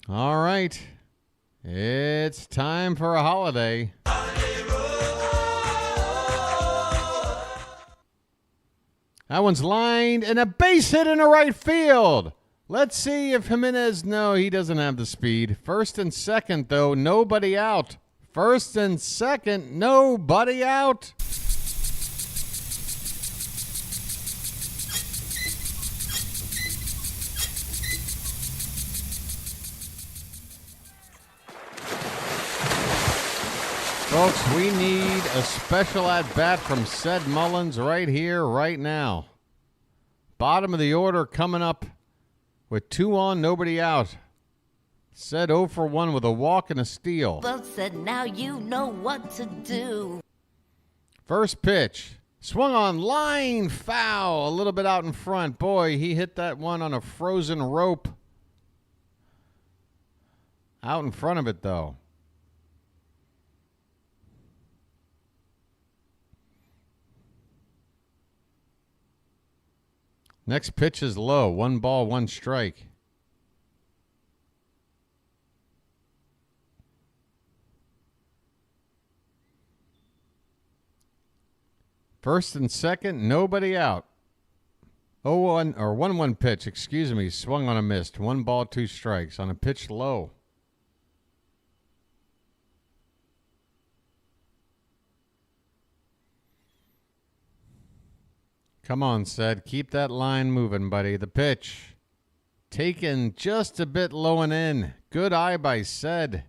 Speaker 1: All right. It's time for a holiday. That one's lined and a base hit in the right field. Let's see if Jimenez, no, he doesn't have the speed. First and second, though, nobody out. First and second, nobody out. Folks, we need a special at-bat from Ced Mullins right here, right now. Bottom of the order coming up with 2 on, nobody out. Ced 0 for 1 with a walk and a steal.
Speaker 10: Well said, now you know what to do.
Speaker 1: First pitch. Swung on, line foul, a little bit out in front. Boy, he hit that one on a frozen rope. Out in front of it, though. Next pitch is low. 1 ball, 1 strike. First and second, nobody out. 0-1 or 1-1 pitch, excuse me, swung on a missed. 1 ball, 2 strikes on a pitch low. Come on, Ced. Keep that line moving, buddy. The pitch. Taken just a bit low and in. Good eye by Ced.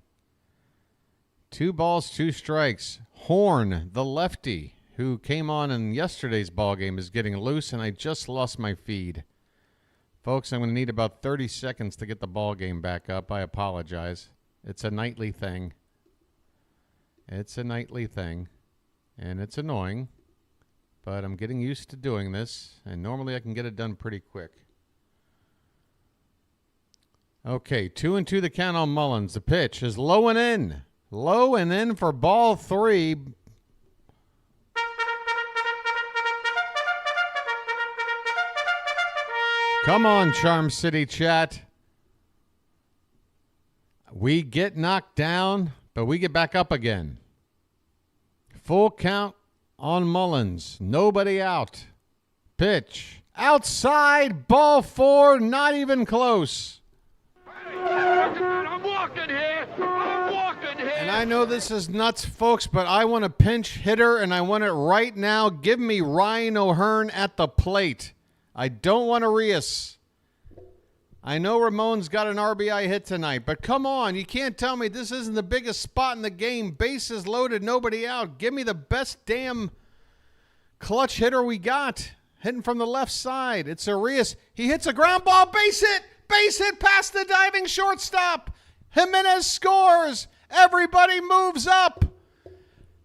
Speaker 1: 2 balls, 2 strikes. Horn, the lefty, who came on in yesterday's ball game, is getting loose, and I just lost my feed. Folks, I'm going to need about 30 seconds to get the ball game back up. I apologize. It's a nightly thing. It's a nightly thing, and it's annoying. But I'm getting used to doing this, and normally I can get it done pretty quick. Okay, 2-2 the count on Mullins. The pitch is low and in. Low and in for ball 3. Come on, Charm City chat. We get knocked down, but we get back up again. Full count on Mullins. Nobody out. Pitch. Outside. Ball 4. Not even close.
Speaker 5: I'm walking here. I'm walking here.
Speaker 1: And I know this is nuts, folks, but I want a pinch hitter, and I want it right now. Give me Ryan O'Hearn at the plate. I don't want Arias. I know Ramon's got an RBI hit tonight, but come on. You can't tell me this isn't the biggest spot in the game. Bases loaded, nobody out. Give me the best damn clutch hitter we got. Hitting from the left side. It's Arias. He hits a ground ball. Base hit. Base hit past the diving shortstop. Jimenez scores. Everybody moves up.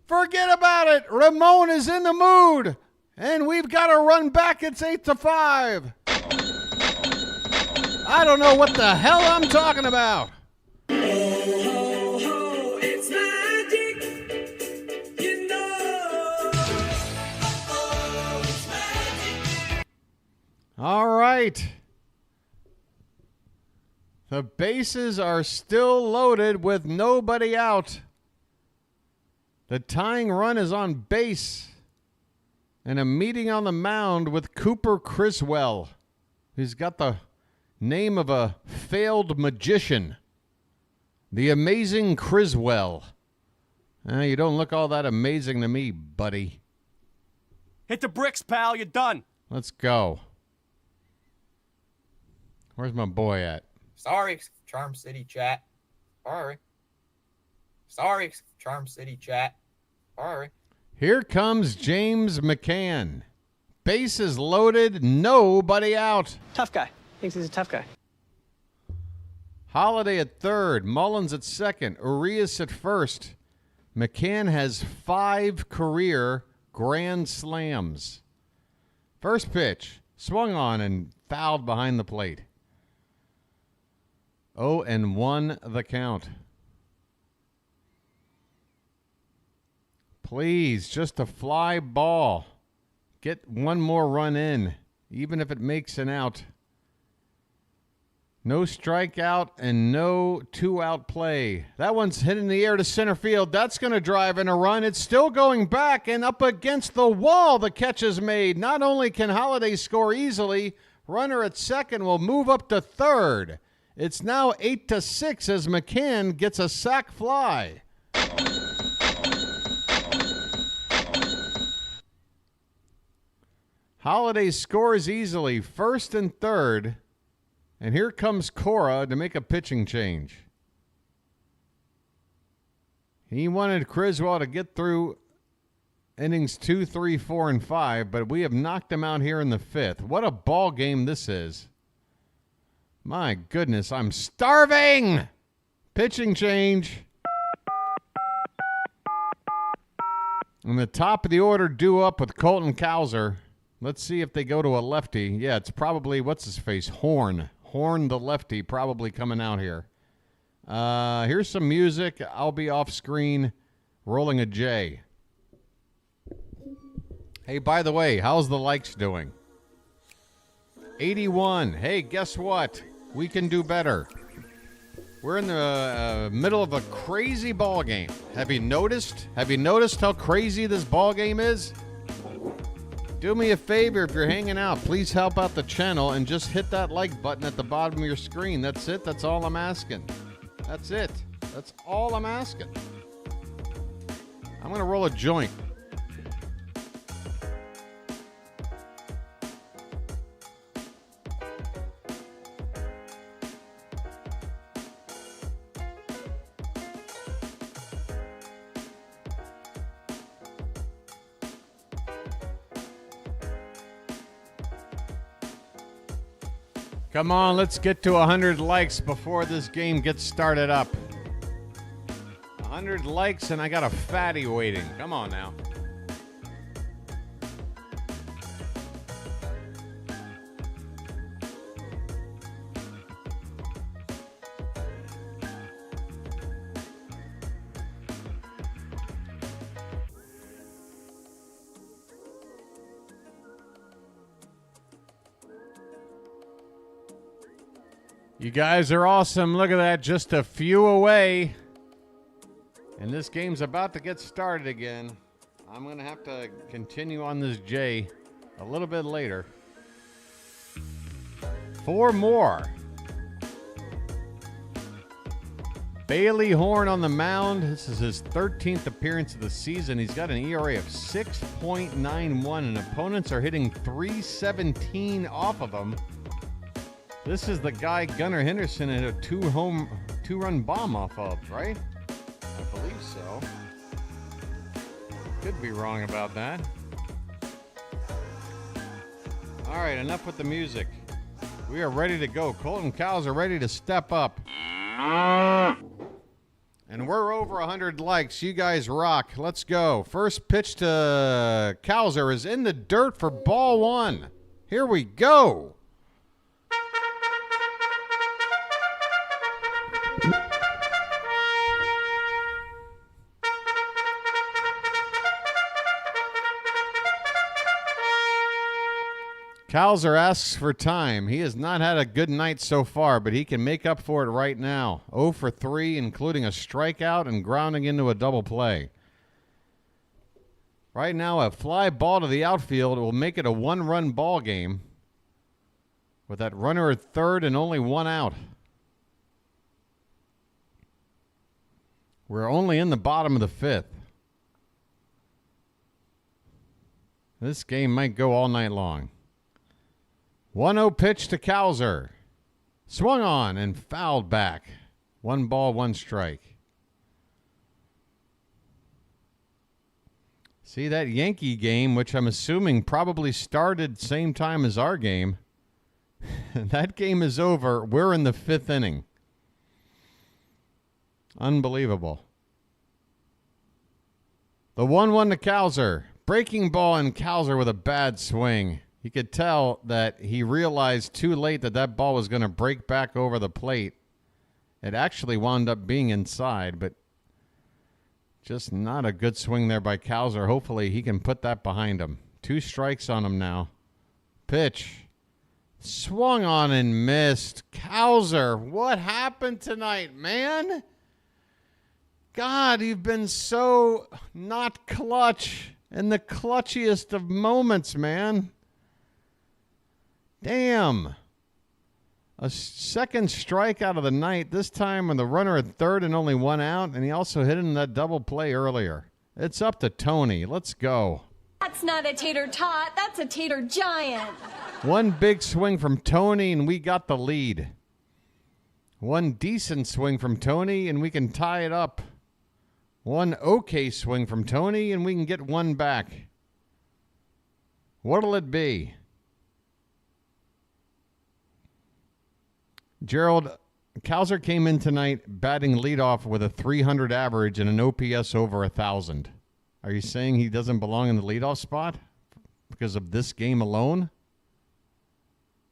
Speaker 1: Forget about it. Ramon is in the mood. And we've got to run back. It's 8-5. I don't know what the hell I'm talking about.
Speaker 5: It's magic. You know. It's magic.
Speaker 1: All right. The bases are still loaded with nobody out. The tying run is on base. And a meeting on the mound with Cooper Criswell. He's got the name of a failed magician. The amazing Criswell. You don't look all that amazing to me, buddy.
Speaker 3: Hit the bricks, pal. You're done.
Speaker 1: Let's go. Where's my boy at?
Speaker 2: Sorry, Charm City chat. Sorry, Charm City chat. Sorry.
Speaker 1: Here comes James McCann. Bases loaded, nobody out.
Speaker 9: Tough guy. Thinks he's a tough guy.
Speaker 1: Holiday at third, Mullins at second, Arias at first. McCann has 5 career grand slams. First pitch, swung on and fouled behind the plate. 0-1 the count. Please, just a fly ball. Get one more run in, even if it makes an out. No strikeout and no 2-out play. That one's hit in the air to center field. That's going to drive in a run. It's still going back and up against the wall. The catch is made. Not only can Holiday score easily, runner at second will move up to third. It's now 8-6 as McCann gets a sac fly. Holiday scores easily, first and third. And here comes Cora to make a pitching change. He wanted Criswell to get through innings 2, 3, 4, and 5, but we have knocked him out here in the 5th. What a ball game this is. My goodness, I'm starving! Pitching change. And the top of the order due up with Colton Cowser. Let's see if they go to a lefty. Yeah, it's probably, what's his face? Horn. Horn the lefty probably coming out here. Here's some music. I'll be off screen rolling a J. Hey, by the way, how's the likes doing? 81. Hey, guess what? We can do better. We're in the middle of a crazy ball game. Have you noticed? Have you noticed how crazy this ball game is? Do me a favor if you're hanging out. Please help out the channel and just hit that like button at the bottom of your screen. That's it. That's all I'm asking. That's it. That's all I'm asking. I'm going to roll a joint. Come on, let's get to 100 likes before this game gets started up. 100 likes and I got a fatty waiting. Come on now. You guys are awesome. Look at that. Just a few away. And this game's about to get started again. I'm going to have to continue on this J a little bit later. 4 more. Bailey Horn on the mound. This is his 13th appearance of the season. He's got an ERA of 6.91, and opponents are hitting .317 off of him. This is the guy Gunnar Henderson hit a 2-run bomb off of, right? I believe so. Could be wrong about that. All right, enough with the music. We are ready to go. Colton Cowser ready to step up. And we're over 100 likes. You guys rock. Let's go. First pitch to Cowser is in the dirt for ball 1. Here we go. Cowser asks for time. He has not had a good night so far, but he can make up for it right now. 0 for 3, including a strikeout and grounding into a double play. Right now, a fly ball to the outfield will make it a 1-run ball game with that runner at third and only 1 out. We're only in the bottom of the 5th. This game might go all night long. 1-0 pitch to Cowser. Swung on and fouled back. 1 ball, 1 strike. See, that Yankee game, which I'm assuming probably started same time as our game. That game is over. We're in the 5th inning. Unbelievable. The 1-1 to Cowser. Breaking ball and Cowser with a bad swing. You could tell that he realized too late that that ball was going to break back over the plate. It actually wound up being inside, but just not a good swing there by Cowser. Hopefully he can put that behind him. 2 strikes on him now. Pitch. Swung on and missed. Cowser, what happened tonight, man? God, you've been so not clutch in the clutchiest of moments, man. Damn. A second strikeout of the night, this time with the runner at third and only 1 out, and he also hit in that double play earlier. It's up to Tony. Let's go.
Speaker 7: That's not a tater tot, that's a tater giant.
Speaker 1: 1 big swing from Tony, and we got the lead. 1 decent swing from Tony, and we can tie it up. One okay swing from Tony, and we can get one back. What'll it be? Gerald, Cowser came in tonight batting leadoff with a 300 average and an OPS over 1,000. Are you saying he doesn't belong in the leadoff spot because of this game alone?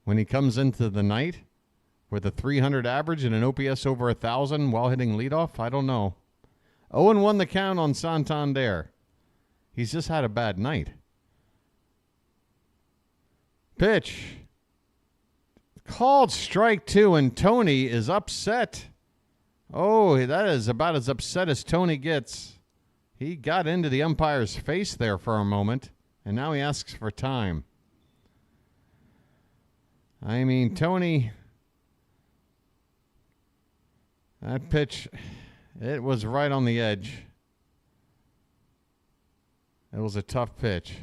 Speaker 1: When he comes into the night with a 300 average and an OPS over 1,000 while hitting leadoff? I don't know. 0-1 the count on Santander. He's just had a bad night. Pitch. Called strike 2, and Tony is upset. Oh, that is about as upset as Tony gets. He got into the umpire's face there for a moment, and now he asks for time. I mean, Tony, that pitch, it was right on the edge. It was a tough pitch.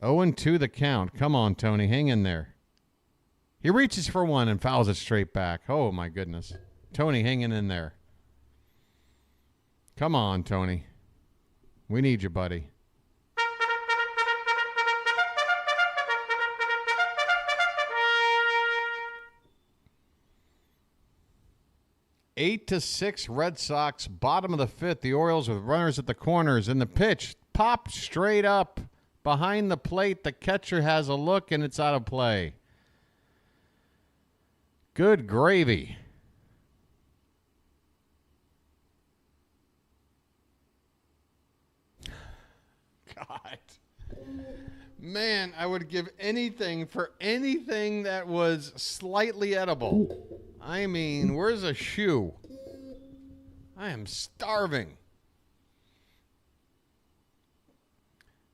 Speaker 1: 0-2 the count. Come on, Tony, hang in there. He reaches for one and fouls it straight back. Oh, my goodness. Tony hanging in there. Come on, Tony. We need you, buddy. Eight to 6 Red Sox, bottom of the fifth. The Orioles with runners at the corners. And the pitch popped straight up behind the plate. The catcher has a look, and it's out of play. Good gravy. God. Man, I would give anything for anything that was slightly edible. I mean, where's a shoe? I am starving.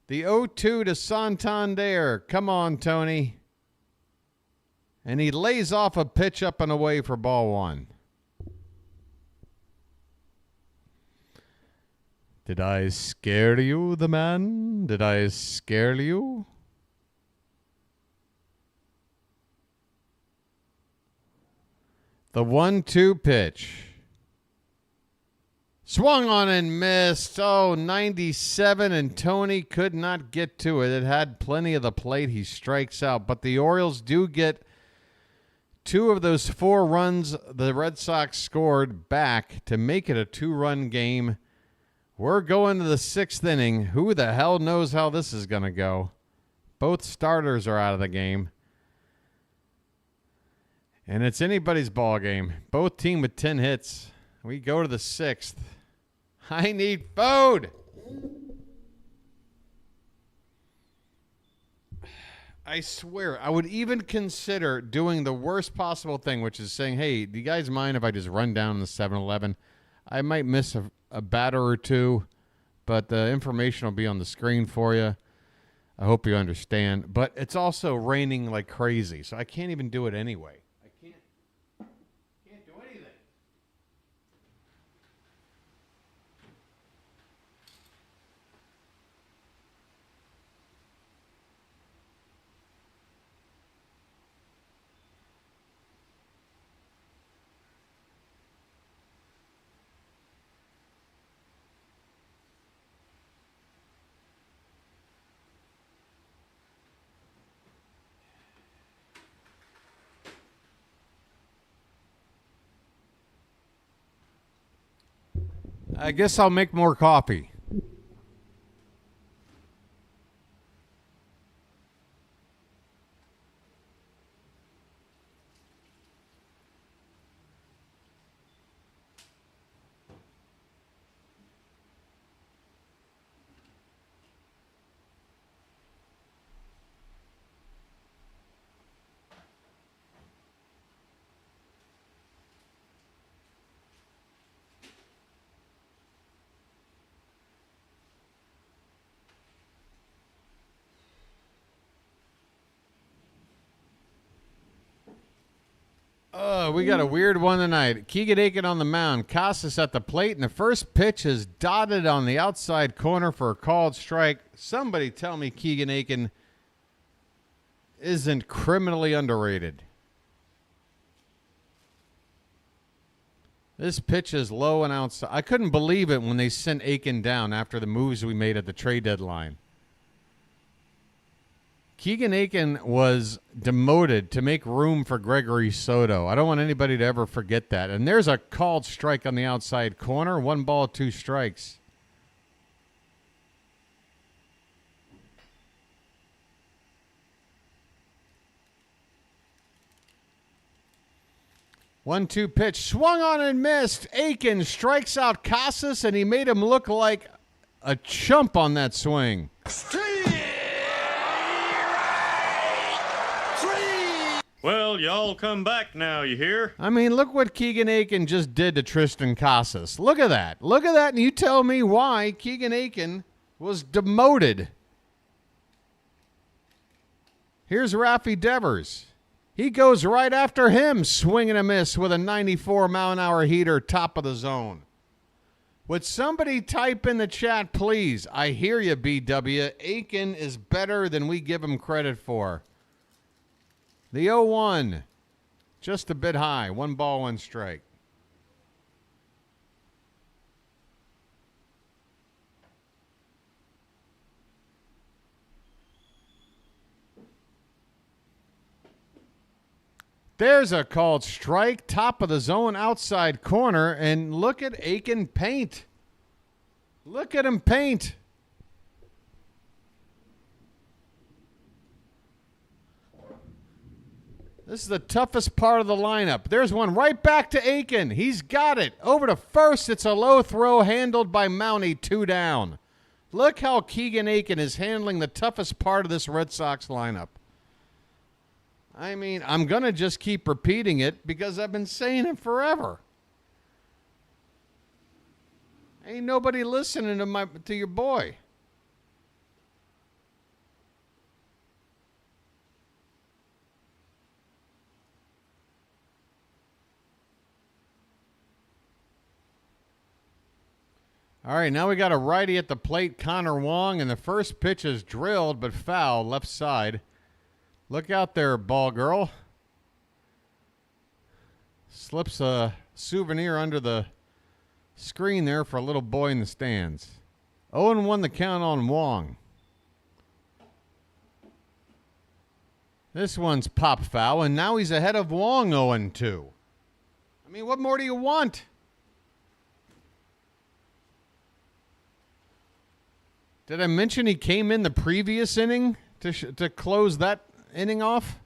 Speaker 1: The 0-2 to Santander. Come on, Tony. And he lays off a pitch up and away for ball one. Did I scare you, the man? Did I scare you? The 1-2 pitch. Swung on and missed. Oh, 97, and Tony could not get to it. It had plenty of the plate. He strikes out. But the Orioles do get 2 of those 4 runs the Red Sox scored back to make it a 2-run game. We're going to the 6th inning. Who the hell knows how this is going to go? Both starters are out of the game. And it's anybody's ball game. Both team with 10 hits. We go to the 6th. I need food. I swear, I would even consider doing the worst possible thing, which is saying, hey, do you guys mind if I just run down the 7-Eleven? I might miss a batter or two, but the information will be on the screen for you. I hope you understand. But it's also raining like crazy, so I can't even do it anyway. I can't do anything. I guess I'll make more coffee. We got a weird one tonight. Keegan Aiken on the mound. Casas at the plate, and the first pitch is dotted on the outside corner for a called strike. Somebody tell me Keegan Aiken isn't criminally underrated. This pitch is low and outside. I couldn't believe it when they sent Aiken down after the moves we made at the trade deadline. Keegan Aiken was demoted to make room for Gregory Soto. I don't want anybody to ever forget that. And there's a called strike on the outside corner. 1 ball, 2 strikes. One-two pitch, swung on and missed. Aiken strikes out Casas, and he made him look like a chump on that swing.
Speaker 4: Well, y'all come back now, you hear?
Speaker 1: I mean, look what Keegan Aiken just did to Tristan Casas. Look at that. Look at that, and you tell me why Keegan Aiken was demoted. Here's Rafi Devers. He goes right after him, swing and a miss with a 94-mile-an-hour heater, top of the zone. Would somebody type in the chat, please? I hear you, BW. Aiken is better than we give him credit for. The 0-1, just a bit high. 1 ball, 1 strike. There's a called strike, top of the zone, outside corner, and look at Aiken paint. Look at him paint. This is the toughest part of the lineup. There's one right back to Aiken. He's got it. Over to first. It's a low throw handled by Mountie, 2 down. Look how Keegan Aiken is handling the toughest part of this Red Sox lineup. I mean, I'm going to just keep repeating it because I've been saying it forever. Ain't nobody listening to your boy. All right, now we got a righty at the plate, Connor Wong, and the first pitch is drilled but foul, left side. Look out there, ball girl. Slips a souvenir under the screen there for a little boy in the stands. 0-1 the count on Wong. This one's pop foul, and now he's ahead of Wong 0-2. I mean, what more do you want? Did I mention he came in the previous inning to close that inning off?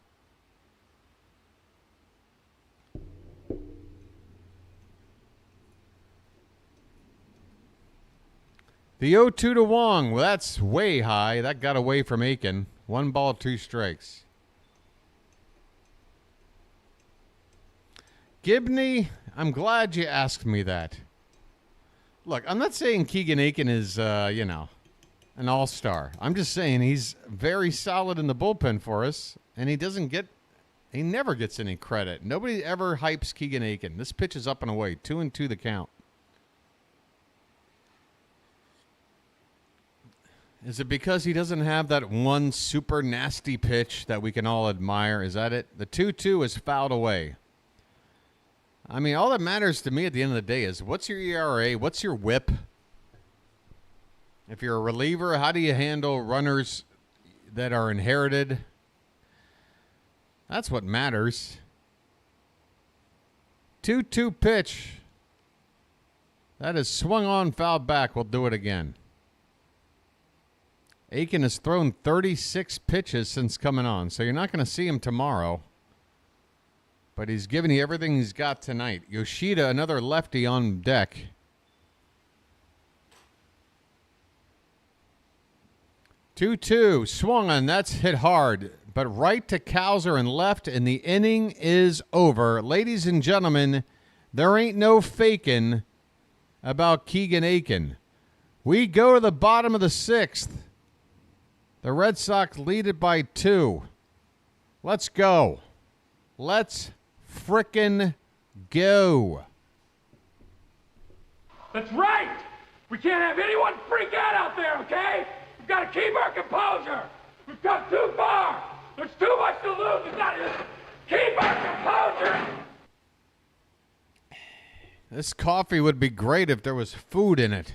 Speaker 1: The 0-2 to Wong. Well, that's way high. That got away from Aiken. 1 ball, 2 strikes. Gibney, I'm glad you asked me that. Look, I'm not saying Keegan Aiken is, an all-star. I'm just saying he's very solid in the bullpen for us, and he never gets any credit. Nobody ever hypes Keegan Aiken. This pitch is up and away. 2-2 the count. Is it because he doesn't have that one super nasty pitch that we can all admire? Is that it? The 2-2 is fouled away. I mean, all that matters to me at the end of the day is what's your ERA? What's your whip? If you're a reliever, how do you handle runners that are inherited? That's what matters. 2-2 pitch. That is swung on, fouled back. We'll do it again. Aiken has thrown 36 pitches since coming on, so you're not going to see him tomorrow. But he's given you everything he's got tonight. Yoshida, another lefty on deck. 2-2, swung on, that's hit hard, but right to Cowser and left, and the inning is over. Ladies and gentlemen, there ain't no faking about Keegan Aiken. We go to the bottom of the 6th. The Red Sox lead it by 2. Let's go. Let's frickin' go.
Speaker 5: That's right. We can't have anyone freak out there, okay? We've got to keep our composure. We've come too far. There's too much to lose. We've got to keep our composure.
Speaker 1: This coffee would be great if there was food in it.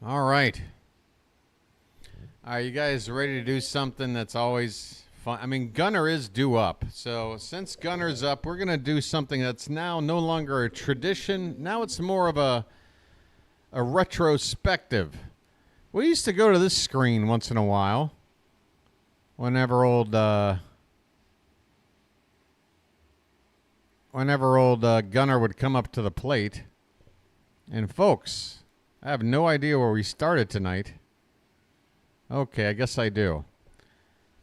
Speaker 1: All right. All right, you guys ready to do something that's always fun? I mean, Gunnar is due up. So since Gunnar's up, we're going to do something that's now no longer a tradition. Now it's more of a retrospective. We used to go to this screen once in a while. Whenever old Gunnar would come up to the plate. And folks, I have no idea where we started tonight. Okay, I guess I do.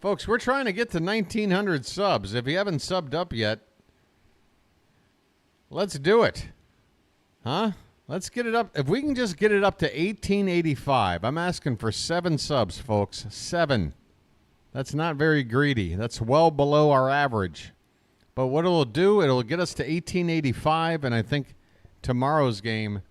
Speaker 1: Folks, we're trying to get to 1,900 subs. If you haven't subbed up yet, let's do it. Huh? Let's get it up. If we can just get it up to 1,885. I'm asking for 7 subs, folks. 7. That's not very greedy. That's well below our average. But what it'll do, it'll get us to 1,885, and I think tomorrow's game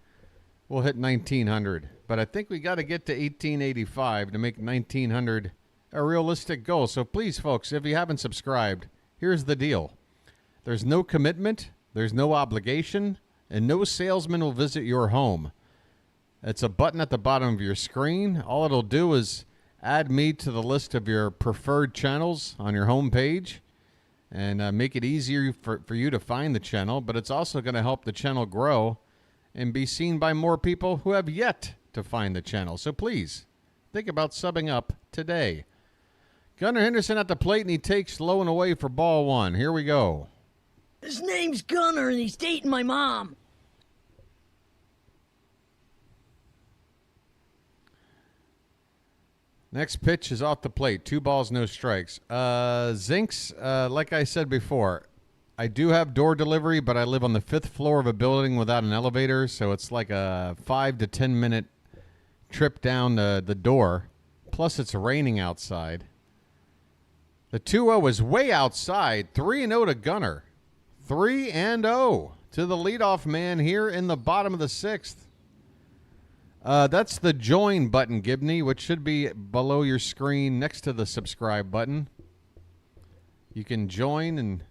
Speaker 1: we'll hit 1,900. But I think we got to get to 1,885 to make 1,900 a realistic goal. So please, folks, if you haven't subscribed, here's the deal. There's no commitment, there's no obligation, and no salesman will visit your home. It's a button at the bottom of your screen. All it'll do is add me to the list of your preferred channels on your home page and make it easier for you to find the channel. But it's also going to help the channel grow and be seen by more people who have yet to find the channel. So please, think about subbing up today. Gunnar Henderson at the plate, and he takes low and away for ball 1. Here we go.
Speaker 14: His name's Gunnar, and he's dating my mom.
Speaker 1: Next pitch is off the plate. 2 balls, no strikes. Zinks, like I said before, I do have door delivery, but I live on the 5th floor of a building without an elevator, so it's like a 5 to 10 minute trip down the door. Plus, it's raining outside. The 2-0 is way outside. 3-0 to Gunnar. 3-0 to the leadoff man here in the bottom of the 6th. That's the join button, Gibney, which should be below your screen next to the subscribe button. You can join, and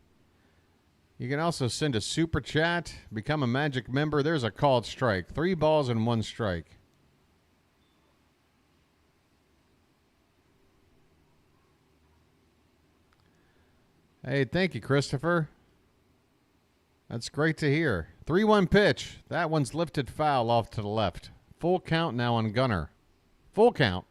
Speaker 1: you can also send a super chat, become a magic member. There's a called strike. 3 balls and 1 strike. Hey, thank you, Christopher. That's great to hear. 3-1 pitch. That one's lifted foul off to the left. Full count now on Gunnar. Full count.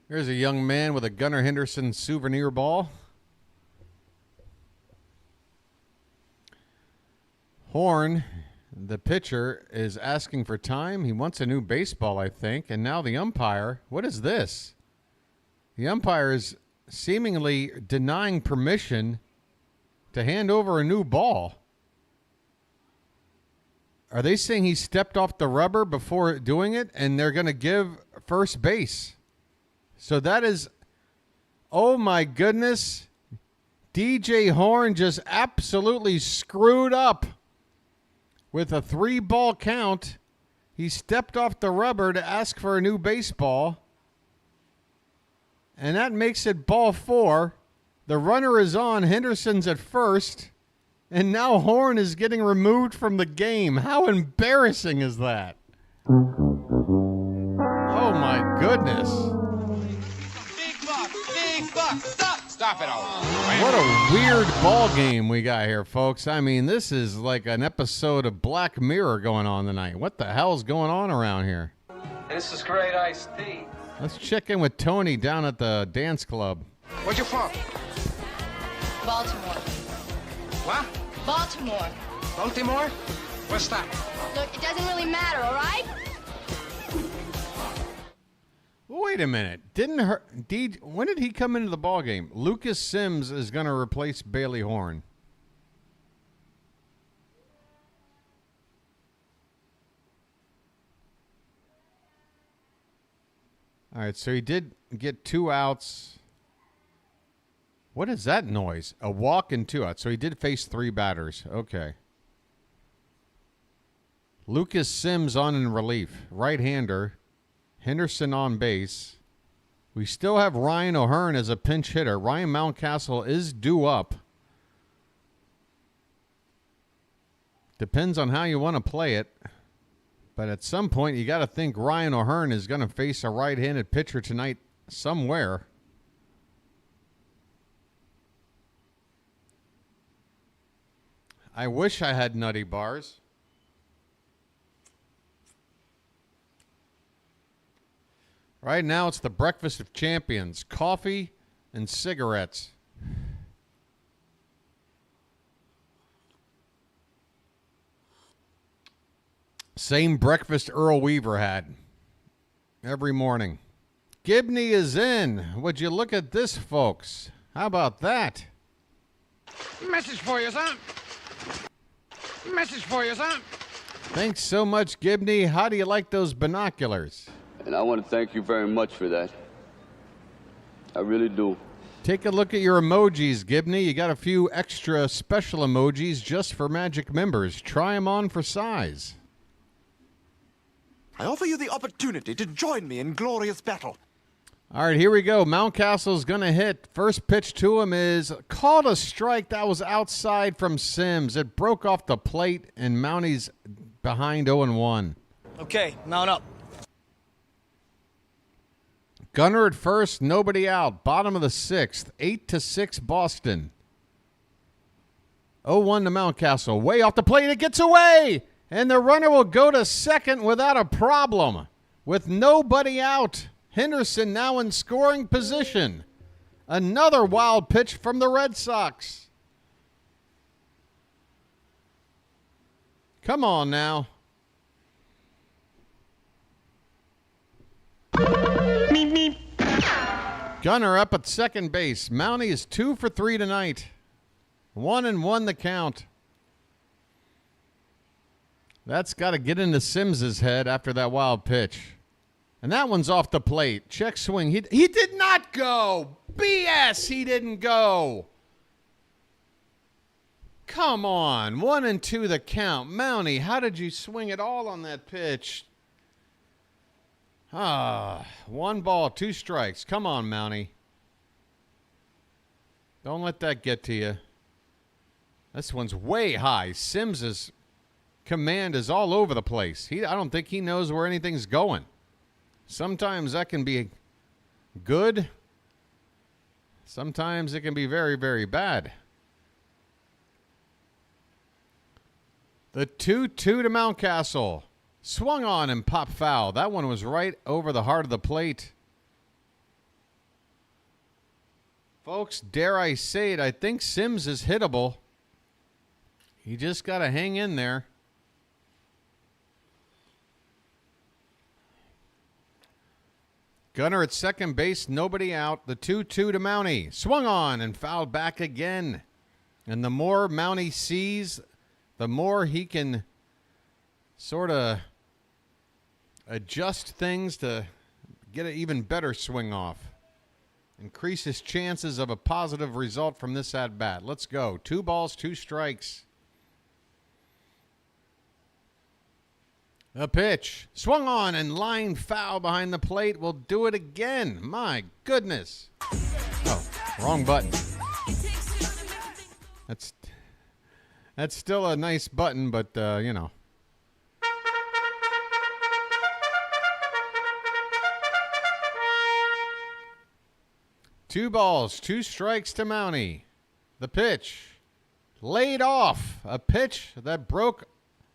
Speaker 1: Here's a young man with a Gunnar Henderson souvenir ball. Horn, the pitcher, is asking for time. He wants a new baseball, I think. And now the umpire, what is this? The umpire is seemingly denying permission to hand over a new ball. Are they saying he stepped off the rubber before doing it, and they're going to give first base? So that is, oh my goodness, DJ Horn just absolutely screwed up with a 3-ball count. He stepped off the rubber to ask for a new baseball. And that makes it ball 4. The runner is on. Henderson's at first. And now Horn is getting removed from the game. How embarrassing is that? Oh, my goodness.
Speaker 12: Big buck, stop it all.
Speaker 1: What a weird ball game we got here, folks. I mean, this is like an episode of Black Mirror going on tonight. What the hell's going on around here?
Speaker 15: This is great iced tea.
Speaker 1: Let's check in with Tony down at the dance club.
Speaker 13: Where you from?
Speaker 6: Baltimore.
Speaker 13: What?
Speaker 6: Baltimore.
Speaker 13: Baltimore? What's that?
Speaker 6: Look, it doesn't really matter, all right?
Speaker 1: Wait a minute. When did he come into the ball game? Lucas Sims is going to replace Bailey Horn. All right, so he did get 2 outs. What is that noise? A walk and 2 outs. So he did face 3 batters. Okay. Lucas Sims on in relief. Right-hander. Henderson on base. We still have Ryan O'Hearn as a pinch hitter. Ryan Mountcastle is due up. Depends on how you want to play it. But at some point, you got to think Ryan O'Hearn is going to face a right-handed pitcher tonight somewhere. I wish I had nutty bars. Right now, it's the breakfast of champions. Coffee and cigarettes. Same breakfast Earl Weaver had every morning. Gibney is in. Would you look at this, folks? How about that?
Speaker 13: Message for you, son. Message for you, son.
Speaker 1: Thanks so much, Gibney. How do you like those binoculars?
Speaker 16: And I want to thank you very much for that. I really do.
Speaker 1: Take a look at your emojis, Gibney. You got a few extra special emojis just for Magic members. Try them on for size.
Speaker 3: I offer you the opportunity to join me in glorious battle.
Speaker 1: All right, here we go. Mountcastle's going to hit. First pitch to him is called a strike. That was outside from Sims. It broke off the plate, and Mounty's behind 0-1.
Speaker 3: Okay, mount up.
Speaker 1: Gunnar at first, nobody out. Bottom of the sixth, 8-6 Boston. 0-1 to Mountcastle. Way off the plate, it gets away! And the runner will go to second without a problem. With nobody out. Henderson now in scoring position. Another wild pitch from the Red Sox. Come on now. Gunnar up at second base. Mounty is 2 for 3 tonight. 1-1 the count. That's got to get into Sims's head after that wild pitch. And that one's off the plate. Check swing. He did not go. BS, he didn't go. Come on. 1-2 the count. Mounty, how did you swing it all on that pitch? 1 ball, 2 strikes. Come on, Mounty. Don't let that get to you. This one's way high. Sims's command is all over the place. I don't think he knows where anything's going. Sometimes that can be good. Sometimes it can be very, very bad. The 2-2 to Mountcastle. Swung on and popped foul. That one was right over the heart of the plate. Folks, dare I say it, I think Sims is hittable. He just got to hang in there. Gunnar at second base, nobody out. The 2-2 to Mounty. Swung on and fouled back again. And the more Mounty sees, the more he can sort of adjust things to get an even better swing off. Increase his chances of a positive result from this at-bat. Let's go. 2 balls, 2 strikes. The pitch. Swung on and lined foul behind the plate. We'll do it again. My goodness. Oh, wrong button. That's still a nice button, but, you know. Two balls, 2 strikes to Mounty. The pitch. Laid off. A pitch that broke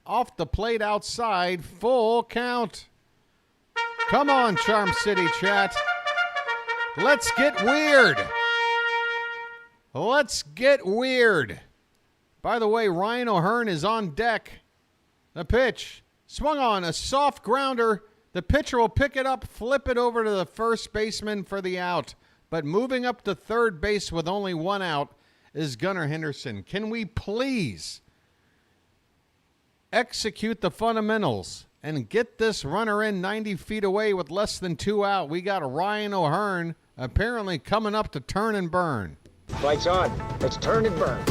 Speaker 1: off the plate outside. Full count. Come on, Charm City chat. Let's get weird. Let's get weird. By the way, Ryan O'Hearn is on deck. The pitch. Swung on. A soft grounder. The pitcher will pick it up, flip it over to the first baseman for the out. But moving up to third base with only 1 out is Gunnar Henderson. Can we please execute the fundamentals and get this runner in 90 feet away with less than 2 out? We got Ryan O'Hearn apparently coming up to turn and burn.
Speaker 17: Lights on. Let's turn and burn.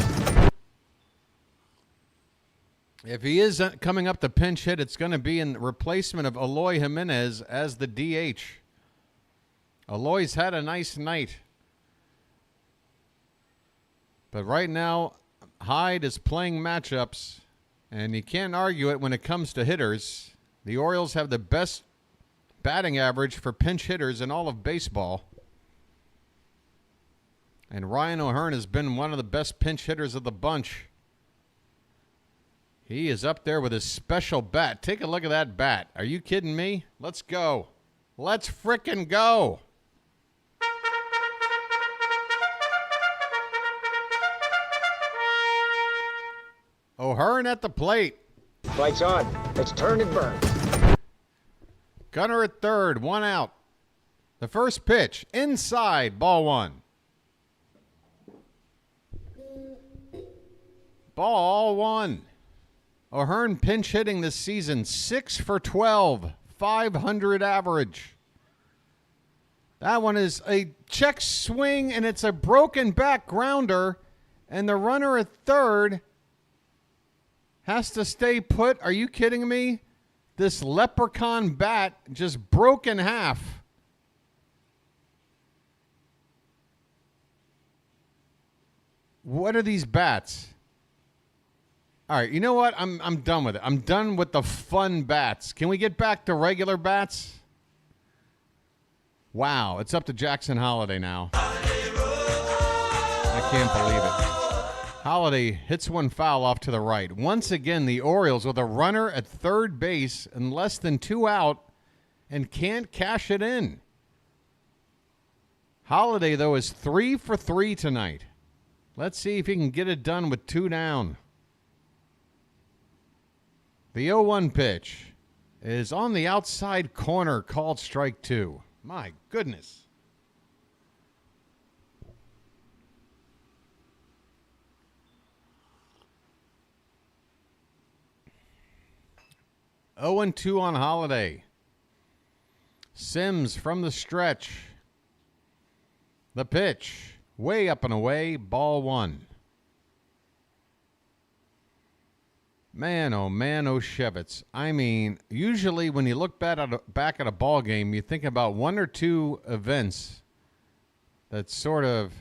Speaker 1: If he is coming up to pinch hit, it's going to be in replacement of Eloy Jimenez as the DH. Eloy's had a nice night. But right now, Hyde is playing matchups, and you can't argue it when it comes to hitters. The Orioles have the best batting average for pinch hitters in all of baseball. And Ryan O'Hearn has been one of the best pinch hitters of the bunch. He is up there with his special bat. Take a look at that bat. Are you kidding me? Let's go. Let's frickin' go. O'Hearn at the plate.
Speaker 17: Lights on. Let's turn and burn.
Speaker 1: Gunnar at third. 1 out. The first pitch. Inside. Ball 1. Ball 1. O'Hearn pinch hitting this season, 6 for 12, 500 average. That one is a check swing, and it's a broken back grounder, and the runner at third has to stay put. Are you kidding me? This leprechaun bat just broke in half. What are these bats? All right, you know what? I'm done with it. I'm done with the fun bats. Can we get back to regular bats? Wow, it's up to Jackson Holliday now. I can't believe it. Holliday hits one foul off to the right. Once again, the Orioles with a runner at third base and less than 2 out and can't cash it in. Holliday, though, is 3 for 3 tonight. Let's see if he can get it done with 2 down. The 0-1 pitch is on the outside corner, called strike 2. My goodness. Oh and 2 on Holliday. Sims from the stretch. The pitch, way up and away, ball 1. Man, oh Shevitz. I mean, usually when you look back at a ball game, you think about 1 or 2 events that sort of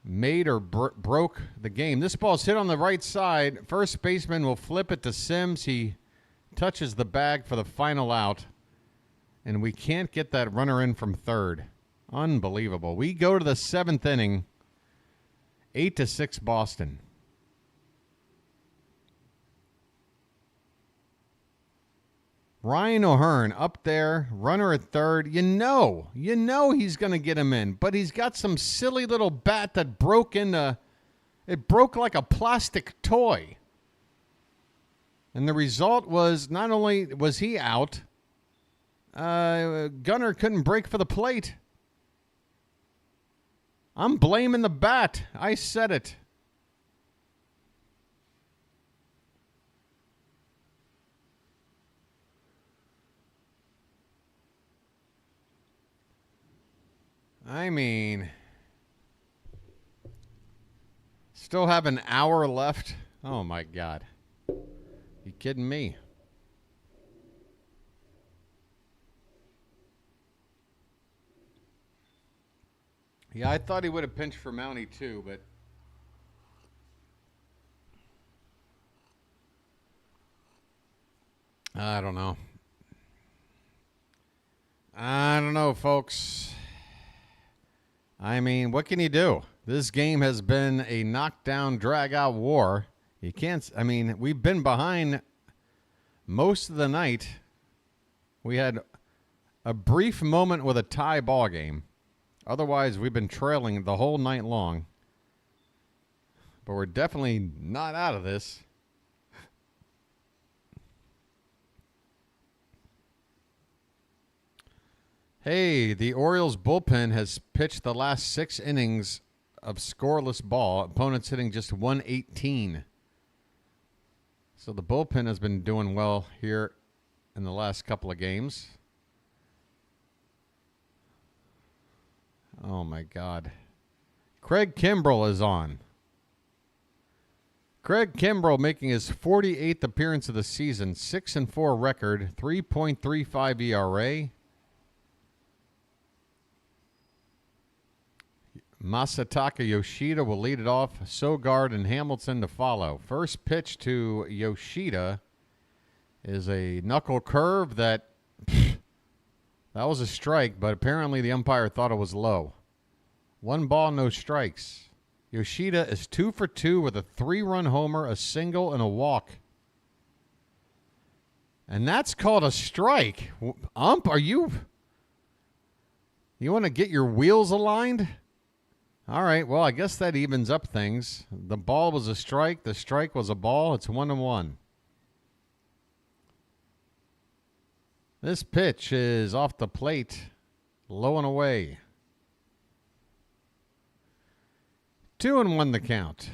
Speaker 1: made or broke the game. This ball's hit on the right side. First baseman will flip it to Sims. He touches the bag for the final out, and we can't get that runner in from third. Unbelievable. We go to the 7th inning, 8-6 Boston. Ryan O'Hearn up there, runner at third. You know he's going to get him in, but he's got some silly little bat that broke like a plastic toy. And the result was not only was he out, Gunnar couldn't break for the plate. I'm blaming the bat. I said it. I mean, still have an hour left. Oh, my God. You kidding me? Yeah, I thought he would have pinched for Mountie too, but I don't know. I don't know, folks. I mean, what can you do? This game has been a knockdown, drag-out war. You can't, I mean, we've been behind most of the night. We had a brief moment with a tie ball game. Otherwise, we've been trailing the whole night long. But we're definitely not out of this. Hey, the Orioles bullpen has pitched the last 6 innings of scoreless ball. Opponents hitting just 118. So the bullpen has been doing well here in the last couple of games. Oh, my God. Craig Kimbrell is on. Craig Kimbrell making his 48th appearance of the season, 6-4 record, 3.35 ERA. Masataka Yoshida will lead it off. Sogard and Hamilton to follow. First pitch to Yoshida is a knuckle curve that was a strike, but apparently the umpire thought it was low. 1 ball, no strikes. Yoshida is 2 for 2 with a 3-run homer, a single, and a walk. And that's called a strike. Ump, you want to get your wheels aligned? All right, well, I guess that evens up things. The ball was a strike. The strike was a ball. It's 1-1. This pitch is off the plate, low and away. 2-1 the count.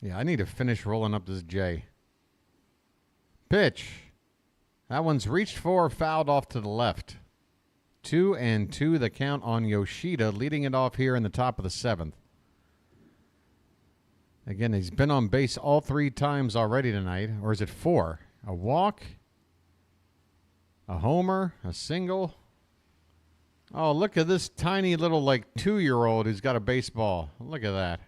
Speaker 1: Yeah, I need to finish rolling up this J. Pitch. That one's reached for, fouled off to the left. 2-2 the count on Yoshida, leading it off here in the top of the 7th. Again, he's been on base all 3 times already tonight. Or is it 4? A walk, a homer, a single. Oh, look at this tiny little, 2-year-old who's got a baseball. Look at that.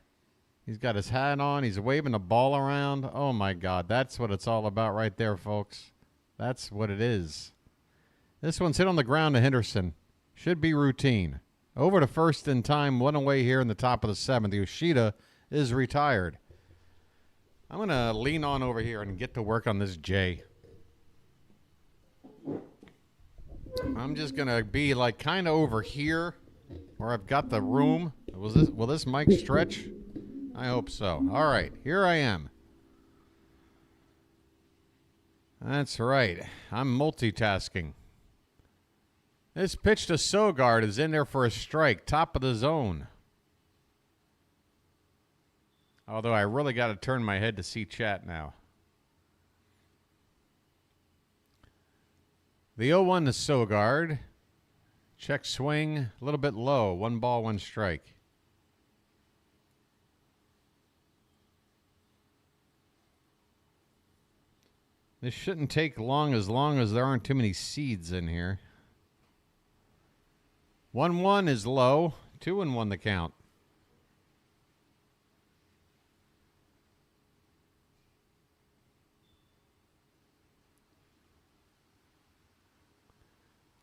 Speaker 1: He's got his hat on. He's waving the ball around. Oh, my God. That's what it's all about right there, folks. That's what it is. This one's hit on the ground to Henderson. Should be routine. Over to first in time, 1 away here in the top of the 7th. Yoshida is retired. I'm going to lean on over here and get to work on this J. I'm just going to be kind of over here where I've got the room. Will this mic stretch? I hope so. All right, here I am. That's right. I'm multitasking. This pitch to Sogard is in there for a strike, top of the zone. Although I really got to turn my head to see chat now. The 0-1 to Sogard. Check swing, a little bit low. 1 ball, 1 strike. This shouldn't take long as there aren't too many seeds in here. 1-1 is low. 2-1 the count.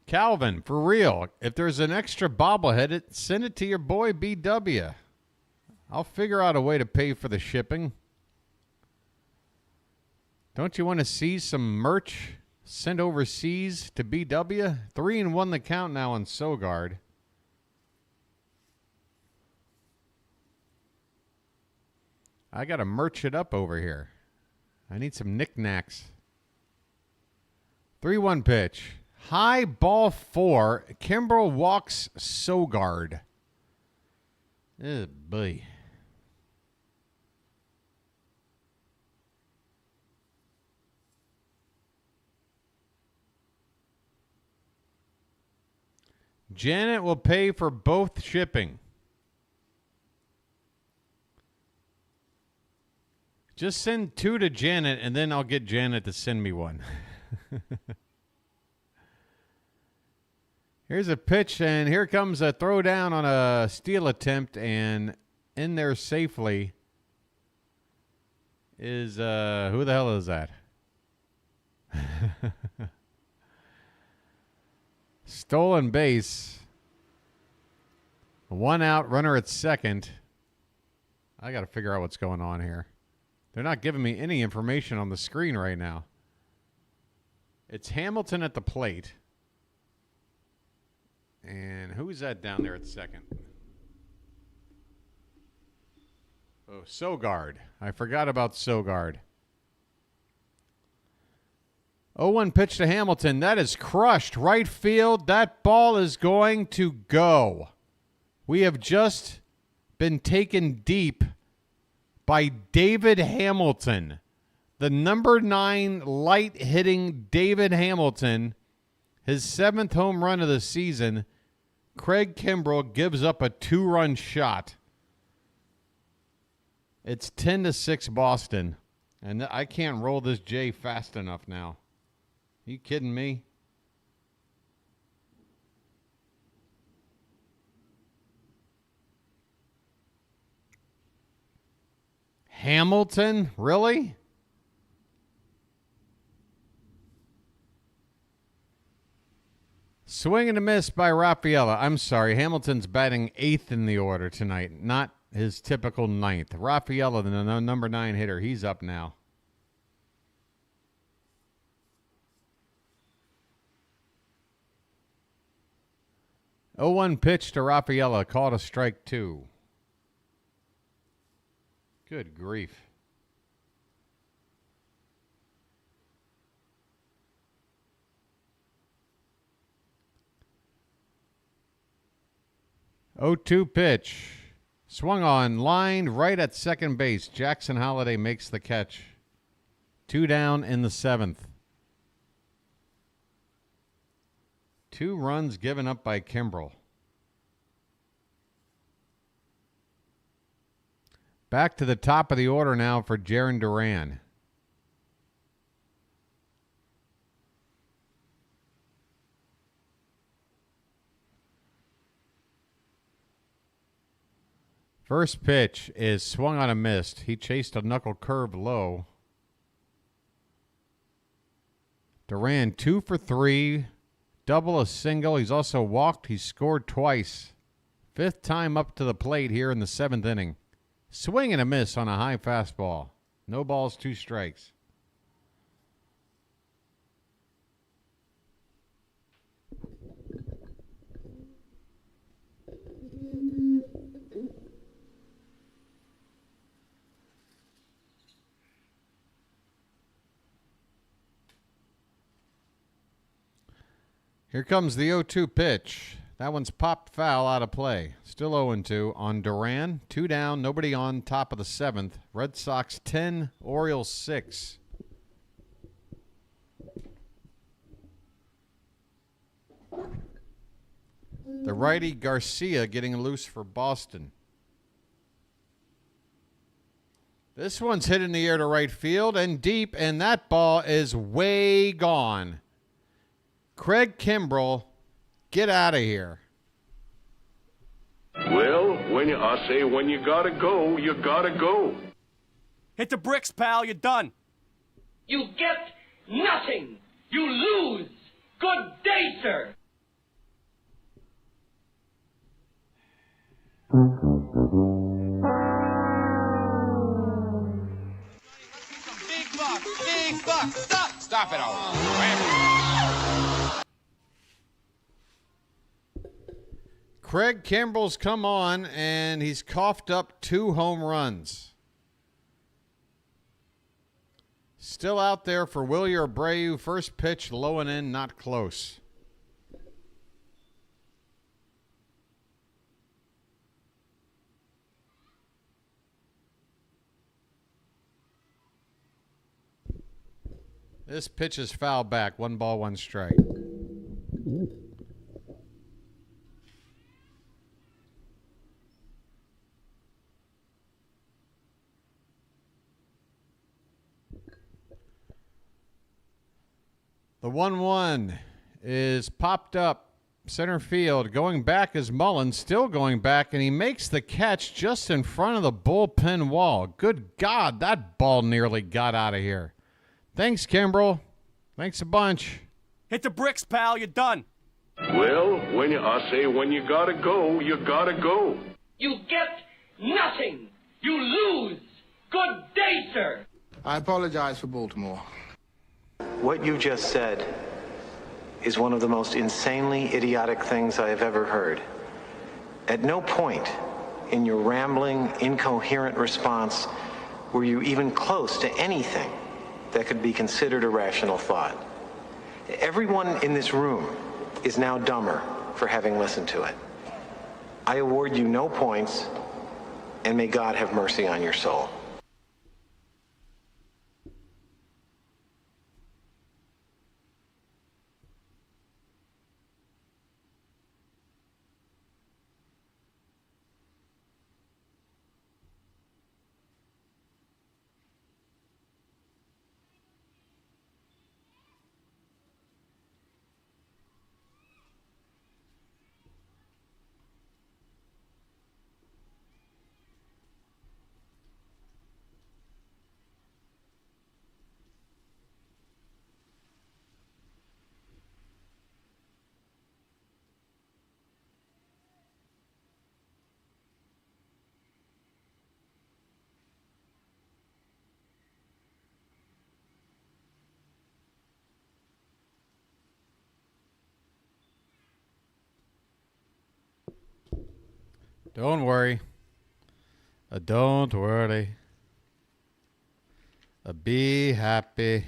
Speaker 1: Calvin, for real, if there's an extra bobblehead, send it to your boy BW. I'll figure out a way to pay for the shipping. Don't you want to see some merch sent overseas to BW? 3-1 the count now on Sogard. I got to merch it up over here. I need some knickknacks. 3-1 pitch. High ball 4. Kimbrell walks Sogard. Oh, boy. Janet will pay for both shipping. Just send 2 to Janet, and then I'll get Janet to send me one. Here's a pitch, and here comes a throwdown on a steal attempt, and in there safely is, who the hell is that? Stolen base. 1 out, runner at second. I got to figure out what's going on here. They're not giving me any information on the screen right now. It's Hamilton at the plate. And who's that down there at second? Oh, Sogard. I forgot about Sogard. 0-1 pitch to Hamilton. That is crushed. Right field. That ball is going to go. We have just been taken deep by David Hamilton. The number 9 light hitting David Hamilton. His 7th home run of the season. Craig Kimbrell gives up a 2-run shot. It's 10-6 Boston. And I can't roll this J fast enough now. You kidding me? Hamilton? Really? Swing and a miss by Rafaela. I'm sorry. Hamilton's batting 8th in the order tonight, not his typical 9th. Rafaela, the number 9 hitter, he's up now. Oh, 1 pitch to Rafaela, called a strike 2. Good grief. Oh, 2 pitch. Swung on, lined right at second base. Jackson Holliday makes the catch. 2 down in the 7th. 2 runs given up by Kimbrel. Back to the top of the order now for Jarren Duran. First pitch is swung on a missed. He chased a knuckle curve low. Duran 2 for 3. Double, a single. He's also walked. He's scored twice. 5th time up to the plate here in the 7th inning. Swing and a miss on a high fastball. No balls, 2 strikes. Here comes the 0-2 pitch. That one's popped foul out of play. Still 0-2 on Duran. 2 down, nobody on, top of the 7th. Red Sox 10, Orioles 6. The righty Garcia getting loose for Boston. This one's hit in the air to right field and deep, and that ball is way gone. Craig Kimbrel, get out of here.
Speaker 18: Well, when you gotta go, you gotta go.
Speaker 3: Hit the bricks, pal. You're done.
Speaker 5: You get nothing. You lose. Good day, sir.
Speaker 13: Big buck. Stop it all.
Speaker 1: Craig Kimbrel's come on, and he's coughed up 2 home runs. Still out there for Willie Abreu. First pitch, low and in, not close. This pitch is foul back. 1 ball, 1 strike. The 1-1 is popped up center field. Going back is Mullins, still going back, and he makes the catch just in front of the bullpen wall. Good God, that ball nearly got out of here. Thanks, Kimbrel. Thanks a bunch.
Speaker 3: Hit the bricks, pal. You're done.
Speaker 18: Well, when you gotta go, you gotta go.
Speaker 5: You get nothing. You lose. Good day, sir.
Speaker 13: I apologize for Baltimore.
Speaker 19: What you just said is one of the most insanely idiotic things I have ever heard. At no point in your rambling, incoherent response were you even close to anything that could be considered a rational thought. Everyone in this room is now dumber for having listened to it. I award you no points, and may God have mercy on your soul.
Speaker 1: Don't worry. Don't worry. Be happy.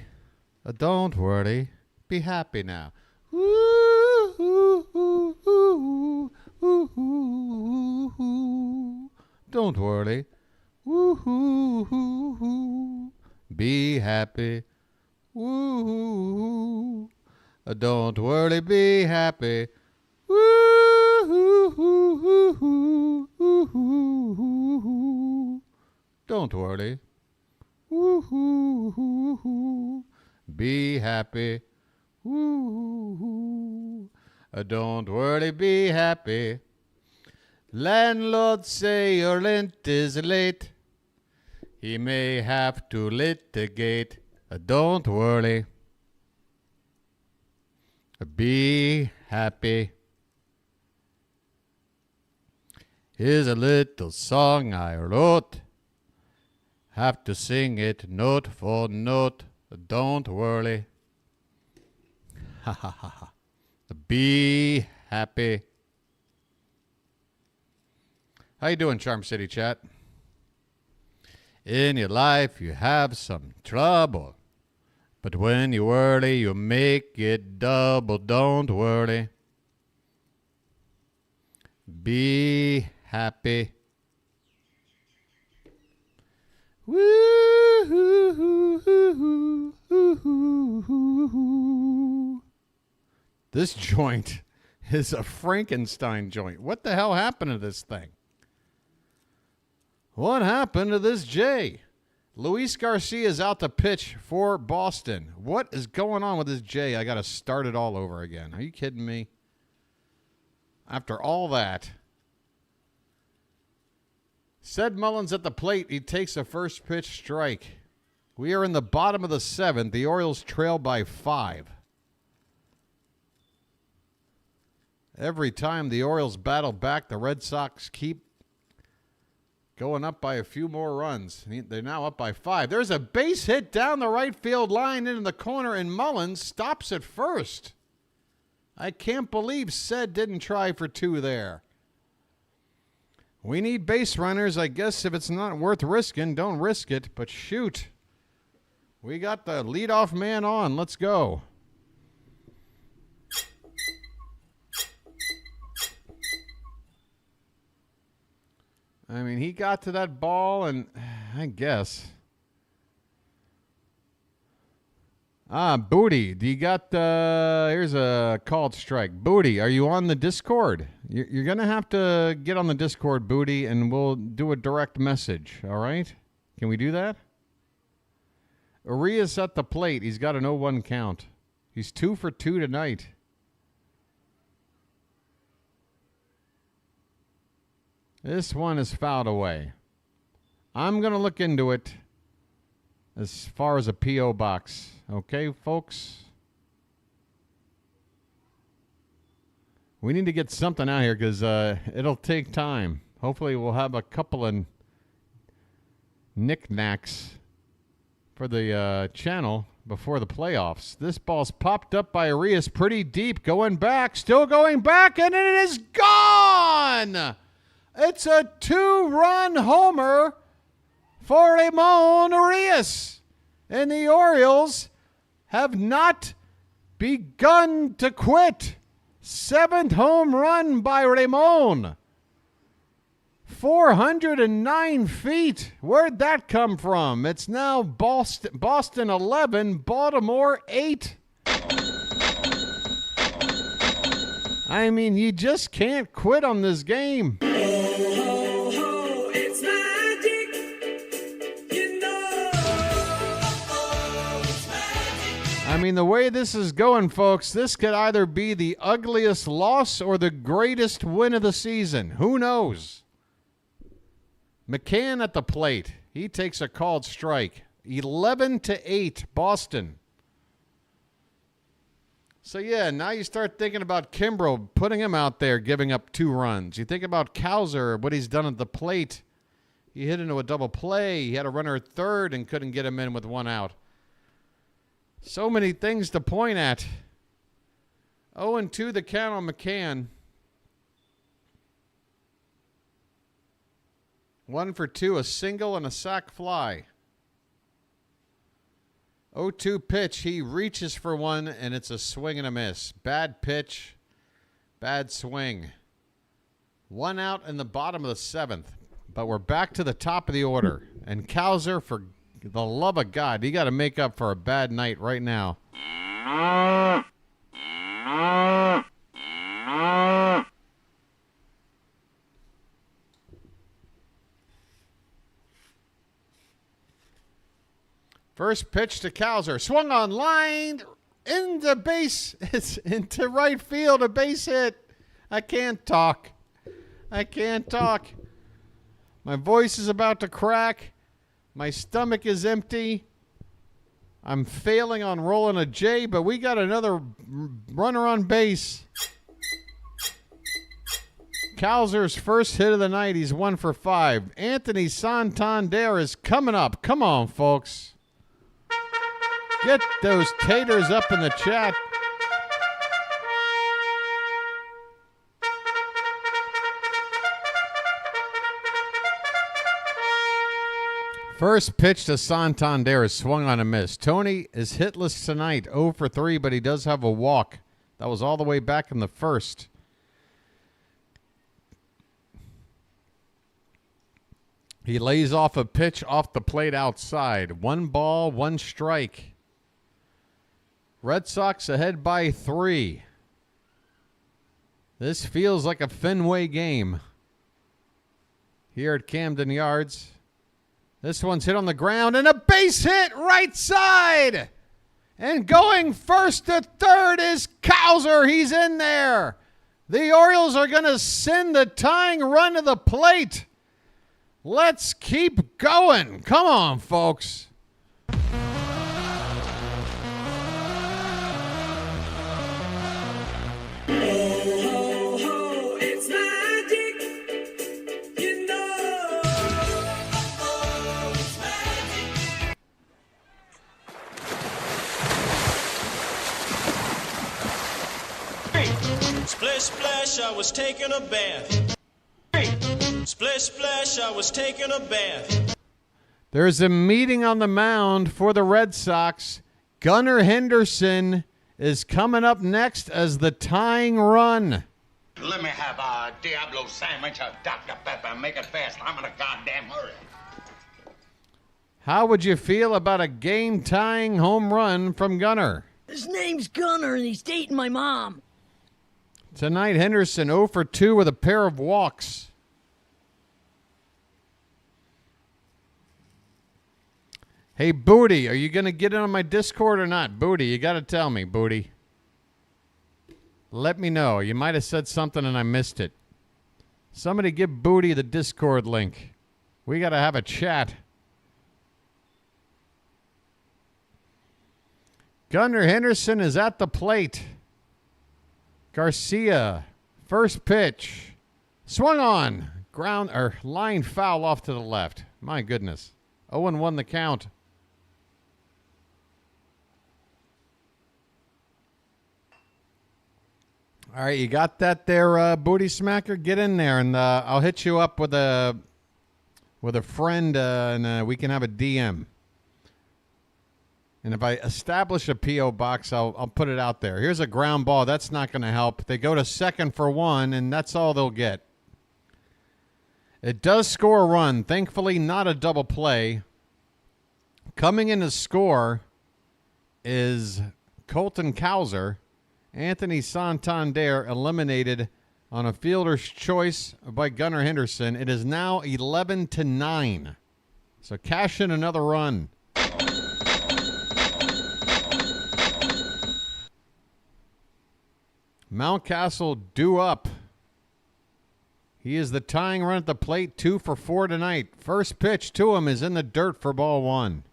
Speaker 1: Don't worry. Be happy now. Don't worry. Be happy. Don't worry. Be happy. Don't worry. Be happy. Don't worry, be happy. Landlord say your rent is late. He may have to litigate. Don't worry. Be happy. Here's a little song I wrote. Have to sing it note for note. Don't worry. Ha ha ha ha. Be happy. How you doing, Charm City chat? In your life you have some trouble, but when you worry you make it double. Don't worry. Be happy. This joint is a Frankenstein joint. What the hell happened to this thing? What happened to this J? Luis Garcia is out to pitch for Boston. What is going on with this J? I got to start it all over again. Are you kidding me? After all that. Said Mullins at the plate. He takes a first pitch strike. We are in the bottom of the seventh. The Orioles trail by 5. Every time the Orioles battle back, the Red Sox keep going up by a few more runs. They're now up by 5. There's a base hit down the right field line into the corner, and Mullins stops at first. I can't believe Ced didn't try for 2 there. We need base runners. I guess if it's not worth risking, don't risk it. But shoot. We got the leadoff man on. Let's go. I mean, he got to that ball, and I guess. Booty. Do you got, here's a called strike. Booty, are you on the Discord? You're going to have to get on the Discord, Booty, and we'll do a direct message, all right? Can we do that? Arias at the plate. He's got an 0-1 count. He's 2 for 2 tonight. This one is fouled away. I'm going to look into it as far as a P.O. box. Okay, folks? We need to get something out here because it'll take time. Hopefully we'll have a couple of knickknacks for the channel before the playoffs. This ball's popped up by Arias pretty deep. Going back. Still going back. And it is gone! It's a 2-run homer for Ramon Arias. And the Orioles have not begun to quit. 7th home run by Ramon. 409 feet. Where'd that come from? It's now Boston 11, Baltimore 8. I mean, you just can't quit on this game.
Speaker 5: It's magic. You know.
Speaker 1: I mean, the way this is going, folks, this could either be the ugliest loss or the greatest win of the season. Who knows? McCann at the plate. He takes a called strike. 11-8, Boston. So, yeah, now you start thinking about Kimbrel, putting him out there, giving up 2 runs. You think about Cowser, what he's done at the plate. He hit into a double play. He had a runner at third and couldn't get him in with 1 out. So many things to point at. 0-2 the count on McCann. 1 for 2, a single and a sac fly. 0-2 pitch. He reaches for one, and it's a swing and a miss. Bad pitch. Bad swing. 1 out in the bottom of the 7th. But we're back to the top of the order. And Cowser, for the love of God, you got to make up for a bad night right now. First pitch to Cowser. Swung on, line into base. It's into right field, a base hit. I can't talk. I can't talk. My voice is about to crack. My stomach is empty. I'm failing on rolling a J, but we got another runner on base. Cowser's first hit of the night. He's 1 for 5. Anthony Santander is coming up. Come on, folks. Get those taters up in the chat. First pitch to Santander is swung on a miss. Tony is hitless tonight, 0 for 3, but he does have a walk. That was all the way back in the first. He lays off a pitch off the plate outside. 1 ball, 1 strike. Red Sox ahead by 3. This feels like a Fenway game here at Camden Yards. This one's hit on the ground and a base hit right side. And going first to third is Cowser. He's in there. The Orioles are going to send the tying run to the plate. Let's keep going. Come on, folks.
Speaker 11: Splish splash, I was taking a bath. Splish splash, I was taking a bath.
Speaker 1: There's a meeting on the mound for the Red Sox. Gunnar Henderson is coming up next as the tying run.
Speaker 12: Let me have a Diablo sandwich of Dr. Pepper. Make it fast. I'm in a goddamn hurry.
Speaker 1: How would you feel about a game-tying home run from Gunnar?
Speaker 14: His name's Gunnar, and he's dating my mom.
Speaker 1: Tonight, Henderson 0 for 2 with a pair of walks. Hey, Booty, are you going to get in on my Discord or not? Booty, you got to tell me, Booty. Let me know. You might have said something and I missed it. Somebody give Booty the Discord link. We got to have a chat. Gunnar Henderson is at the plate. Garcia, first pitch. Swung on. Ground or line foul off to the left. My goodness. 0-1 the count. All right, you got that there, Booty Smacker? Get in there, and I'll hit you up with a friend, and we can have a DM. And if I establish a P.O. box, I'll put it out there. Here's a ground ball. That's not going to help. They go to second for 1, and that's all they'll get. It does score a run. Thankfully, not a double play. Coming in to score is Colton Cowser. Anthony Santander eliminated on a fielder's choice by Gunnar Henderson. It is now 11-9. So cash in another run. Mountcastle due up. He is the tying run at the plate, 2 for 4 tonight. First pitch to him is in the dirt for ball 1.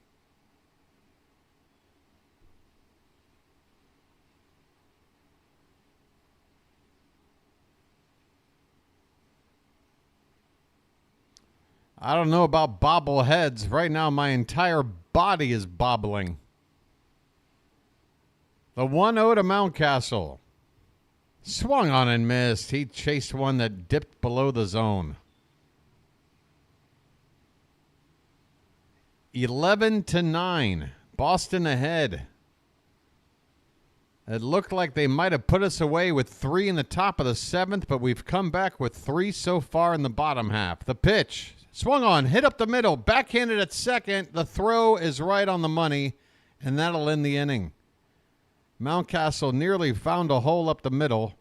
Speaker 1: I don't know about bobbleheads. Right now, my entire body is bobbling. The 1-0 to Mountcastle. Swung on and missed. He chased one that dipped below the zone. 11-9. Boston ahead. It looked like they might have put us away with 3 in the top of the 7th, but we've come back with 3 so far in the bottom half. The pitch. Swung on. Hit up the middle. Backhanded at second. The throw is right on the money, and that'll end the inning. Mountcastle nearly found a hole up the middle,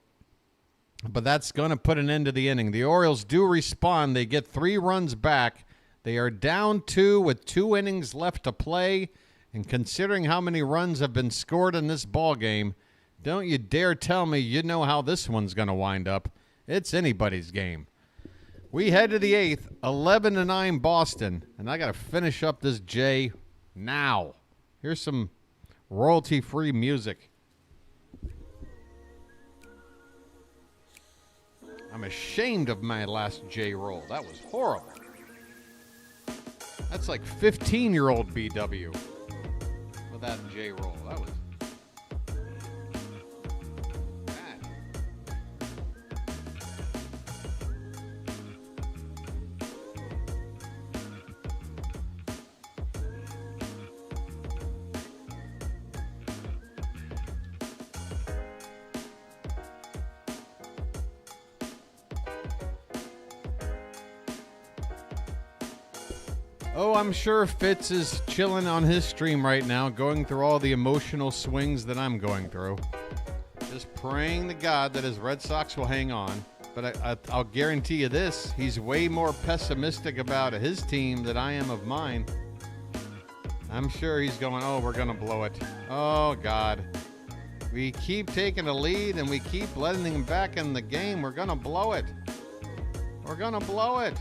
Speaker 1: but that's going to put an end to the inning. The Orioles do respond. They get 3 runs back. They are down 2 with 2 innings left to play. And considering how many runs have been scored in this ball game, don't you dare tell me you know how this one's going to wind up. It's anybody's game. We head to the 8th, 11-9 Boston. And I got to finish up this J now. Here's some royalty-free music. I'm ashamed of my last J roll. That was horrible. That's like 15-year-old BW. With that J roll. That was bad. Oh, I'm sure Fitz is chilling on his stream right now, going through all the emotional swings that I'm going through. Just praying to God that his Red Sox will hang on. But I'll guarantee you this, he's way more pessimistic about his team than I am of mine. I'm sure he's going, oh, we're going to blow it. Oh, God. We keep taking a lead and we keep letting him back in the game. We're going to blow it. We're going to blow it.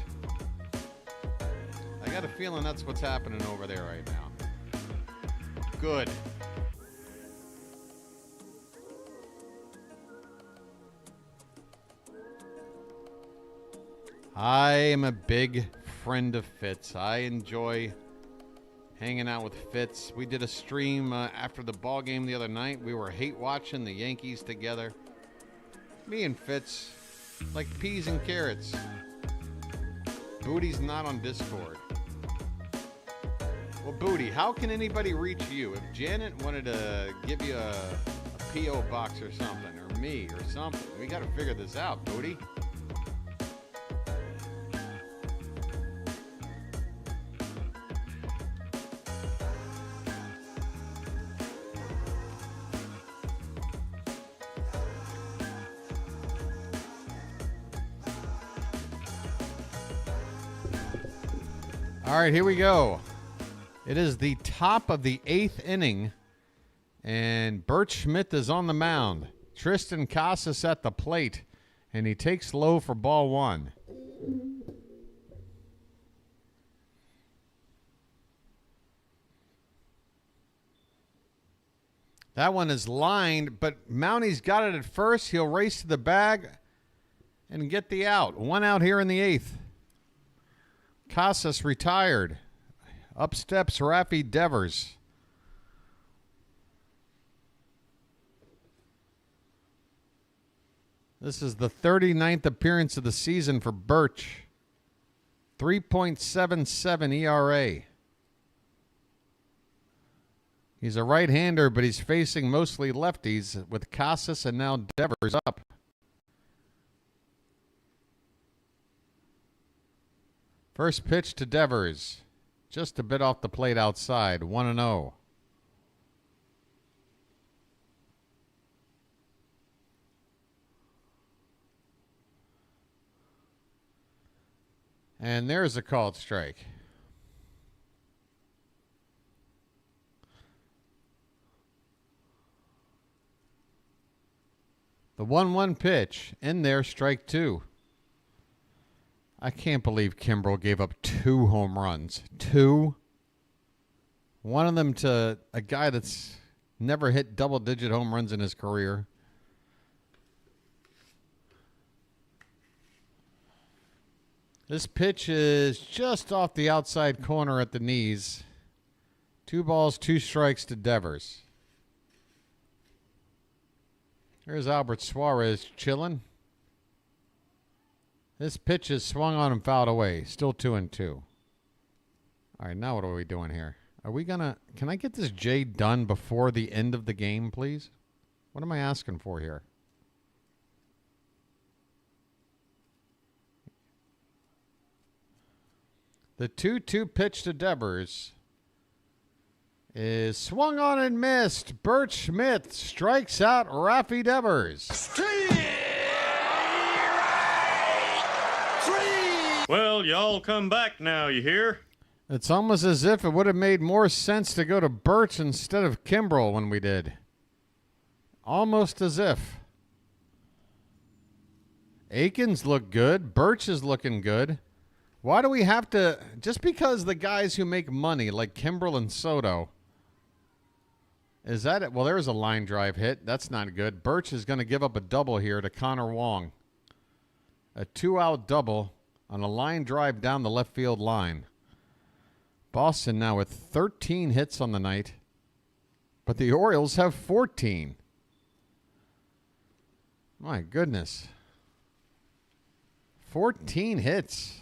Speaker 1: I got a feeling that's what's happening over there right now. Good. I am a big friend of Fitz. I enjoy hanging out with Fitz. We did a stream after the ball game the other night. We were hate watching the Yankees together. Me and Fitz, like peas and carrots. Booty's not on Discord. Well, Booty, how can anybody reach you? If Janet wanted to give you a P.O. box or something, or me or something, we got to figure this out, Booty. All right, here we go. It is the top of the 8th inning, and Bert Schmidt is on the mound. Tristan Casas at the plate, and he takes low for ball 1. That one is lined, but Mounty's got it at first. He'll race to the bag and get the out. 1 out here in the 8th. Casas retired. Up steps Raffy Devers. This is the 39th appearance of the season for Birch. 3.77 ERA. He's a right-hander, but he's facing mostly lefties with Casas and now Devers up. First pitch to Devers. Just a bit off the plate outside. 1-0. And there's a called strike. The 1-1 pitch. In there, strike 2. I can't believe Kimbrel gave up 2 home runs. 2. One of them to a guy that's never hit double-digit home runs in his career. This pitch is just off the outside corner at the knees. 2 balls, 2 strikes to Devers. Here's Albert Suarez chilling. This pitch is swung on and fouled away. Still 2-2. All right, now what are we doing here? Are we gonna? Can I get this J done before the end of the game, please? What am I asking for here? The 2-2 pitch to Devers is swung on and missed. Bert Smith strikes out Raffy Devers.
Speaker 4: Well, y'all come back now, you hear?
Speaker 1: It's almost as if it would have made more sense to go to Birch instead of Kimbrel when we did. Almost as if. Aikens look good. Birch is looking good. Why do we have to... Just because the guys who make money, like Kimbrel and Soto... Is that it? Well, there's a line drive hit. That's not good. Birch is going to give up a double here to Connor Wong. A 2-out double on a line drive down the left field line. Boston now with 13 hits on the night, but the Orioles have 14. My goodness. 14 hits.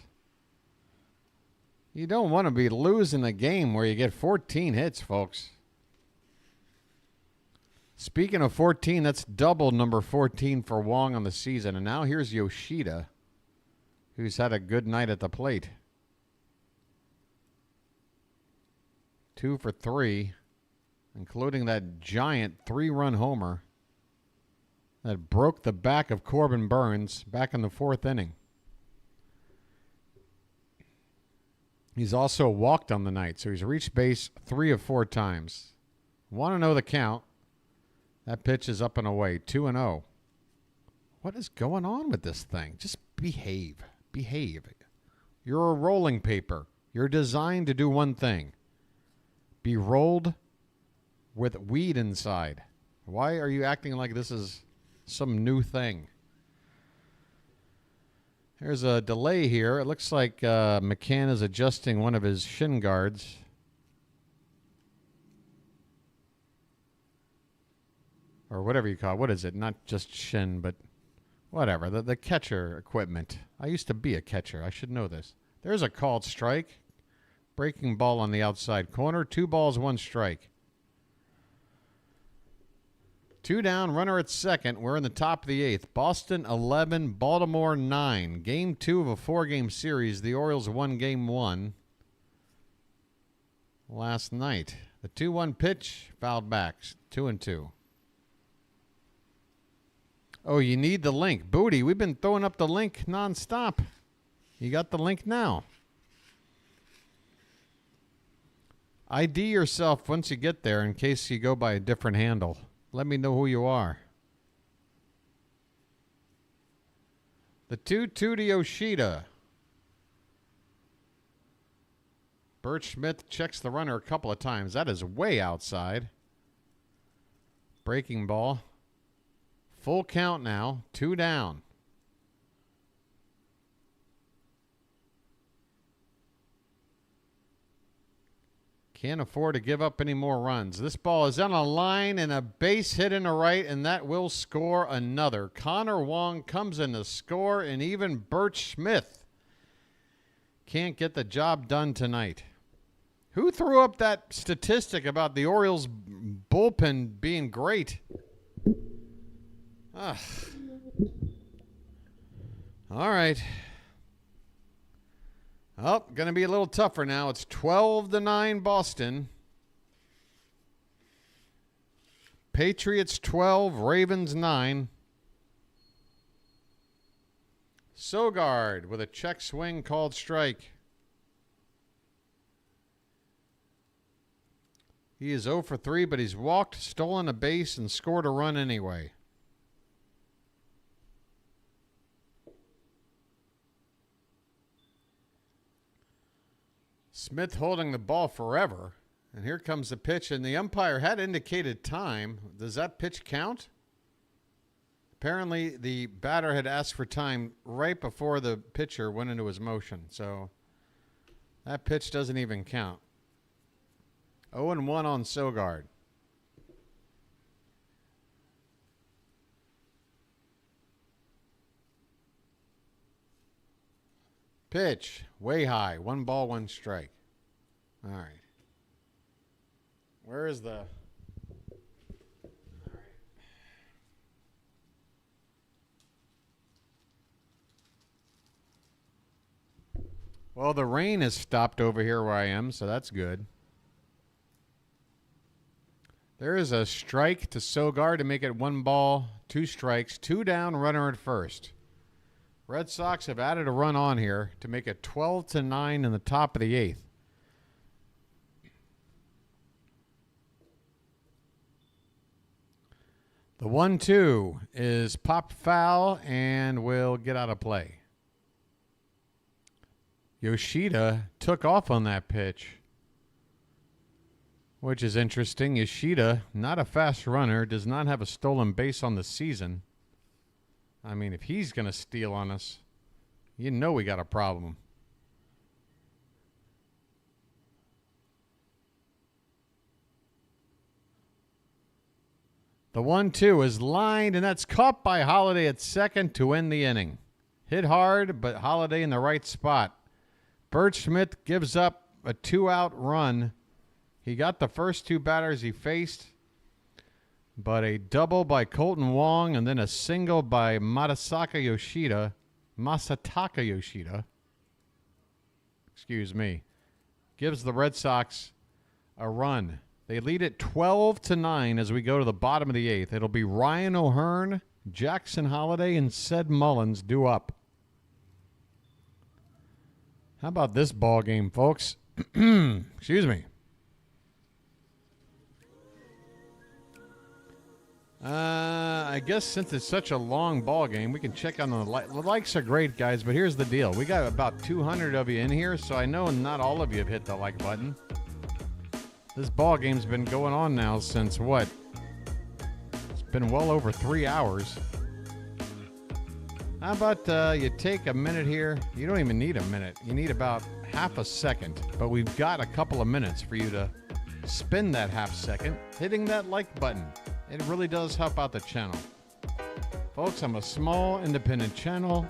Speaker 1: You don't want to be losing a game where you get 14 hits, folks. Speaking of 14, that's double number 14 for Wong on the season. And now here's Yoshida, who's had a good night at the plate. 2 for 3, including that giant 3-run homer that broke the back of Corbin Burnes back in the 4th inning. He's also walked on the night, so he's reached base 3 of 4 times. Want to know the count? That pitch is up and away, 2-0. What is going on with this thing? Just behave. Behave. You're a rolling paper. You're designed to do one thing. Be rolled with weed inside. Why are you acting like this is some new thing? There's a delay here. It looks like McCann is adjusting one of his shin guards. Or whatever you call it. What is it? Not just shin, but whatever. The catcher equipment. I used to be a catcher. I should know this. There's a called strike. Breaking ball on the outside corner. 2 balls, 1 strike. 2 down, runner at second. We're in the top of the 8th. Boston 11, Baltimore 9. Game 2 of a 4-game series. The Orioles won game 1 last night. The 2-1 pitch, fouled back. 2-2. Oh, you need the link. Booty, we've been throwing up the link nonstop. You got the link now. ID yourself once you get there in case you go by a different handle. Let me know who you are. The 2-2 to Yoshida. Bert Smith checks the runner a couple of times. That is way outside. Breaking ball. Full count now. 2 down. Can't afford to give up any more runs. This ball is on a line and a base hit in the right, and that will score another. Connor Wong comes in to score, and even Bert Smith can't get the job done tonight. Who threw up that statistic about the Orioles bullpen being great? Ugh. All right. Oh, going to be a little tougher now. It's 12-9 Boston. Patriots 12, Ravens 9. Sogard with a check swing called strike. He is 0 for 3, but he's walked, stolen a base, and scored a run anyway. Smith holding the ball forever. And here comes the pitch, and the umpire had indicated time. Does that pitch count? Apparently, the batter had asked for time right before the pitcher went into his motion. So that pitch doesn't even count. 0-1 on Sogard. Pitch, way high. 1 ball, 1 strike. All right. Where is the... Well, the rain has stopped over here where I am, so that's good. There is a strike to Sogar to make it 1 ball, 2 strikes, 2 down, runner at first. Red Sox have added a run on here to make it 12-9 in the top of the 8th. The 1-2 is popped foul and will get out of play. Yoshida took off on that pitch, which is interesting. Yoshida, not a fast runner, does not have a stolen base on the season. I mean, if he's going to steal on us, you know we got a problem. The 1-2 is lined, and that's caught by Holiday at second to end the inning. Hit hard, but Holiday in the right spot. Bert Schmidt gives up a 2-out run. He got the first 2 batters he faced, but a double by Colton Wong and then a single by Masataka Yoshida, excuse me, gives the Red Sox a run. They lead it 12-9 as we go to the bottom of the 8th. It'll be Ryan O'Hearn, Jackson Holiday, and Ced Mullins due up. How about this ball game, folks? Excuse me. I guess since it's such a long ball game, we can check on the likes are great, guys, but here's the deal. We got about 200 of you in here, so I know not all of you have hit the like button. This ball game's been going on now since what? It's been well over 3 hours. How about you take a minute here? You don't even need a minute. You need about half a second. But we've got a couple of minutes for you to spend that half second hitting that like button. It really does help out the channel. Folks, I'm a small independent channel.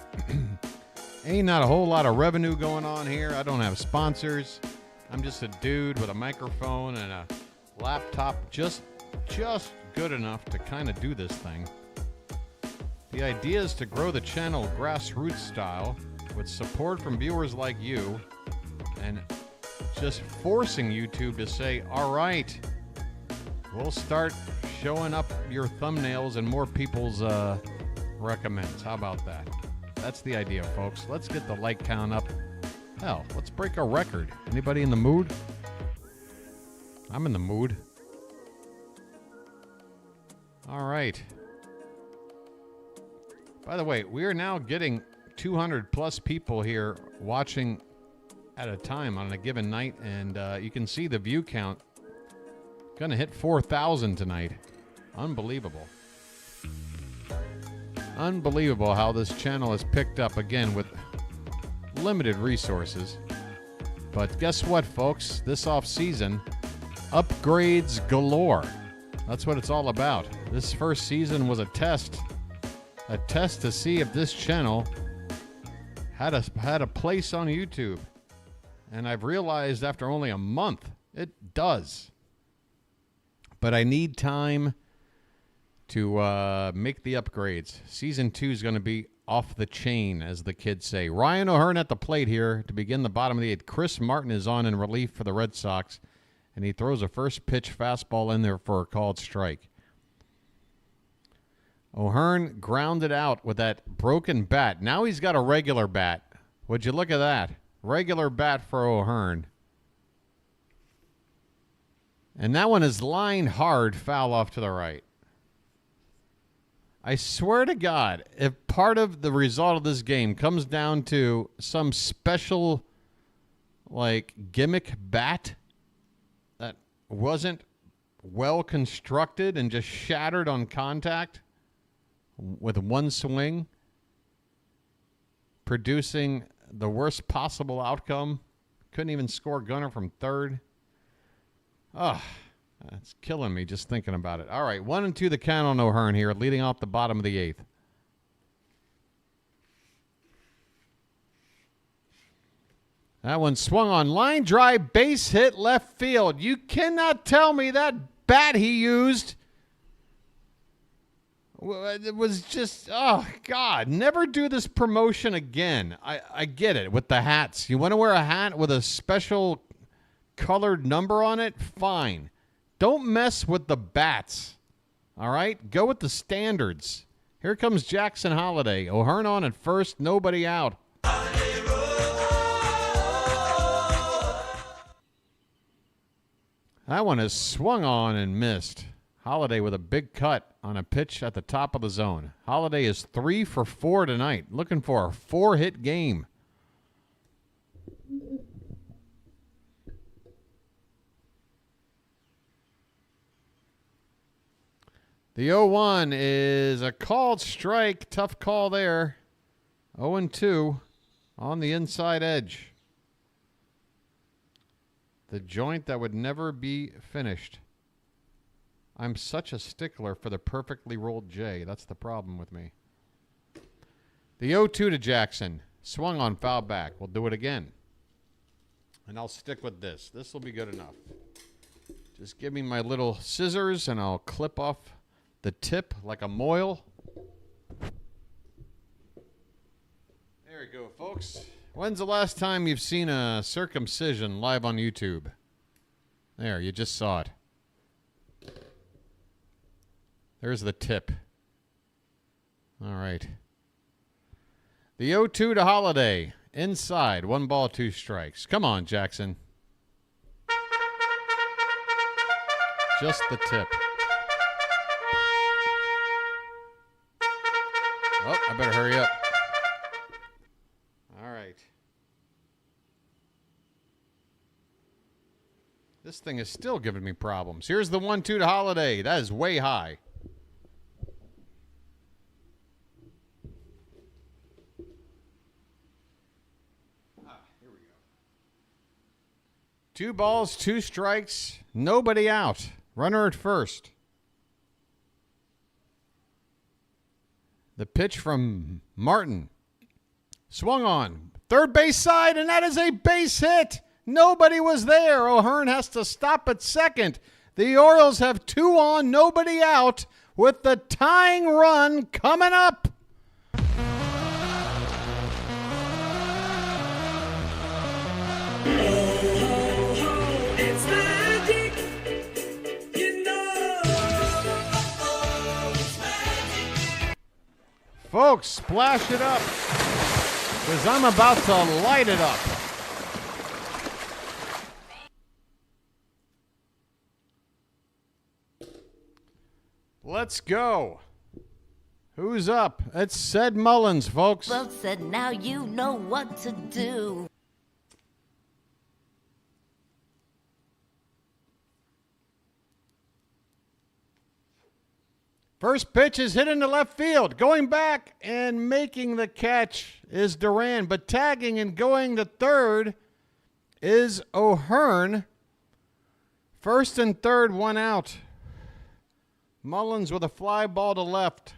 Speaker 1: Ain't not a whole lot of revenue going on here. I don't have sponsors. I'm just a dude with a microphone and a laptop just good enough to kind of do this thing. The idea is to grow the channel grassroots style with support from viewers like you and just forcing YouTube to say, all right, we'll start showing up your thumbnails and more people's recommends. How about that? That's the idea, folks. Let's get the like count up. Hell, let's break a record. Anybody in the mood? I'm in the mood. All right. By the way, we are now getting 200 plus people here watching at a time on a given night, and you can see the view count. Gonna hit 4,000 tonight. Unbelievable. Unbelievable how this channel has picked up again with limited resources. But guess what, folks? This off season, upgrades galore. That's what it's all about. This first season was a test to see if this channel had a place on YouTube. And I've realized after only a month, it does. But I need time to make the upgrades. Season 2 is going to be off the chain, as the kids say. Ryan O'Hearn at the plate here to begin the bottom of the 8th. Chris Martin is on in relief for the Red Sox, and he throws a first pitch fastball in there for a called strike. O'Hearn grounded out with that broken bat. Now he's got a regular bat. Would you look at that? Regular bat for O'Hearn. And that one is lined hard, foul off to the right. I swear to God, if part of the result of this game comes down to some special, like, gimmick bat that wasn't well constructed and just shattered on contact with one swing, producing the worst possible outcome, couldn't even score Gunnar from third. Oh, that's killing me just thinking about it. All right, 1-2 the count on O'Hearn here, leading off the bottom of the 8th. That one swung on. Line drive, base hit, left field. You cannot tell me that bat he used it was just, oh, God. Never do this promotion again. I get it with the hats. You want to wear a hat with a special colored number on it? Fine. Don't mess with the bats. All right? Go with the standards. Here comes Jackson Holiday. O'Hearn on at first. Nobody out. That one is swung on and missed. Holiday with a big cut on a pitch at the top of the zone. Holiday is 3 for 4 tonight. Looking for a 4-hit game. The 0-1 is a called strike. Tough call there. 0-2 on the inside edge. The joint that would never be finished. I'm such a stickler for the perfectly rolled J. That's the problem with me. The 0-2 to Jackson. Swung on, foul back. We'll do it again. And I'll stick with this. This will be good enough. Just give me my little scissors and I'll clip off the tip like a moil. There we go, folks. When's the last time you've seen a circumcision live on YouTube? There, you just saw it. There's the tip. All right. The 0-2 to Holiday. Inside. 1 ball, 2 strikes. Come on, Jackson. Just the tip. Oh, I better hurry up. All right. This thing is still giving me problems. Here's the 1-2 to Holiday. That is way high. Here we go. 2 balls, 2 strikes. Nobody out. Runner at first. The pitch from Martin. Swung on. Third base side, and that is a base hit. Nobody was there. O'Hearn has to stop at second. The Orioles have 2 on, nobody out, with the tying run coming up.
Speaker 5: It's magic, you know. It's magic.
Speaker 1: Folks, splash it up, because I'm about to light it up. Let's go. Who's up? It's Ced Mullins, folks.
Speaker 10: Well said, now you know what to do.
Speaker 1: First pitch is hit into left field. Going back and making the catch is Duran, but tagging and going to third is O'Hearn. First and third, 1 out. Mullins with a fly ball to left.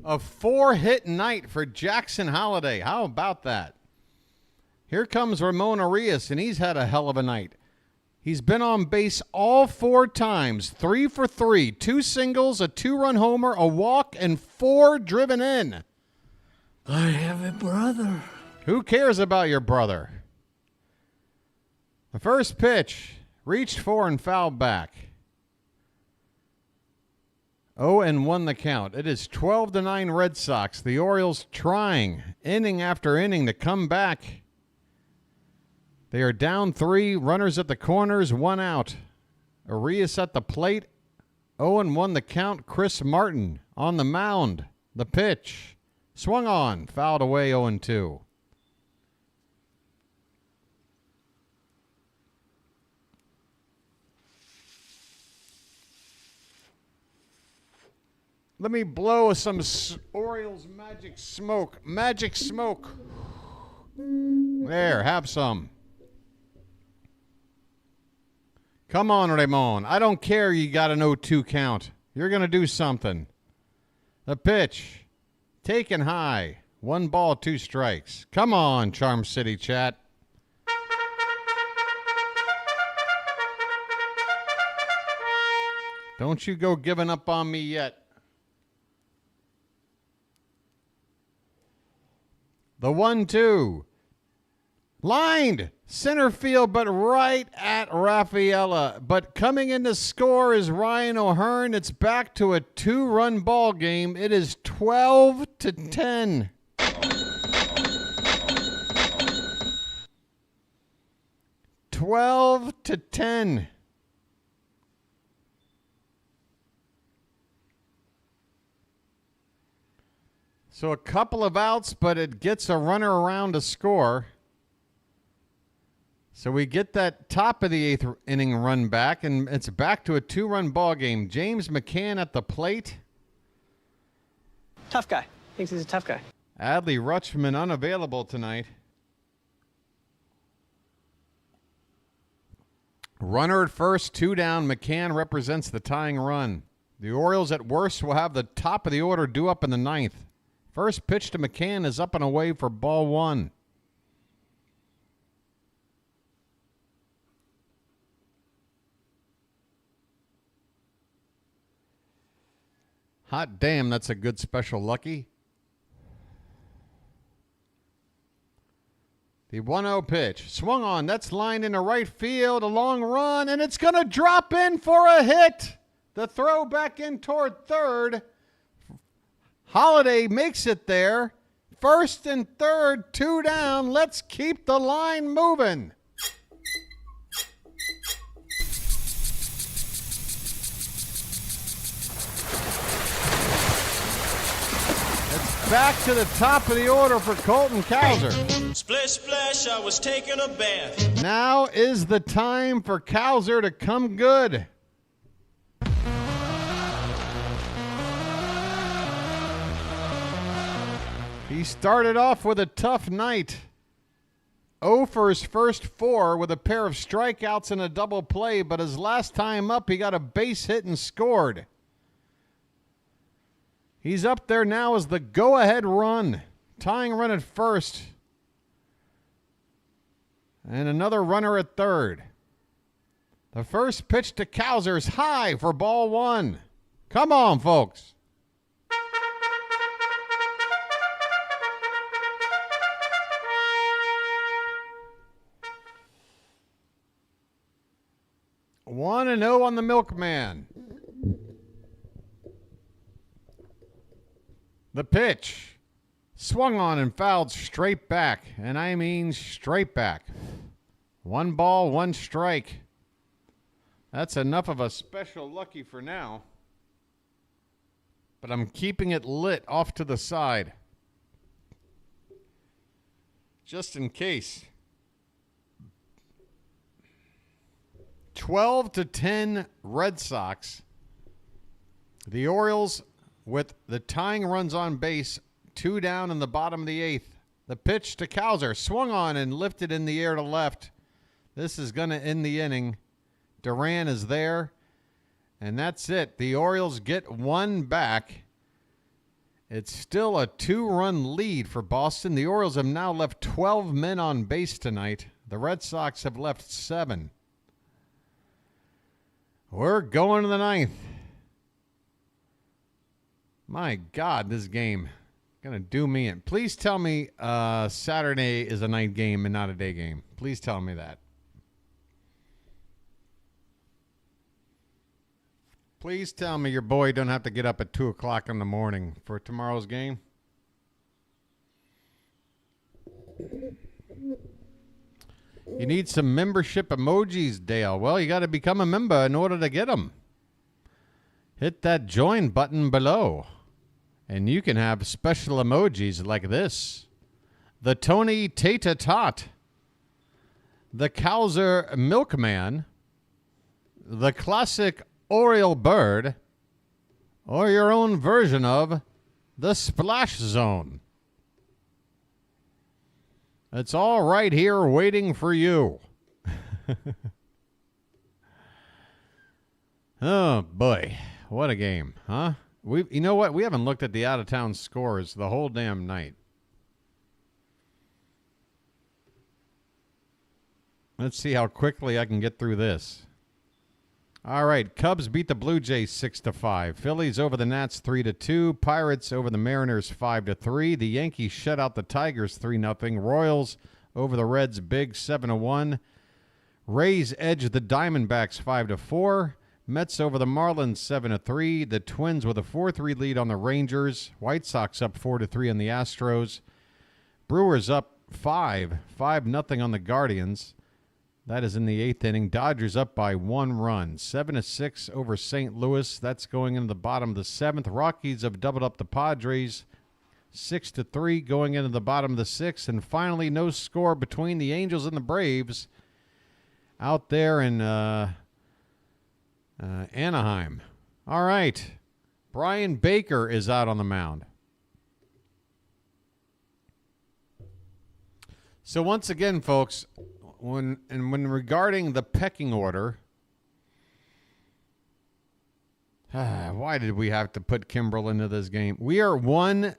Speaker 1: A 4-hit night for Jackson Holiday. How about that? Here comes Ramon Arias, and he's had a hell of a night. He's been on base all 4 times. 3 for 3. 2 singles, a 2-run homer, a walk, and 4 driven in.
Speaker 14: I have a brother.
Speaker 1: Who cares about your brother? The first pitch, reached for and fouled back. 0-1 the count. It is 12-9 Red Sox. The Orioles trying inning after inning to come back. They are down 3, runners at the corners, 1 out. Arias at the plate, 0-1 the count. Chris Martin on the mound. The pitch, swung on, fouled away, 0-2. Let me blow some Orioles magic smoke. Magic smoke. There, have some. Come on, Ramon. I don't care you got an 0-2 count. You're going to do something. The pitch. Taken high. 1 ball, 2 strikes. Come on, Charm City chat. Don't you go giving up on me yet. The 1-2. Lined. Center field, but right at Rafaela. But coming in to score is Ryan O'Hearn. It's back to a 2-run ball game. It is 12-10. $12-10. So a couple of outs, but it gets a runner around to score. So we get that top of the 8th inning run back, and it's back to a 2-run ball game. James McCann at the plate.
Speaker 9: Tough guy. Thinks he's a tough guy.
Speaker 1: Adley Rutschman unavailable tonight. Runner at first, 2 down. McCann represents the tying run. The Orioles at worst will have the top of the order due up in the 9th. First pitch to McCann is up and away for ball 1. Hot damn, that's a good special lucky. The 1-0 pitch. Swung on. That's lined into right field. A long run, and it's going to drop in for a hit. The throw back in toward third. Holiday makes it there. First and third, 2 down. Let's keep the line moving. It's back to the top of the order for Colton Cowser.
Speaker 11: Splish splash, I was taking a bath.
Speaker 1: Now is the time for Cowser to come good. He started off with a tough night. 0 for his first 4 with a pair of strikeouts and a double play, but his last time up, he got a base hit and scored. He's up there now as the go-ahead run. Tying run at first. And another runner at third. The first pitch to Cowser is high for ball 1. Come on, folks. 1-0 on the Milkman. The pitch. Swung on and fouled straight back. And I mean straight back. 1 ball, 1 strike. That's enough of a special lucky for now. But I'm keeping it lit off to the side. Just in case. 12-10 Red Sox. The Orioles with the tying runs on base, 2 down in the bottom of the 8th. The pitch to Cowser, swung on and lifted in the air to left. This is going to end the inning. Duran is there, and that's it. The Orioles get 1 back. It's still a 2-run lead for Boston. The Orioles have now left 12 men on base tonight. The Red Sox have left 7. We're going to the 9th. My God, this game going to do me in. Please tell me Saturday is a night game and not a day game. Please tell me that. Please tell me your boy don't have to get up at 2 o'clock in the morning for tomorrow's game. You need some membership emojis, Dale. Well, you got to become a member in order to get them. Hit that join button below, and you can have special emojis like this. The Tony Tata Tot. The Cowser Milkman. The classic Oriole Bird. Or your own version of the Splash Zone. It's all right here waiting for you. Oh, boy. What a game, huh? You know what? We haven't looked at the out-of-town scores the whole damn night. Let's see how quickly I can get through this. All right, Cubs beat the Blue Jays 6-5. Phillies over the Nats 3-2. Pirates over the Mariners 5-3. The Yankees shut out the Tigers 3-0. Royals over the Reds big 7-1. Rays edge the Diamondbacks 5-4. Mets over the Marlins 7-3. The Twins with a 4-3 lead on the Rangers. White Sox up 4-3 on the Astros. Brewers up 5-0 on the Guardians. That is in the 8th inning. Dodgers up by 1 run. 7-6 over St. Louis. That's going into the bottom of the 7th. Rockies have doubled up the Padres. 6-3 going into the bottom of the 6th. And finally, no score between the Angels and the Braves out there in Anaheim. All right. Brian Baker is out on the mound. So once again, folks, when regarding the pecking order, why did we have to put Kimbrel into this game? We are one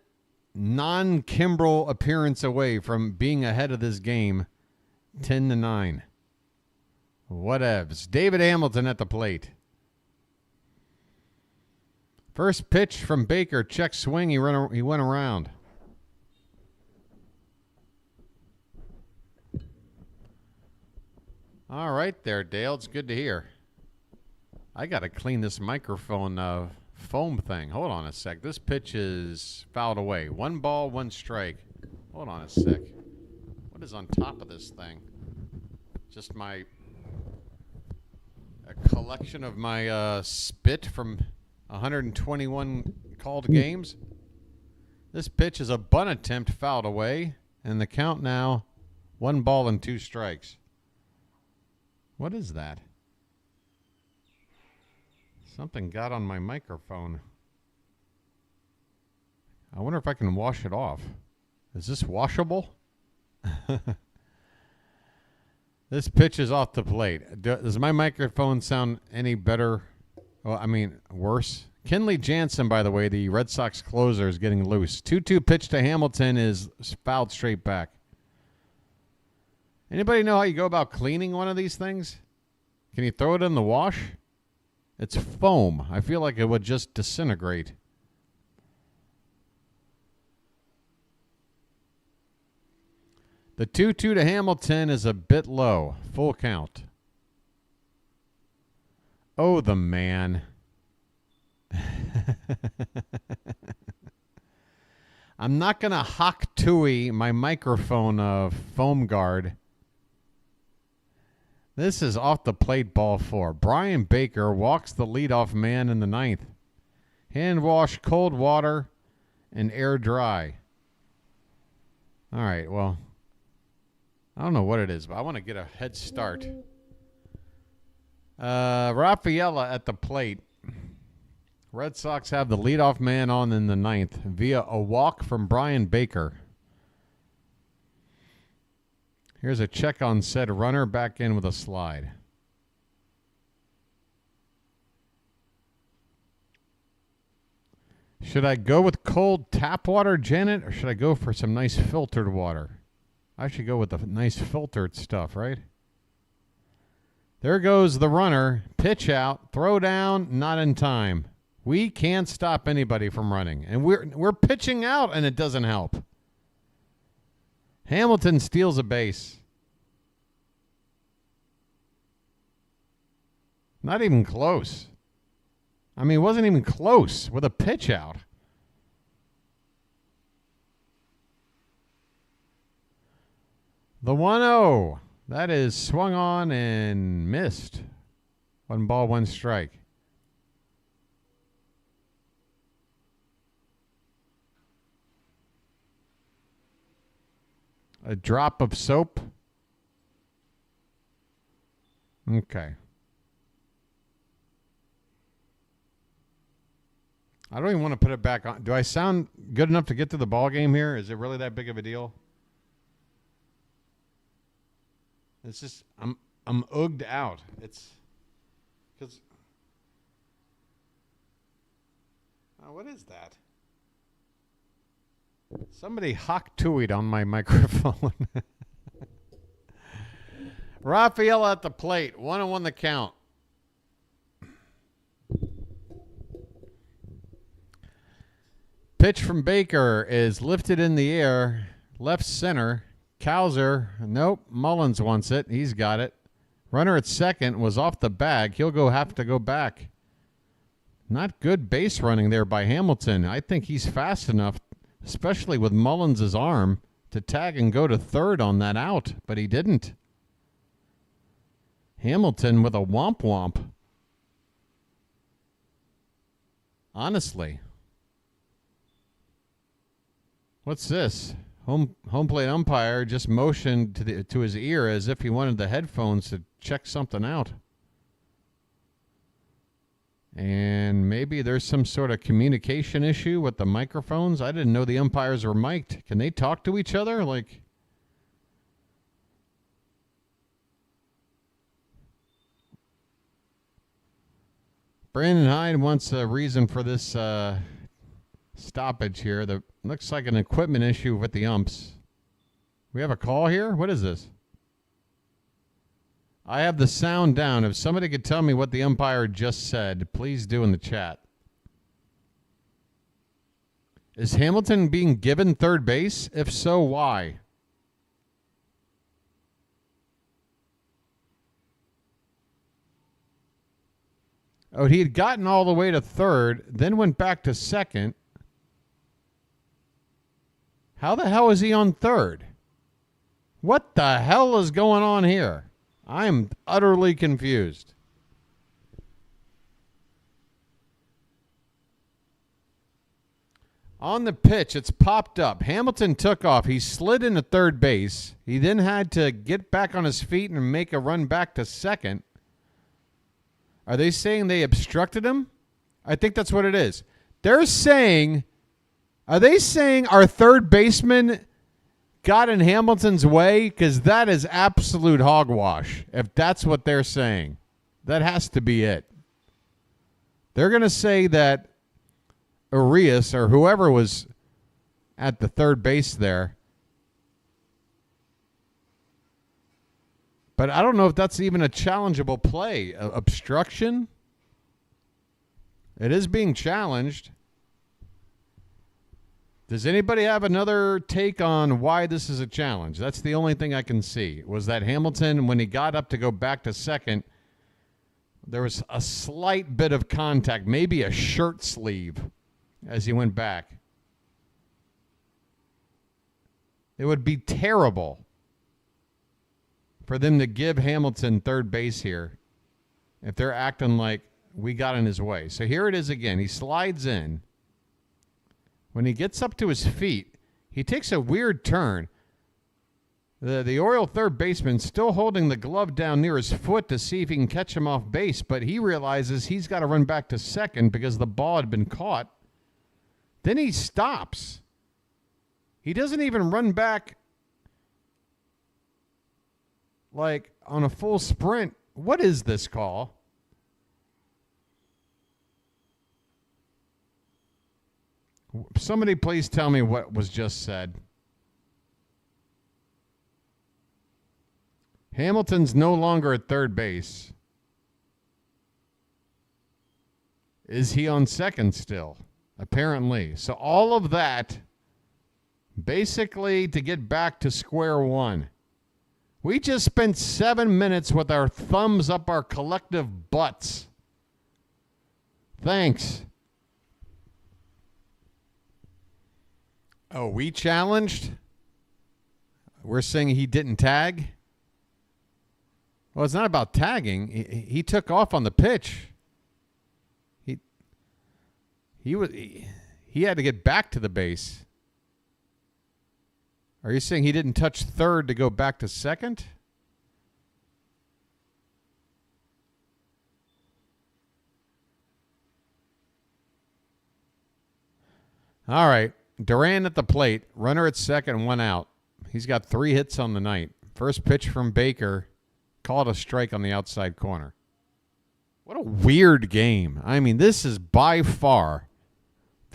Speaker 1: non-Kimbrel appearance away from being ahead of this game, 10-9. Whatevs. David Hamilton at the plate. First pitch from Baker, check swing. He went around. All right there, Dale. It's good to hear. I got to clean this microphone foam thing. Hold on a sec. This pitch is fouled away. 1 ball, 1 strike. Hold on a sec. What is on top of this thing? Just a collection of my spit from 121 called games. This pitch is a bunt attempt fouled away, and the count now 1 ball and 2 strikes. What is that? Something got on my microphone. I wonder if I can wash it off. Is this washable? This pitch is off the plate. Does my microphone sound any better? Well, I mean, worse? Kenley Jansen, by the way, the Red Sox closer, is getting loose. 2-2 pitch to Hamilton is fouled straight back. Anybody know how you go about cleaning one of these things? Can you throw it in the wash? It's foam. I feel like it would just disintegrate. The 2-2 to Hamilton is a bit low. Full count. Oh, the man. I'm not going to hock tui my microphone foam guard. This is off the plate, ball 4. Brian Baker walks the leadoff man in the 9th. Hand wash, cold water, and air dry. All right, well, I don't know what it is, but I want to get a head start. Rafaela at the plate. Red Sox have the leadoff man on in the 9th via a walk from Brian Baker. Here's a check on said runner, back in with a slide. Should I go with cold tap water, Janet, or should I go for some nice filtered water? I should go with the nice filtered stuff, right? There goes the runner. Pitch out, throw down, not in time. We can't stop anybody from running, and we're pitching out, and it doesn't help. Hamilton steals a base. Not even close. I mean, it wasn't even close with a pitch out. The 1-0. That is swung on and missed. 1 ball, 1 strike. A drop of soap. Okay. I don't even want to put it back on. Do I sound good enough to get to the ball game here? Is it really that big of a deal? It's just I'm ugged out. It's because What is that? Somebody hawk-tooied on my microphone. Raphael at the plate. 1-1 the count. Pitch from Baker is lifted in the air. Left center. Cowser. Nope. Mullins wants it. He's got it. Runner at second was off the bag. He'll have to go back. Not good base running there by Hamilton. I think he's fast enough, especially with Mullins' arm, to tag and go to third on that out, but he didn't. Hamilton with a womp. Honestly. What's this? Home plate umpire just motioned to his ear as if he wanted the headphones to check something out. And maybe there's some sort of communication issue with the microphones. I didn't know the umpires were mic'd. Can they talk to each other? Like, Brandon Hyde wants a reason for this stoppage here. That looks like an equipment issue with the umps. We have a call here? What is this? I have the sound down. If somebody could tell me what the umpire just said, please do in the chat. Is Hamilton being given third base? If so, why? Oh, he had gotten all the way to third, then went back to second. How the hell is he on third? What the hell is going on here? I'm utterly confused. On the pitch, it's popped up. Hamilton took off. He slid into third base. He then had to get back on his feet and make a run back to second. Are they saying they obstructed him? I think that's what it is. They're saying, are they saying our third baseman got in Hamilton's way? Because that is absolute hogwash. If that's what they're saying, that has to be it. They're going to say that Arias or whoever was at the third base there. But I don't know if that's even a challengeable play. Obstruction? It is being challenged. Does anybody have another take on why this is a challenge? That's the only thing I can see. Was that Hamilton, when he got up to go back to second, there was a slight bit of contact, maybe a shirt sleeve as he went back. It would be terrible for them to give Hamilton third base here if they're acting like we got in his way. So here it is again. He slides in. When he gets up to his feet, he takes a weird turn. The Oriole third baseman still holding the glove down near his foot to see if he can catch him off base, but he realizes he's got to run back to second because the ball had been caught. Then he stops. He doesn't even run back like on a full sprint. What is this call? Somebody please tell me what was just said. Hamilton's no longer at third base. Is he on second still? Apparently. So all of that basically to get back to square one. We just spent 7 minutes with our thumbs up our collective butts. Thanks. Oh, we challenged? We're saying he didn't tag? Well, it's not about tagging. He took off on the pitch. He had to get back to the base. Are you saying he didn't touch third to go back to second? All right. Duran at the plate. Runner at second, 1 out. He's got 3 hits on the night. First pitch from Baker. Called a strike on the outside corner. What a weird game. I mean, this is by far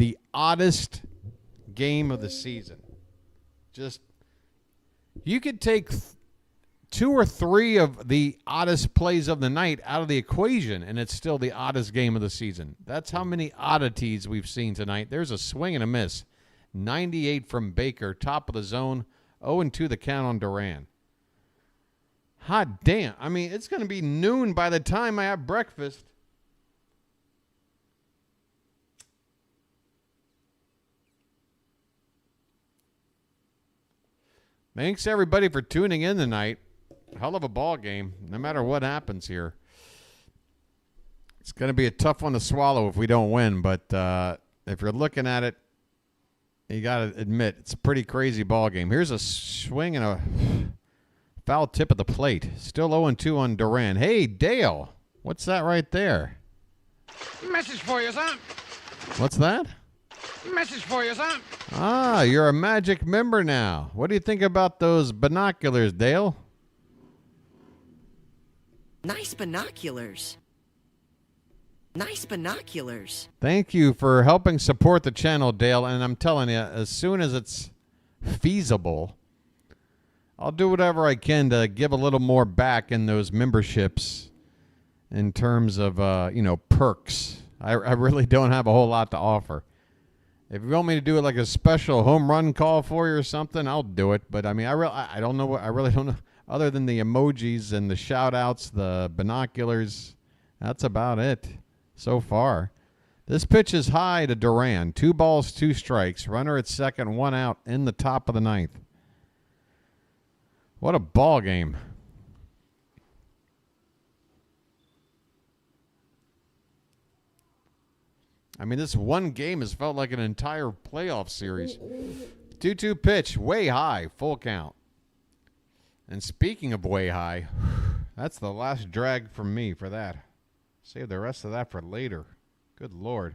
Speaker 1: the oddest game of the season. Just, you could take 2 or 3 of the oddest plays of the night out of the equation, and it's still the oddest game of the season. That's how many oddities we've seen tonight. There's a swing and a miss. 98 from Baker, top of the zone. 0-2 the count on Duran. Hot damn. I mean, it's going to be noon by the time I have breakfast. Thanks, everybody, for tuning in tonight. Hell of a ball game, no matter what happens here. It's going to be a tough one to swallow if we don't win, but if you're looking at it, you got to admit, it's a pretty crazy ball game. Here's a swing and a foul tip of the plate. Still 0-2 on Duran. Hey, Dale, what's that right there?
Speaker 13: Message for you, son.
Speaker 1: What's that?
Speaker 13: Message for you, son.
Speaker 1: Ah, you're a Magic member now. What do you think about those binoculars, Dale?
Speaker 14: Nice binoculars. Nice binoculars.
Speaker 1: Thank you for helping support the channel, Dale. And I'm telling you, as soon as it's feasible, I'll do whatever I can to give a little more back in those memberships in terms of, perks. I really don't have a whole lot to offer. If you want me to do it like a special home run call for you or something, I'll do it. But, I mean, I don't know. I really don't know. Other than the emojis and the shout-outs, the binoculars, that's about it so far. This pitch is high to Duran. 2 balls, 2 strikes. Runner at second, 1 out in the top of the 9th. What a ball game. I mean, this one game has felt like an entire playoff series. 2-2 pitch, way high, full count. And speaking of way high, that's the last drag from me for that. Save the rest of that for later. Good Lord.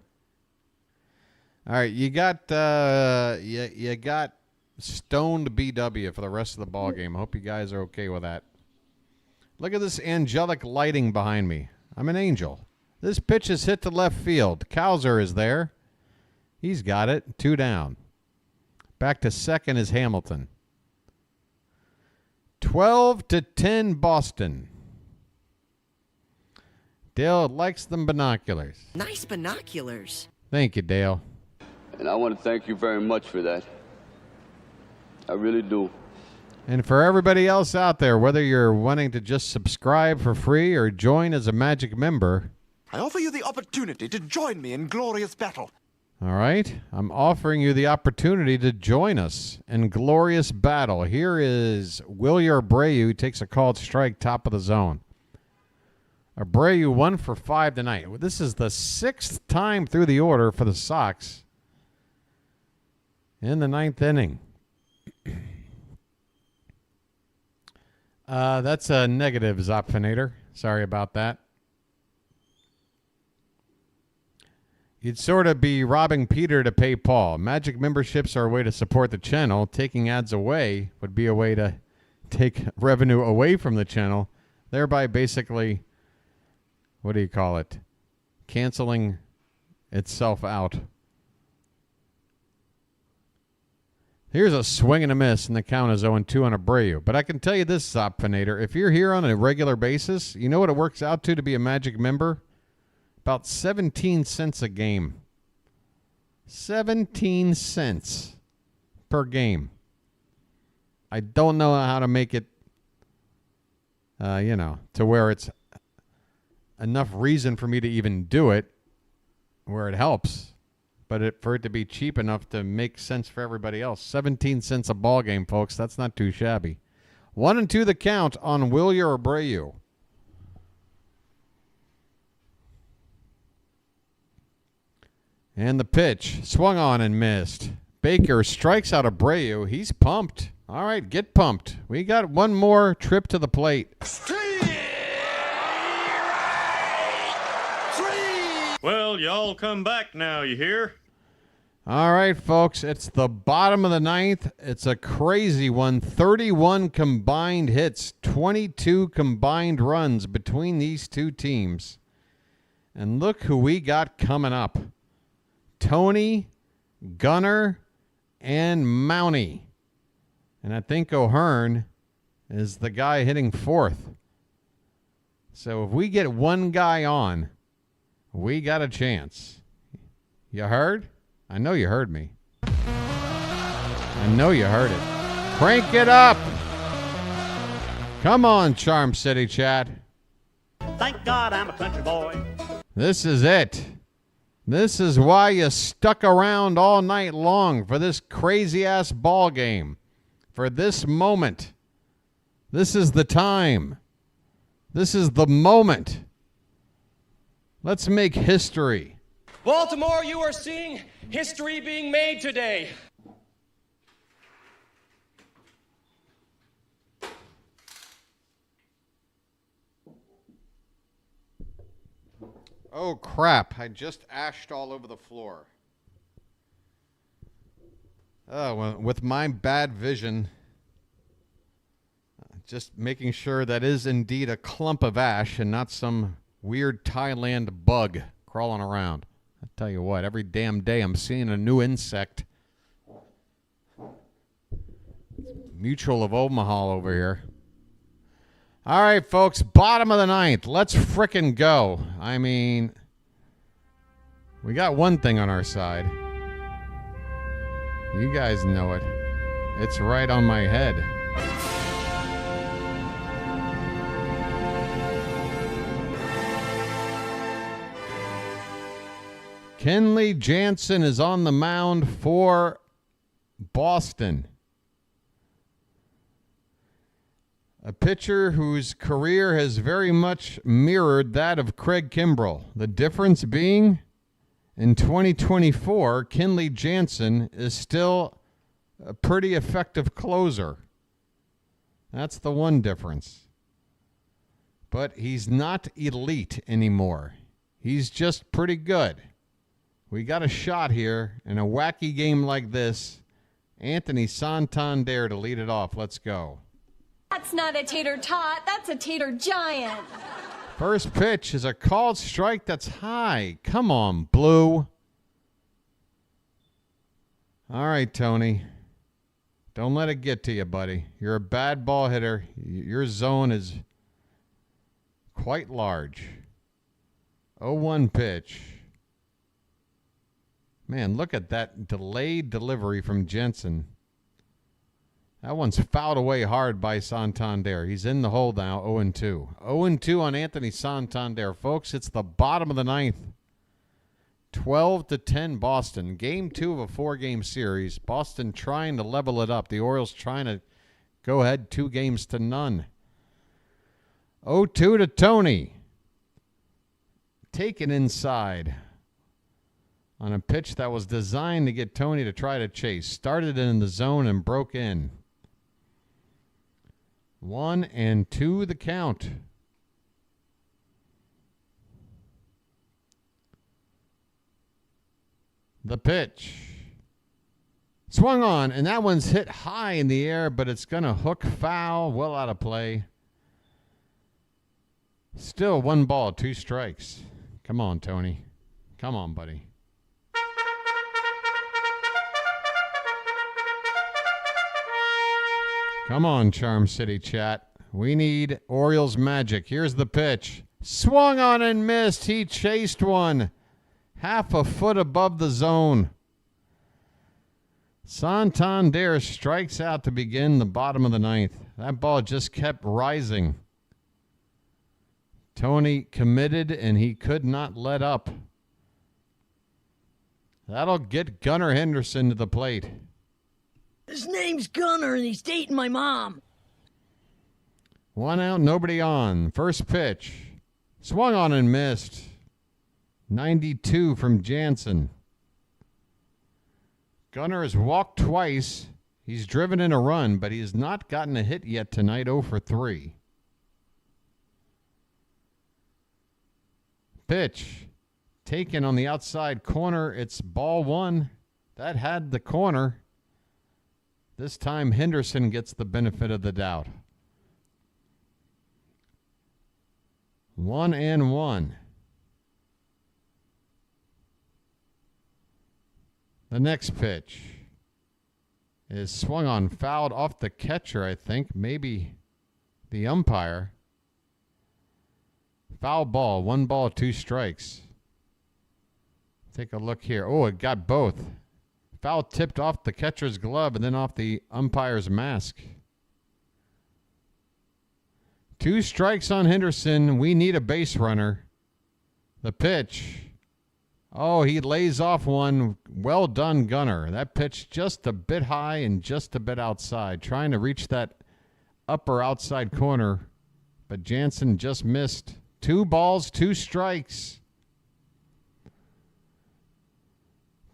Speaker 1: All right, you got you got stoned BW for the rest of the ball game. I hope you guys are okay with that. Look at this angelic lighting behind me. I'm an angel. This pitch is hit to left field. Cowser is there. He's got it. 2 down. Back to second is Hamilton. 12-10 Boston. Dale likes them binoculars.
Speaker 14: Nice binoculars.
Speaker 1: Thank you, Dale.
Speaker 16: And I want to thank you very much for that. I really do.
Speaker 1: And for everybody else out there, whether you're wanting to just subscribe for free or join as a Magic member,
Speaker 20: I offer you the opportunity to join me in glorious battle.
Speaker 1: all right? I'm offering you the opportunity to join us in glorious battle. Here is Wilyer Abreu, takes a called strike, top of the zone. Abreu 1 for 5 tonight. This is the 6th time through the order for the Sox in the 9th inning. That's a negative, Zopfinator. Sorry about that. You'd sort of be robbing Peter to pay Paul. Magic memberships are a way to support the channel. Taking ads away would be a way to take revenue away from the channel, thereby basically, what do you call it, canceling itself out. Here's a swing and a miss, and the count is 0-2 on Abreu. But I can tell you this, Zopfinator, if you're here on a regular basis, you know what it works out to be a Magic member? About 17 cents a game. 17 cents per game. I don't know how to make it, to where it's enough reason for me to even do it, where it helps. But for it to be cheap enough to make sense for everybody else. 17 cents a ball game, folks. That's not too shabby. 1-2 the count on Wilyer Abreu. And the pitch, swung on and missed. Baker strikes out Abreu. He's pumped. All right, get pumped. We got one more trip to the plate.
Speaker 4: Well, y'all come back now, you hear?
Speaker 1: All right, folks, it's the bottom of the 9th. It's a crazy one. 31 combined hits, 22 combined runs between these two teams. And look who we got coming up. Tony Gunnar, and Mountie. And I think O'Hearn is the guy hitting fourth. So if we get one guy on, we got a chance. You heard? I know you heard me. I know you heard it. Crank it up. Come on, Charm City chat.
Speaker 21: Thank God I'm a country boy.
Speaker 1: This is it. This is why you stuck around all night long for this crazy-ass ball game. For this moment. This is the time. This is the moment. Let's make history.
Speaker 3: Baltimore, you are seeing history being made today.
Speaker 1: Oh, crap. I just ashed all over the floor. Oh, well, with my bad vision, just making sure that is indeed a clump of ash and not some weird Thailand bug crawling around. I tell you what, every damn day I'm seeing a new insect. Mutual of Omaha over here. All right, folks, bottom of the ninth. Let's frickin' go. I mean, we got one thing on our side. You guys know it. It's right on my head. Kenley Jansen is on the mound for Boston. A pitcher whose career has very much mirrored that of Craig Kimbrell. The difference being, in 2024, Kenley Jansen is still a pretty effective closer. That's the one difference. But he's not elite anymore. He's just pretty good. We got a shot here in a wacky game like this. Anthony Santander to lead it off. Let's go.
Speaker 7: That's not a tater tot, that's a tater giant.
Speaker 1: First pitch is a called strike that's high. Come on, Blue. All right, Tony. Don't let it get to you, buddy. You're a bad ball hitter. Your zone is quite large. 0-1 pitch. Man, look at that delayed delivery from Jensen. That one's fouled away hard by Santander. He's in the hole now, 0-2. 0-2 on Anthony Santander. Folks, it's the bottom of the ninth. 12-10 Boston. Game 2 of a 4-game series. Boston trying to level it up. The Orioles trying to go ahead 2-0. 0-2 to Tony. Taken inside on a pitch that was designed to get Tony to try to chase. Started in the zone and broke in. 1-2 the count. The pitch. Swung on, and that one's hit high in the air, but it's going to hook foul, well out of play. Still 1 ball, 2 strikes. Come on, Tony. Come on, buddy. Come on, Charm City chat. We need Orioles magic. Here's the pitch. Swung on and missed. He chased one. Half a foot above the zone. Santander strikes out to begin the bottom of the ninth. That ball just kept rising. Tony committed, and he could not let up. That'll get Gunnar Henderson to the plate.
Speaker 14: His name's Gunnar, and he's dating my mom.
Speaker 1: 1 out, nobody on. First pitch. Swung on and missed. 92 from Jansen. Gunnar has walked twice. He's driven in a run, but he has not gotten a hit yet tonight, 0 for 3. Pitch. Taken on the outside corner. It's ball 1. That had the corner. This time Henderson gets the benefit of the doubt. 1-1. The next pitch is swung on, fouled off the catcher, I think. Maybe the umpire. Foul ball. 1 ball, 2 strikes. Take a look here. Oh, it got both. Foul tipped off the catcher's glove and then off the umpire's mask. 2 strikes on Henderson. We need a base runner. The pitch. Oh, he lays off one. Well done, Gunnar. That pitch just a bit high and just a bit outside. Trying to reach that upper outside corner. But Jansen just missed. 2 balls, 2 strikes.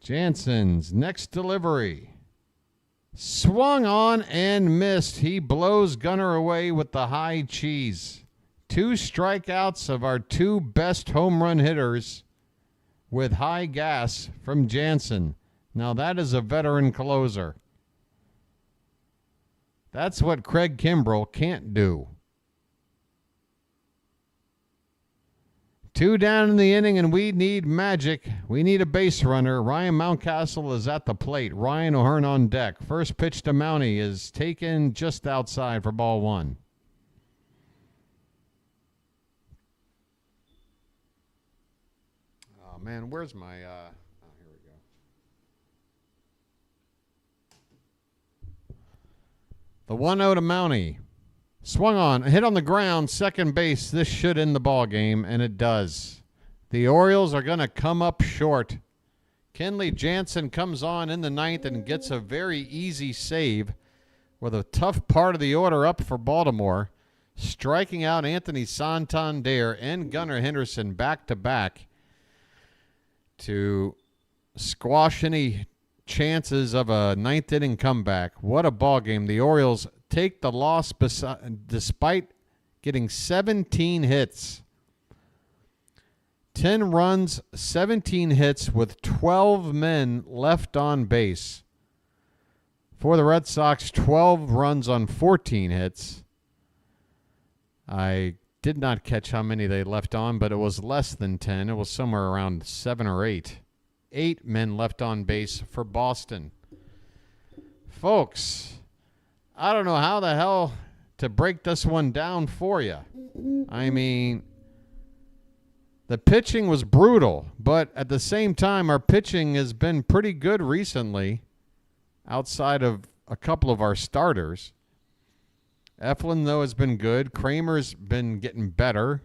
Speaker 1: Jansen's next delivery. Swung on and missed. He blows Gunnar away with the high cheese. 2 strikeouts of our 2 best home run hitters with high gas from Jansen. Now that is a veteran closer. That's what Craig Kimbrell can't do. 2 down in the inning, and we need magic. We need a base runner. Ryan Mountcastle is at the plate. Ryan O'Hearn on deck. First pitch to Mountie is taken just outside for ball 1. Oh, man, where's my... here we go. The 1-0 to Mountie. Swung on, hit on the ground, second base. This should end the ball game, and it does. The Orioles are going to come up short. Kenley Jansen comes on in the 9th and gets a very easy save with a tough part of the order up for Baltimore, striking out Anthony Santander and Gunnar Henderson back-to-back to squash any chances of a 9th inning comeback. What a ball game. The Orioles take the loss despite getting 17 hits. 10 runs, 17 hits with 12 men left on base. For the Red Sox, 12 runs on 14 hits. I did not catch how many they left on, but it was less than 10. It was somewhere around 7 or 8. 8 men left on base for Boston. Folks, I don't know how the hell to break this one down for you. I mean, the pitching was brutal, but at the same time, our pitching has been pretty good recently outside of a couple of our starters. Eflin, though, has been good. Kramer's been getting better.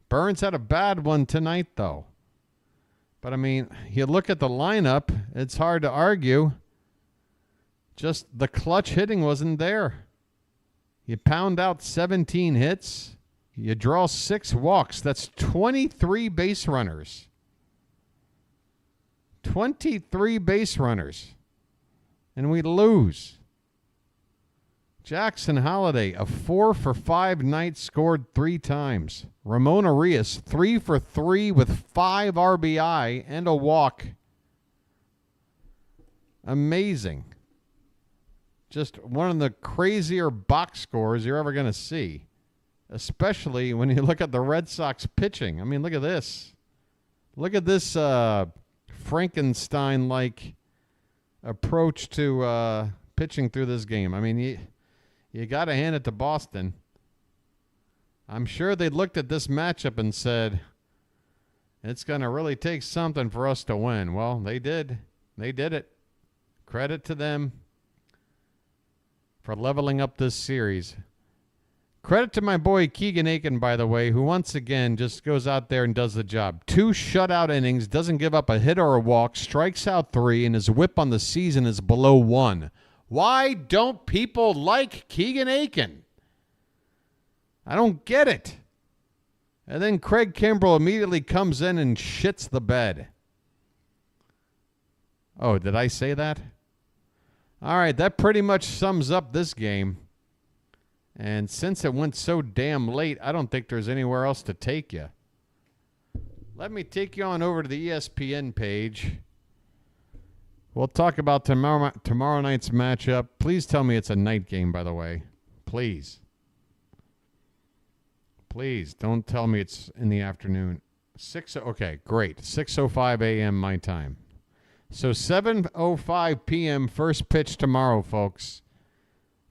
Speaker 1: Burnes had a bad one tonight, though. But, I mean, you look at the lineup, it's hard to argue. Just the clutch hitting wasn't there. You pound out 17 hits. You draw 6 walks. That's 23 base runners. 23 base runners. And we lose. Jackson Holliday, a 4-for-5 night, scored 3 times. Ramon Arias, 3-for-3 with 5 RBI and a walk. Amazing. Just one of the crazier box scores you're ever going to see, especially when you look at the Red Sox pitching. I mean, look at this. Look at this Frankenstein-like approach to pitching through this game. I mean, you got to hand it to Boston. I'm sure they looked at this matchup and said, it's going to really take something for us to win. Well, they did. They did it. Credit to them for leveling up this series. Credit to my boy Keegan Aiken, by the way, who once again just goes out there and does the job. 2 shutout innings, doesn't give up a hit or a walk, strikes out 3, and his whip on the season is below 1. Why don't people like Keegan Aiken? I don't get it. And then Craig Kimbrell immediately comes in and shits the bed. Oh, did I say that? All right, that pretty much sums up this game. And since it went so damn late, I don't think there's anywhere else to take you. Let me take you on over to the ESPN page. We'll talk about tomorrow night's matchup. Please tell me it's a night game, by the way. Please. Please, don't tell me it's in the afternoon. Okay, great. 6:05 a.m. my time. So 7:05 p.m. first pitch tomorrow, folks.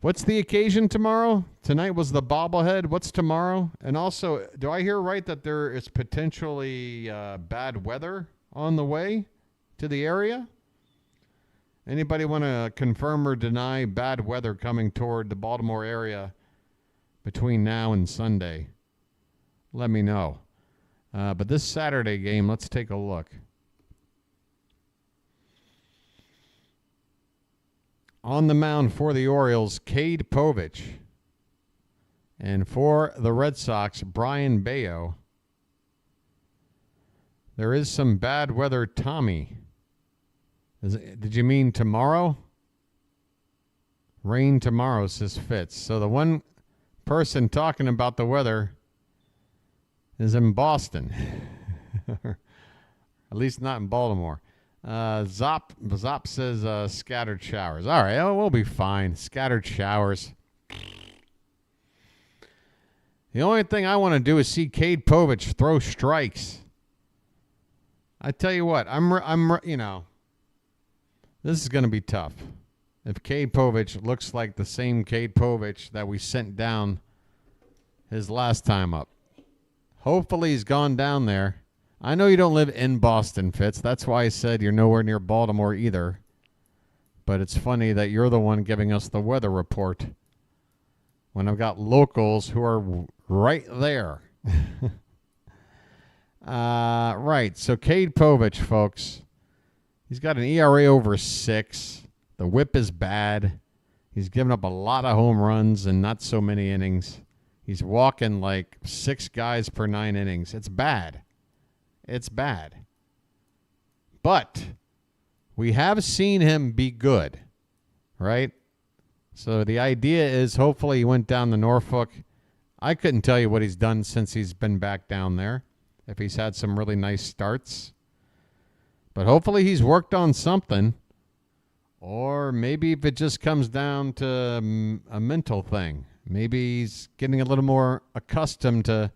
Speaker 1: What's the occasion tomorrow? Tonight was the bobblehead. What's tomorrow? And also, do I hear right that there is potentially bad weather on the way to the area? Anybody want to confirm or deny bad weather coming toward the Baltimore area between now and Sunday? Let me know. But this Saturday game, let's take a look. On the mound for the Orioles, Cade Povich. And for the Red Sox, Brian Bayo. There is some bad weather, Tommy. Did you mean tomorrow? Rain tomorrow, says Fitz. So the one person talking about the weather is in Boston. At least not in Baltimore. Zop says scattered showers. All right, we'll be fine. Scattered showers. The only thing I want to do is see Cade Povich throw strikes. I tell you what, this is going to be tough. If Cade Povich looks like the same Cade Povich that we sent down his last time up. Hopefully he's gone down there. I know you don't live in Boston, Fitz. That's why I said you're nowhere near Baltimore either. But it's funny that you're the one giving us the weather report when I've got locals who are right there. Right, so Cade Povich, folks. He's got an ERA over 6. The whip is bad. He's given up a lot of home runs and not so many innings. He's walking like 6 guys per 9 innings. It's bad. It's bad. But we have seen him be good, right? So the idea is hopefully he went down to Norfolk. I couldn't tell you what he's done since he's been back down there, if he's had some really nice starts. But hopefully he's worked on something. Or maybe if it just comes down to a mental thing. Maybe he's getting a little more accustomed to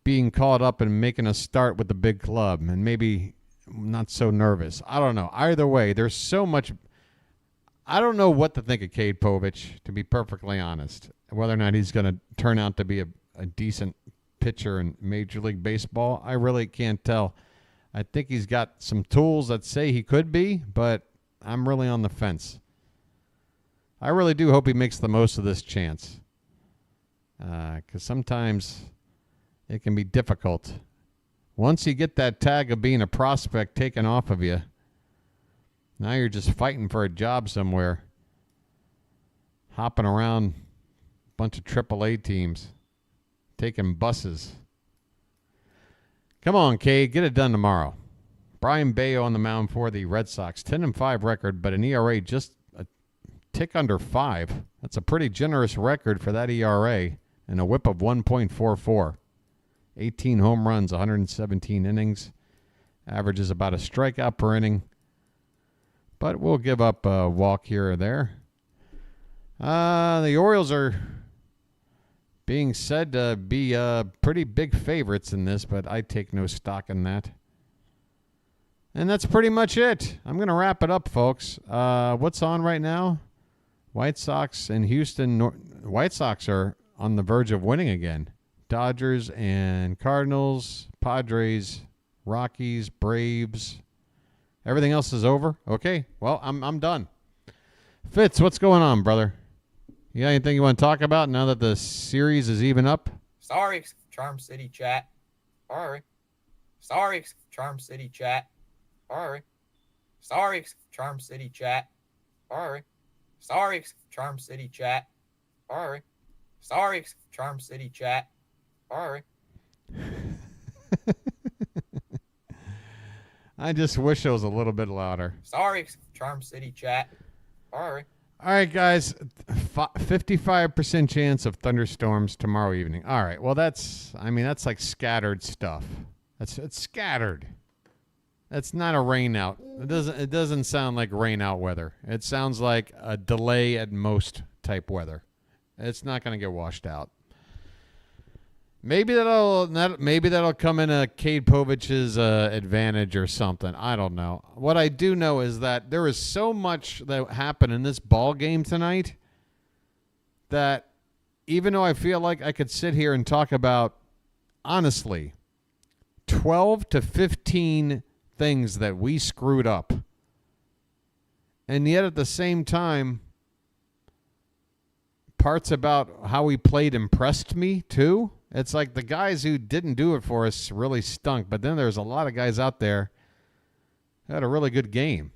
Speaker 1: being caught up and making a start with the big club and maybe not so nervous. I don't know. Either way, there's so much. I don't know what to think of Cade Povich, to be perfectly honest. Whether or not he's going to turn out to be a decent pitcher in Major League Baseball, I really can't tell. I think he's got some tools that say he could be, but I'm really on the fence. I really do hope he makes the most of this chance. Because sometimes it can be difficult. Once you get that tag of being a prospect taken off of you, now you're just fighting for a job somewhere. Hopping around a bunch of AAA teams. Taking buses. Come on, Cade. Get it done tomorrow. Brian Bayo on the mound for the Red Sox. 10-5 record, but an ERA just a tick under 5. That's a pretty generous record for that ERA. And a whip of 1.44. 18 home runs, 117 innings. Averages about a strikeout per inning. But we'll give up a walk here or there. The Orioles are being said to be pretty big favorites in this, but I take no stock in that. And that's pretty much it. I'm going to wrap it up, folks. What's on right now? White Sox and Houston. White Sox are on the verge of winning again. Dodgers and Cardinals, Padres, Rockies, Braves. Everything else is over? Okay, well, I'm done. Fitz, what's going on, brother? You got anything you want to talk about now that the series is even up?
Speaker 2: Sorry, Charm City chat. Sorry. Sorry, Charm City chat. Sorry. Sorry, Charm City chat. Sorry. Sorry, Charm City chat. Sorry. Sorry, Charm City chat. Sorry.
Speaker 1: I just wish it was a little bit louder.
Speaker 2: Sorry, Charm City chat. Sorry.
Speaker 1: All right, guys. 55% chance of thunderstorms tomorrow evening. All right. Well, that's like scattered stuff. It's scattered. That's not a rain out. It doesn't sound like rain out weather. It sounds like a delay at most type weather. It's not going to get washed out. Maybe that'll come in a Cade Povich's advantage or something. I don't know. What I do know is that there is so much that happened in this ball game tonight that even though I feel like I could sit here and talk about, honestly, 12 to 15 things that we screwed up, and yet at the same time, parts about how we played impressed me too. It's like the guys who didn't do it for us really stunk, but then there's a lot of guys out there who had a really good game.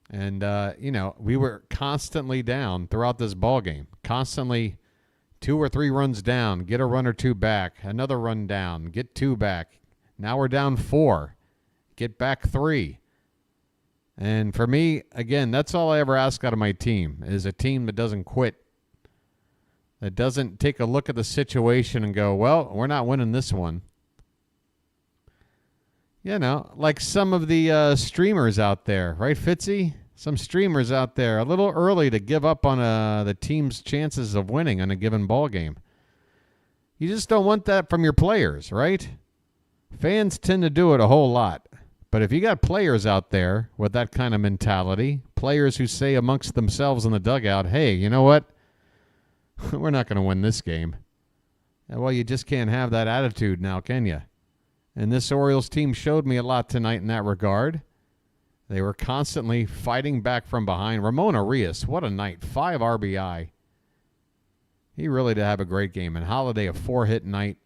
Speaker 1: And, we were constantly down throughout this ball game. Constantly 2 or 3 runs down, get a run or 2 back, another run down, get 2 back. Now we're down 4, get back 3. And for me, again, that's all I ever ask out of my team, is a team that doesn't quit. That doesn't take a look at the situation and go, well, we're not winning this one. Like some of the streamers out there, right, Fitzy? Some streamers out there, a little early to give up on the team's chances of winning on a given ball game. You just don't want that from your players, right? Fans tend to do it a whole lot. But if you got players out there with that kind of mentality, players who say amongst themselves in the dugout, hey, you know what? We're not going to win this game. Well, you just can't have that attitude now, can you? And this Orioles team showed me a lot tonight in that regard. They were constantly fighting back from behind. Ramon Arias, what a night. 5 RBI. He really did have a great game. And Holiday, a 4-hit night.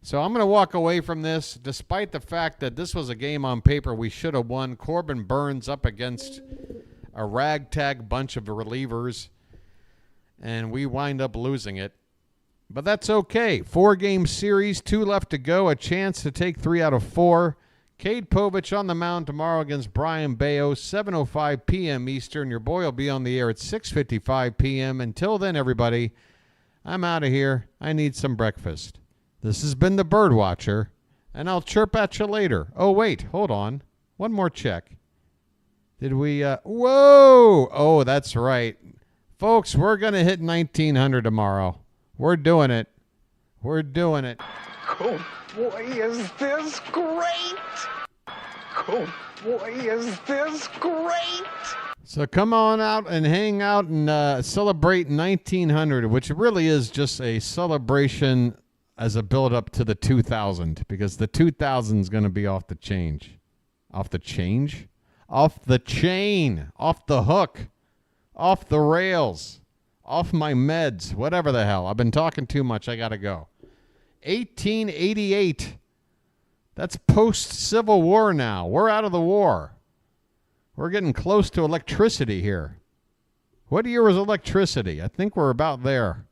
Speaker 1: So I'm going to walk away from this, despite the fact that this was a game on paper we should have won. Corbin Burnes up against a ragtag bunch of relievers, and we wind up losing it. But that's okay. 4-game series, 2 left to go, a chance to take 3 out of 4. Cade Povich on the mound tomorrow against Brian Bayo, 7:05 p.m. Eastern. Your boy will be on the air at 6:55 p.m. Until then, everybody, I'm out of here. I need some breakfast. This has been the BirdWatcher, and I'll chirp at you later. Oh, wait, hold on. One more check. Did we, whoa! Oh, that's right. Folks, we're going to hit 1,900 tomorrow. We're doing it. We're doing it.
Speaker 13: Oh, boy, is this great! Oh, boy, is this great!
Speaker 1: So come on out and hang out and celebrate 1,900, which really is just a celebration as a build-up to the 2,000, because the 2,000 is going to be off the change. Off the change? Off the chain. Off the hook. Off the rails. Off my meds. Whatever the hell. I've been talking too much. I got to go. 1888. That's post-Civil War now. We're out of the war. We're getting close to electricity here. What year was electricity? I think we're about there.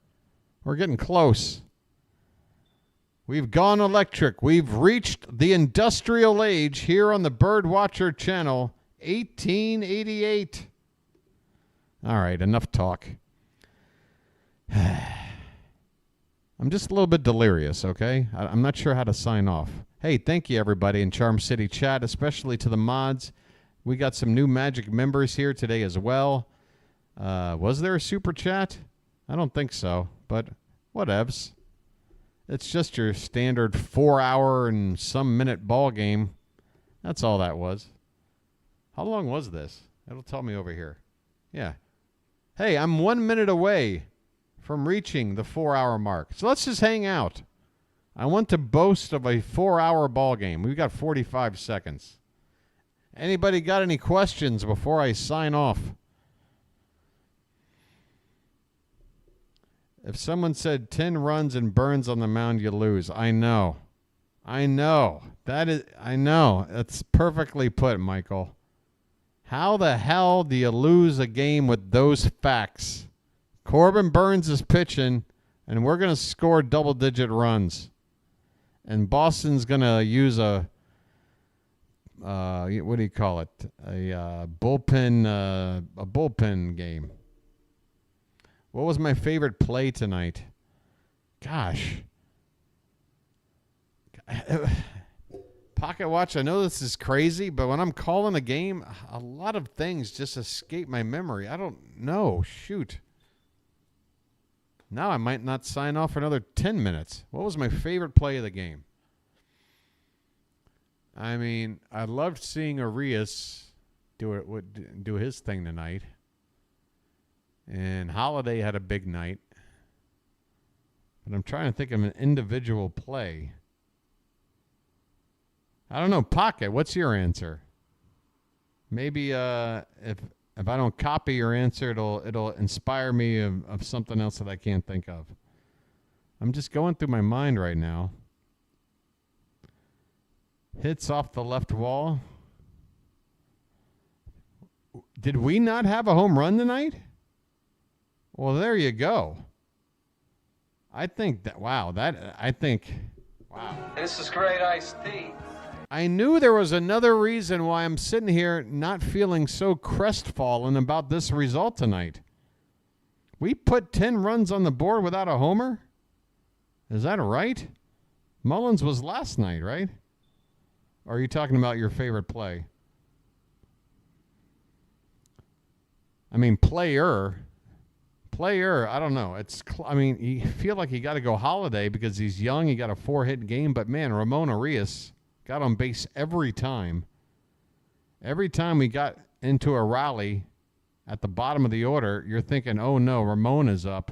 Speaker 1: We're getting close. We've gone electric. We've reached the industrial age here on the BirdWatcher channel. 1888. All right, enough talk. I'm just a little bit delirious, okay? I'm not sure how to sign off. Hey, thank you, everybody in Charm City chat, especially to the mods. We got some new Magic members here today as well. Was there a super chat? I don't think so, but whatevs. It's just your standard 4-hour and some minute ball game. That's all that was. How long was this? It'll tell me over here. Yeah. Hey, I'm 1 minute away from reaching the 4-hour mark. So let's just hang out. I want to boast of a 4-hour ball game. We've got 45 seconds. Anybody got any questions before I sign off? If someone said 10 runs and Burnes on the mound, you lose. I know. I know. I know. That's perfectly put, Michael. How the hell do you lose a game with those facts? Corbin Burnes is pitching, and we're going to score double-digit runs. And Boston's going to use a, what do you call it? A bullpen game. What was my favorite play tonight? Gosh. Pocket Watch, I know this is crazy, but when I'm calling a game, a lot of things just escape my memory. I don't know. Shoot. Now I might not sign off for another 10 minutes. What was my favorite play of the game? I mean, I loved seeing Arias do his thing tonight. And Holiday had a big night. But I'm trying to think of an individual play. I don't know. Pocket, what's your answer? Maybe if I don't copy your answer, it'll inspire me of something else that I can't think of. I'm just going through my mind right now. Hits off the left wall. Did we not have a home run tonight? Well, there you go. I think. Wow.
Speaker 15: This is great iced tea.
Speaker 1: I knew there was another reason why I'm sitting here not feeling so crestfallen about this result tonight. We put 10 runs on the board without a homer? Is that right? Mullins was last night, right? Or are you talking about your favorite play? I mean, player, I don't know. You feel like you got to go Holiday because he's young. He got a 4-hit game. But, man, Ramon Arias got on base every time. Every time we got into a rally at the bottom of the order, you're thinking, oh, no, Ramon is up.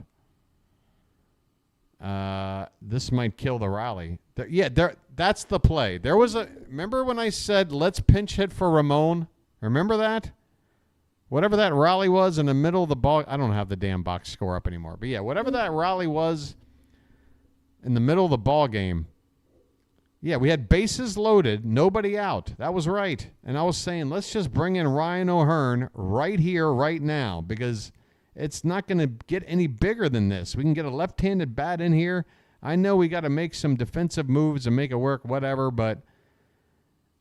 Speaker 1: This might kill the rally. That's the play. Remember when I said, let's pinch hit for Ramon? Remember that? Whatever that rally was in the middle of the ball. I don't have the damn box score up anymore. But, yeah, whatever that rally was in the middle of the ball game. Yeah, we had bases loaded, nobody out. That was right. And I was saying, let's just bring in Ryan O'Hearn right here, right now, because it's not going to get any bigger than this. We can get a left-handed bat in here. I know we got to make some defensive moves and make it work, whatever, but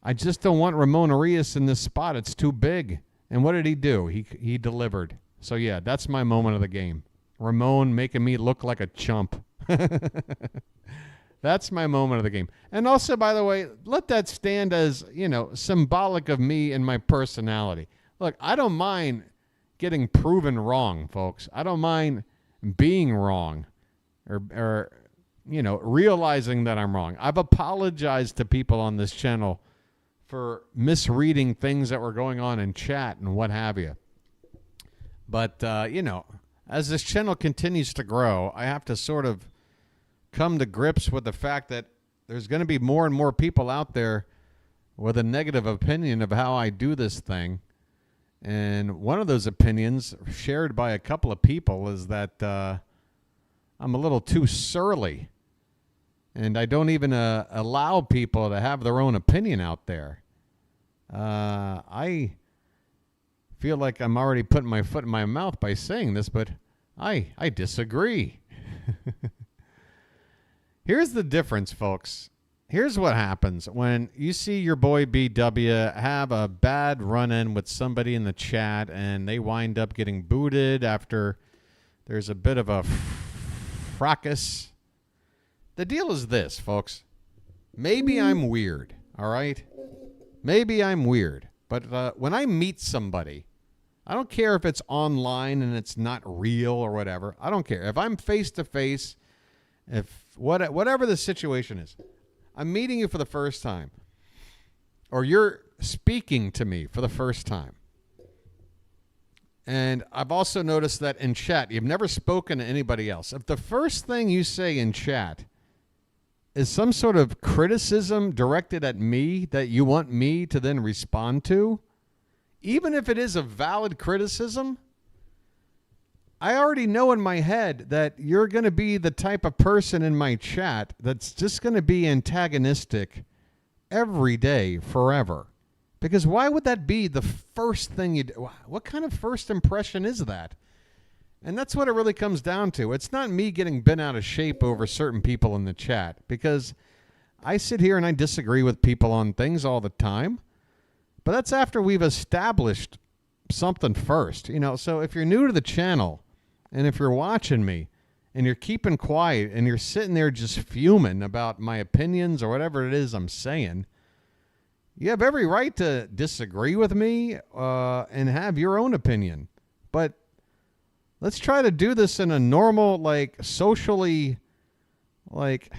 Speaker 1: I just don't want Ramon Arias in this spot. It's too big. And what did he do? He delivered. So, yeah, that's my moment of the game. Ramon making me look like a chump. That's my moment of the game. And also, by the way, let that stand as, symbolic of me and my personality. Look, I don't mind getting proven wrong, folks. I don't mind being wrong or realizing that I'm wrong. I've apologized to people on this channel for misreading things that were going on in chat and what have you. But, as this channel continues to grow, I have to sort of come to grips with the fact that there's going to be more and more people out there with a negative opinion of how I do this thing. And one of those opinions shared by a couple of people is that I'm a little too surly. And I don't even allow people to have their own opinion out there. I feel like I'm already putting my foot in my mouth by saying this, but I disagree. Here's the difference, folks. Here's what happens when you see your boy BW have a bad run-in with somebody in the chat and they wind up getting booted after there's a bit of a fracas. The deal is this, folks. Maybe I'm weird, all right? Maybe I'm weird. But when I meet somebody, I don't care if it's online and it's not real or whatever. I don't care. If I'm face-to-face, whatever the situation is, I'm meeting you for the first time, or you're speaking to me for the first time. And I've also noticed that in chat, you've never spoken to anybody else. If the first thing you say in chat is some sort of criticism directed at me that you want me to then respond to, even if it is a valid criticism, I already know in my head that you're going to be the type of person in my chat that's just going to be antagonistic every day forever. Because why would that be the first thing you do? What kind of first impression is that? And that's what it really comes down to. It's not me getting bent out of shape over certain people in the chat, because I sit here and I disagree with people on things all the time. But that's after we've established something first. So if you're new to the channel, and if you're watching me and you're keeping quiet and you're sitting there just fuming about my opinions or whatever it is I'm saying, you have every right to disagree with me and have your own opinion. But let's try to do this in a normal, like, socially, like,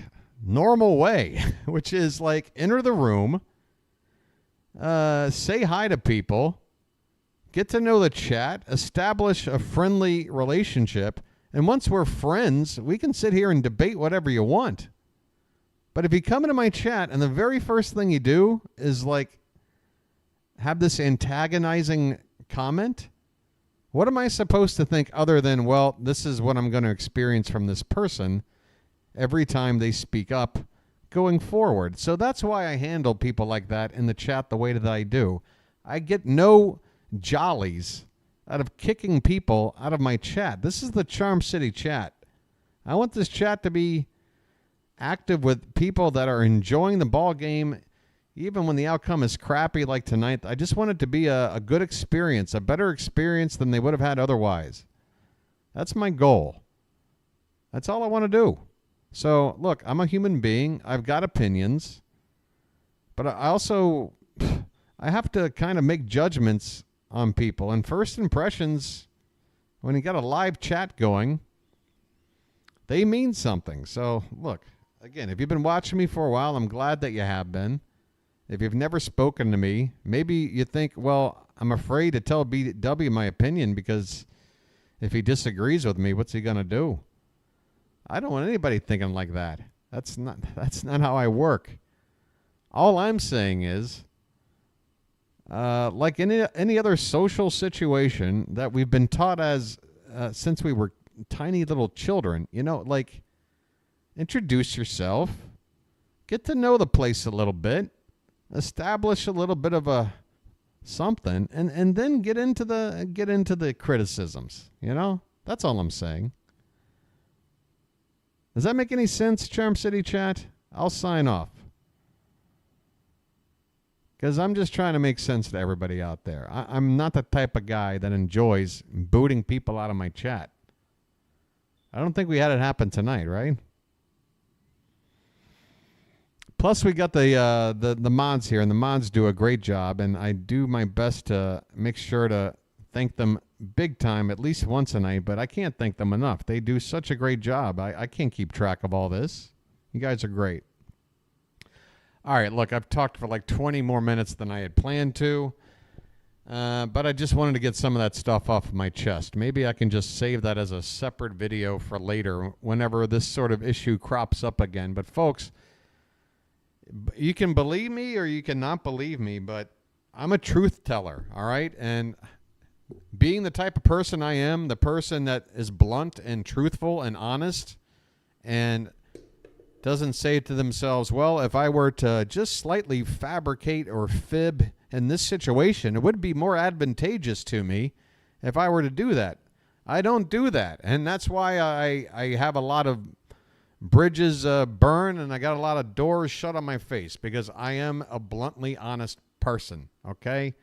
Speaker 1: normal way, which is, like, enter the room, say hi to people, get to know the chat, establish a friendly relationship, and once we're friends, we can sit here and debate whatever you want. But if you come into my chat and the very first thing you do is, like, have this antagonizing comment, what am I supposed to think other than, well, this is what I'm going to experience from this person every time they speak up going forward? So that's why I handle people like that in the chat the way that I do. I get no jollies out of kicking people out of my chat. This is the Charm City chat. I want this chat to be active with people that are enjoying the ball game, even when the outcome is crappy like tonight. I just want it to be a good experience, a better experience than they would have had otherwise. That's my goal. That's all I want to do. So, look, I'm a human being. I've got opinions. But I also, I have to kind of make judgments on people. And first impressions, when you got a live chat going, they mean something. So, look, again, if you've been watching me for a while, I'm glad that you have been. If you've never spoken to me, maybe you think, well, I'm afraid to tell BW my opinion because if he disagrees with me, what's he going to do? I don't want anybody thinking like that. That's not how I work. All I'm saying is, like any other social situation that we've been taught as since we were tiny little children, you know, like, introduce yourself, get to know the place a little bit, establish a little bit of a something, and then get into the criticisms. You know, that's all I'm saying. Does that make any sense, Charm City chat? I'll sign off. Because I'm just trying to make sense to everybody out there. I'm not the type of guy that enjoys booting people out of my chat. I don't think we had it happen tonight, right? Plus, we got the mods here, and the mods do a great job, and I do my best to make sure to thank them big time at least once a night, but I can't thank them enough. They do such a great job. I can't keep track of all this. You guys are great. All right, look, I've talked for like 20 more minutes than I had planned to, but I just wanted to get some of that stuff off my chest. Maybe I can just save that as a separate video for later whenever this sort of issue crops up again. But folks, you can believe me or you can not believe me, but I'm a truth teller, all right? And being the type of person I am, the person that is blunt and truthful and honest and doesn't say to themselves, well, if I were to just slightly fabricate or fib in this situation, it would be more advantageous to me if I were to do that. I don't do that. And that's why I have a lot of bridges burn and I got a lot of doors shut on my face, because I am a bluntly honest person, okay?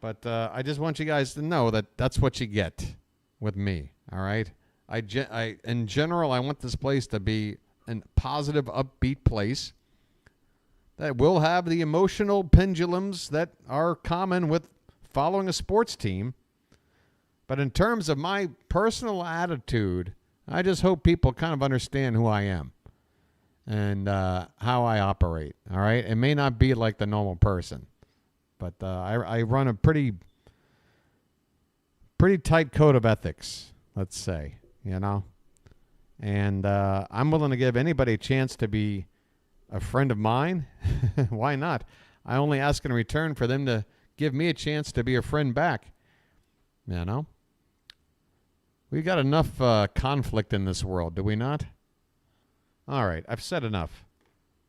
Speaker 1: But I just want you guys to know that that's what you get with me, all right? In general, I want this place to be a positive, upbeat place that will have the emotional pendulums that are common with following a sports team. But in terms of my personal attitude, I just hope people kind of understand who I am and how I operate, all right? It may not be like the normal person, but I run a pretty tight code of ethics, let's say, you know? And I'm willing to give anybody a chance to be a friend of mine. Why not? I only ask in return for them to give me a chance to be a friend back. You know? We got enough conflict in this world, do we not? All right, I've said enough.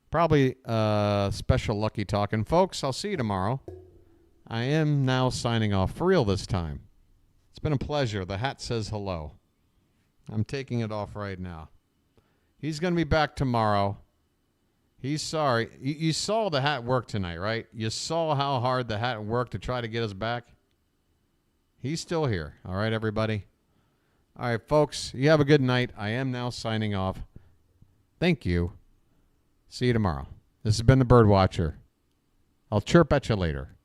Speaker 1: Probably special lucky talking. Folks, I'll see you tomorrow. I am now signing off for real this time. It's been a pleasure. The hat says hello. I'm taking it off right now. He's going to be back tomorrow. He's sorry. You saw the hat work tonight, right? You saw how hard the hat worked to try to get us back. He's still here. All right, everybody? All right, folks, you have a good night. I am now signing off. Thank you. See you tomorrow. This has been the BirdWatcher. I'll chirp at you later.